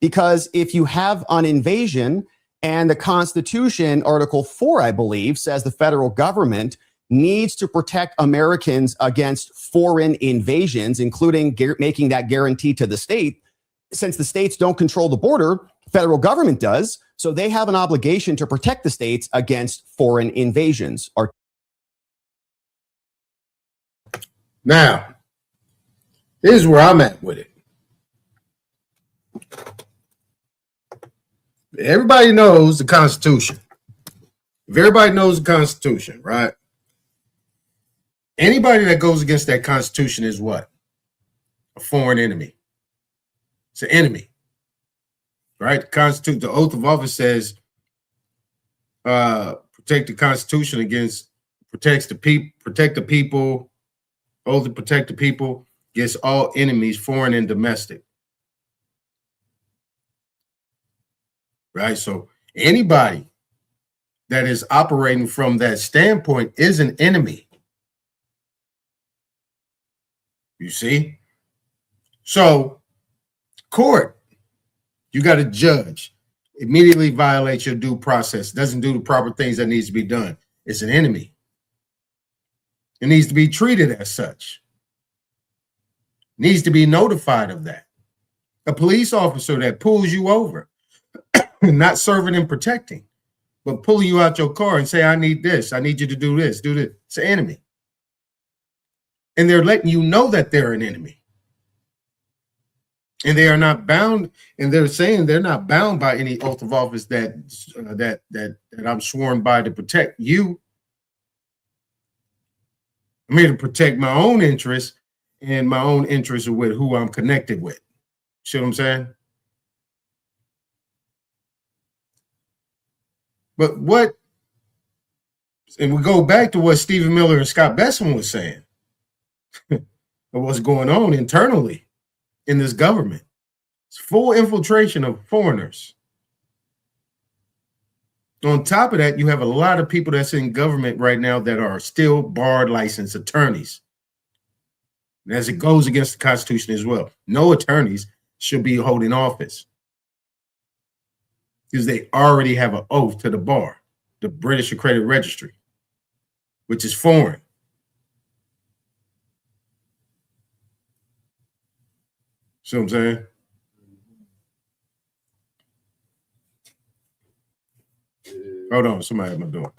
because if you have an invasion, and the Constitution, Article 4, I believe, says the federal government needs to protect Americans against foreign invasions, including making that guarantee to the state. Since the states don't control the border, the federal government does. So they have an obligation to protect the states against foreign invasions. Now, here's where I'm at with it. Everybody knows the Constitution. If everybody knows the Constitution, right? Anybody that goes against that Constitution is what? A foreign enemy. It's an enemy. Right? The Constitution, the oath of office says protect the Constitution against, protect the people, oath to protect the people against all enemies, foreign and domestic. Right? So anybody that is operating from that standpoint is an enemy. You see? So court, you got a judge, immediately violates your due process, doesn't do the proper things that needs to be done. It's an enemy. It needs to be treated as such. Needs to be notified of that. A police officer that pulls you over, not serving and protecting, but pulling you out your car and say, I need this. I need you to do this, do this. It's an enemy. And they're letting you know that they're an enemy. And they are not bound, and they're saying they're not bound by any oath of office that I'm sworn by to protect you. I'm here to protect my own interests, and my own interests are with who I'm connected with. See what I'm saying? But what, and we go back to what Stephen Miller and Scott Besson was saying, of what's going on internally in this government. It's full infiltration of foreigners. On top of that, you have a lot of people that's in government right now that are still barred licensed attorneys. As it goes against the Constitution as well. No attorneys should be holding office because they already have an oath to the bar, the British Accredited Registry, which is foreign. See what I'm saying? Hold on, somebody at my door.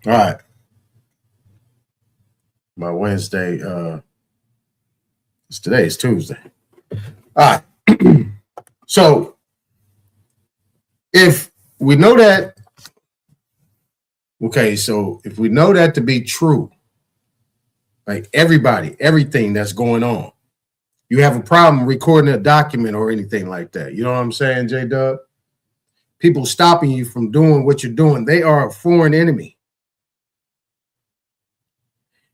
All right. My Wednesday, today is Tuesday. All right. So if we know that, okay, so if we know that to be true, like everything that's going on, you have a problem recording a document or anything like that. You know what I'm saying, J-Dub? People stopping you from doing what you're doing, they are a foreign enemy.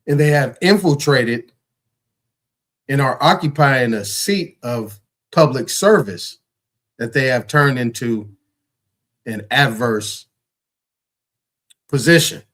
And they have infiltrated and are occupying a seat of public service that they have turned into an adverse position.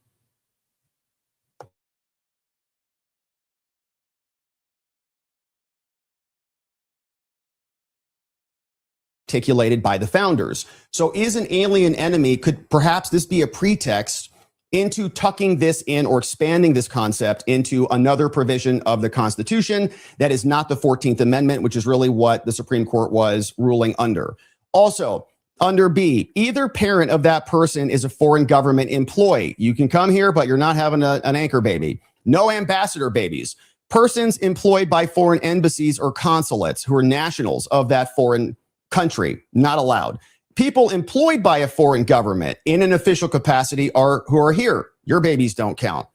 Articulated by the founders. So is an alien enemy, could perhaps this be a pretext into tucking this in or expanding this concept into another provision of the Constitution that is not the 14th Amendment, which is really what the Supreme Court was ruling under. Also, under B, either parent of that person is a foreign government employee. You can come here, but you're not having an anchor baby. No ambassador babies. Persons employed by foreign embassies or consulates who are nationals of that foreign country, not allowed. People employed by a foreign government in an official capacity who are here. Your babies don't count.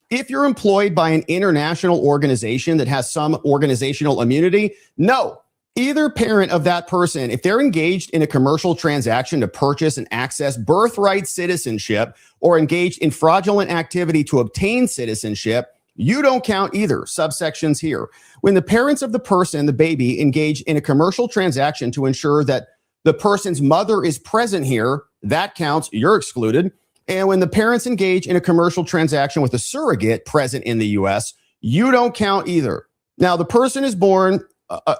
If you're employed by an international organization that has some organizational immunity, no. Either parent of that person, if they're engaged in a commercial transaction to purchase and access birthright citizenship or engaged in fraudulent activity to obtain citizenship, you don't count either. Subsections here. When the parents of the person, the baby, engage in a commercial transaction to ensure that the person's mother is present here, that counts. You're excluded. And when the parents engage in a commercial transaction with a surrogate present in the U.S., you don't count either. Now, the person is born,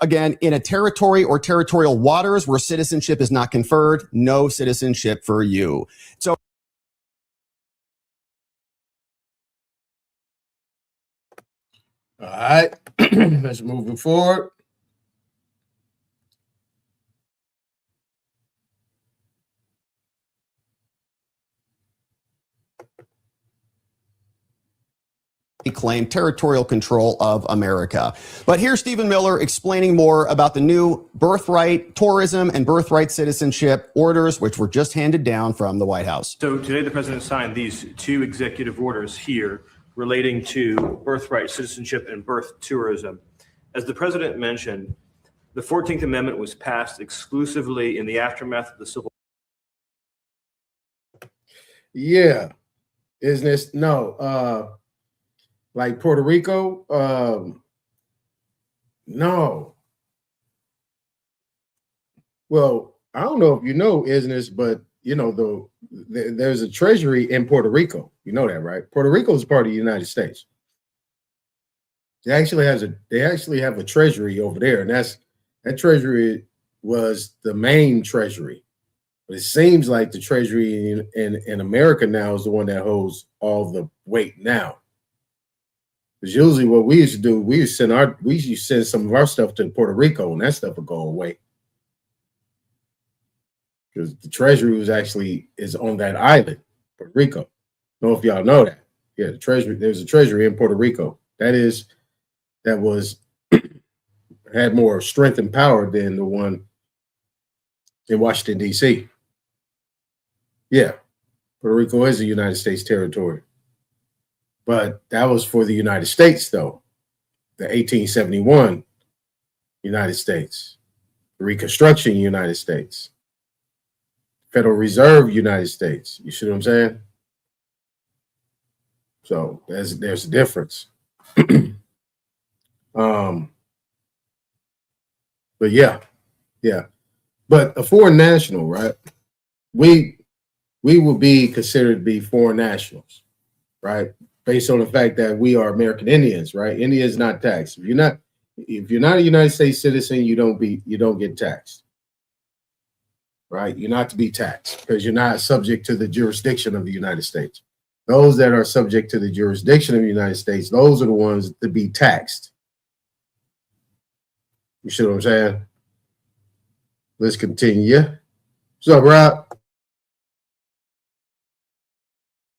again, in a territory or territorial waters where citizenship is not conferred. No citizenship for you. So, all right, let's move forward. claim territorial control of America. But here's Stephen Miller explaining more about the new birthright tourism and birthright citizenship orders, which were just handed down from the White House. So today the president signed these two executive orders here relating to birthright citizenship and birth tourism. As the president mentioned, the 14th Amendment was passed exclusively in the aftermath of the Civil War. Yeah. Isn't this? No. Like Puerto Rico? No. Well, I don't know if you know, isn't this, but you know, there's a treasury in Puerto Rico. You know that, right? Puerto Rico is part of the United States. They actually have a treasury over there, and that treasury was the main treasury. But it seems like the treasury in America now is the one that holds all the weight now. Because usually what we used to do, we used to send some of our stuff to Puerto Rico, and that stuff would go away. Because the treasury is on that island, Puerto Rico. I don't know if y'all know that. Yeah, there's a treasury in Puerto Rico. That had more strength and power than the one in Washington, D.C. Yeah, Puerto Rico is a United States territory. But that was for the United States, though. The 1871 United States, the Reconstruction United States, Federal Reserve United States. You see what I'm saying? So there's a difference. But yeah. But a foreign national, right? We will be considered to be foreign nationals, right? Based on the fact that we are American Indians, right? India is not taxed. If you're not a United States citizen, you don't get taxed, right? You're not to be taxed because you're not subject to the jurisdiction of the United States. Those that are subject to the jurisdiction of the United States, those are the ones to be taxed. You see what I'm saying? Let's continue. What's up, Rob?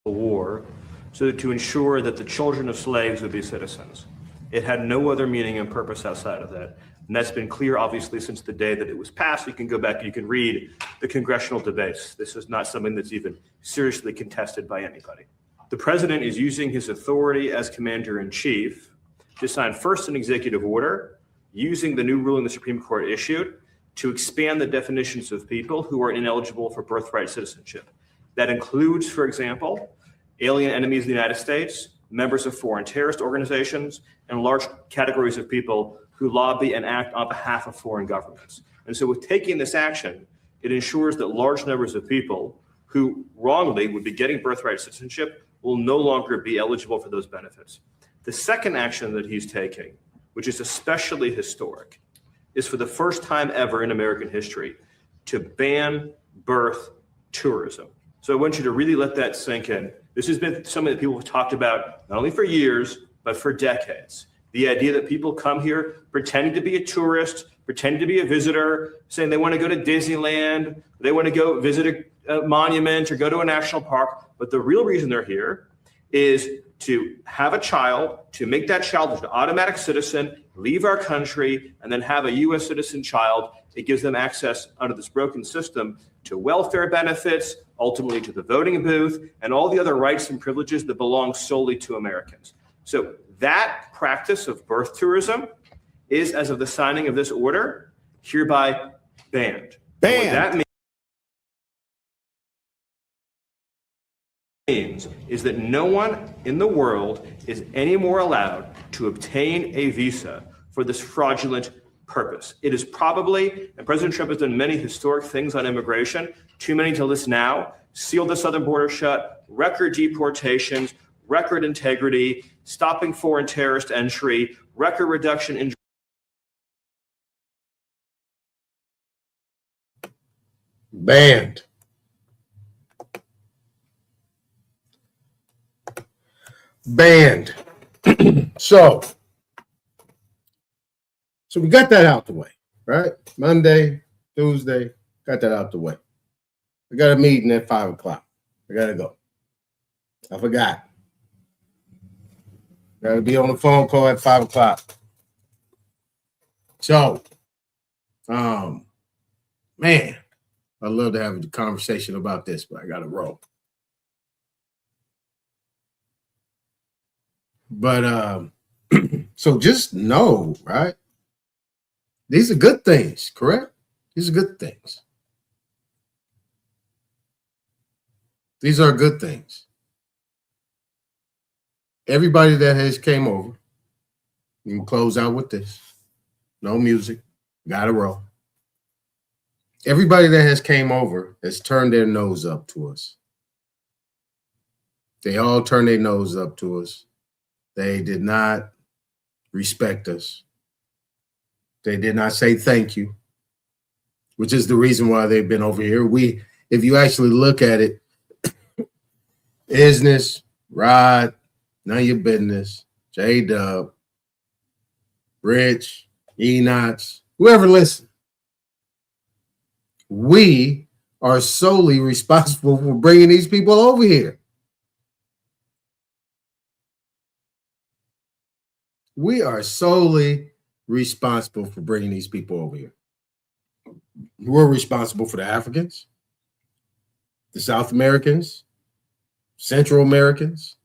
War, so that to ensure that the children of slaves would be citizens. It had no other meaning and purpose outside of that. And that's been clear, obviously, since the day that it was passed. You can go back and you can read the congressional debates. This is not something that's even seriously contested by anybody. The president is using his authority as commander-in-chief to sign first an executive order using the new ruling the Supreme Court issued to expand the definitions of people who are ineligible for birthright citizenship. That includes, for example, alien enemies of the United States, members of foreign terrorist organizations, and large categories of people who lobby and act on behalf of foreign governments. And so with taking this action, it ensures that large numbers of people who wrongly would be getting birthright citizenship will no longer be eligible for those benefits. The second action that he's taking, which is especially historic, is for the first time ever in American history to ban birth tourism. So I want you to really let that sink in. This has been something that people have talked about not only for years, but for decades. The idea that people come here pretending to be a tourist, pretending to be a visitor, saying they want to go to Disneyland, they want to go visit a monument or go to a national park. But the real reason they're here is to have a child, to make that child an automatic citizen, leave our country, and then have a U.S. citizen child. It gives them access under this broken system to welfare benefits, ultimately to the voting booth, and all the other rights and privileges that belong solely to Americans. So that practice of birth tourism is, as of the signing of this order, hereby banned. Banned. What that means is that no one in the world is any more allowed to obtain a visa for this fraudulent purpose. It is probably, and President Trump has done many historic things on immigration, too many to list now, sealed the southern border shut, record deportations, record integrity, stopping foreign terrorist entry, record reduction in banned. Banned. So we got that out the way, right? Monday, Tuesday, got that out the way. I got a meeting at 5 o'clock. I gotta go. I forgot. Gotta be on the phone call at 5 o'clock. So, man, I'd love to have a conversation about this, but I gotta roll. But so just know, right? These are good things, correct? These are good things. These are good things. Everybody that has came over, you can close out with this. No music, gotta roll. Everybody that has came over has turned their nose up to us. They all turned their nose up to us. They did not respect us. They did not say thank you, which is the reason why they've been over here. If you actually look at it, Isness, Rod, None of Your Business, J-Dub, Rich, Enoch, whoever listens, we are solely responsible for bringing these people over here. We are solely responsible for bringing these people over here. We're responsible for the Africans, the South Americans, Central Americans,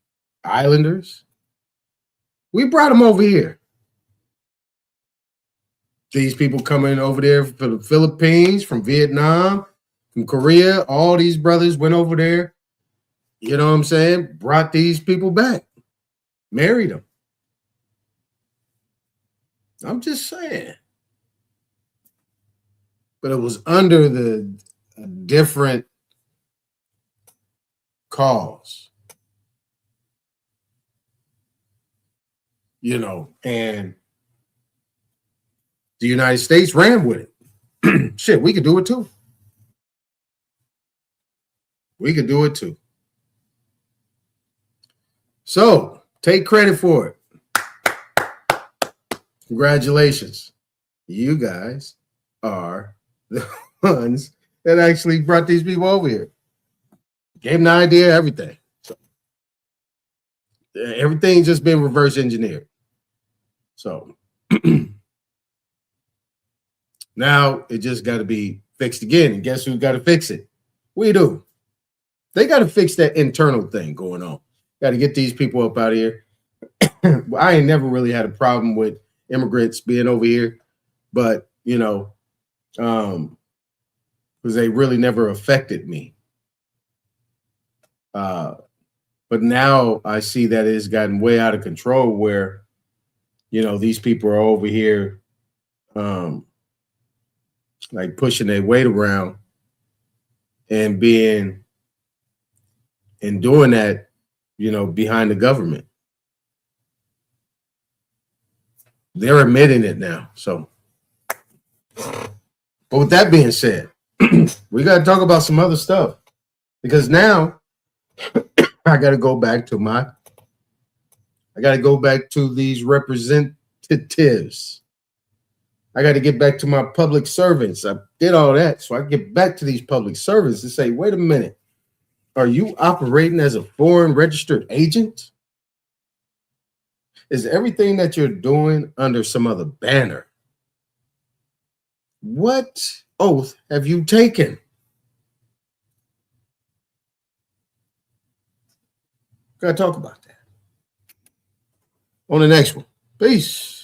Islanders. We brought them over here. These people coming over there from the Philippines, from Vietnam, from Korea, all these brothers went over there, you know what I'm saying? Brought these people back, married them. I'm just saying. But it was under the different cause. You know, and the United States ran with it. Shit, we could do it too. We could do it too. So take credit for it. Congratulations. You guys are the ones that actually brought these people over here. Gave them the idea, everything. So everything's just been reverse engineered. So now it just got to be fixed again. And guess who's got to fix it? We do. They got to fix that internal thing going on. Got to get these people up out of here. I ain't never really had a problem with immigrants being over here, but because they really never affected me. But now I see that it's gotten way out of control where, these people are over here like pushing their weight around and doing that, behind the government. They're admitting it now. So, but with that being said, we got to talk about some other stuff, because now I got to go back to these representatives. I got to get back to my public servants. I did all that. So I get back to these public servants and say, wait a minute. Are you operating as a foreign registered agent? Is everything that you're doing under some other banner? What oath have you taken? Gotta talk about that on the next one. Peace.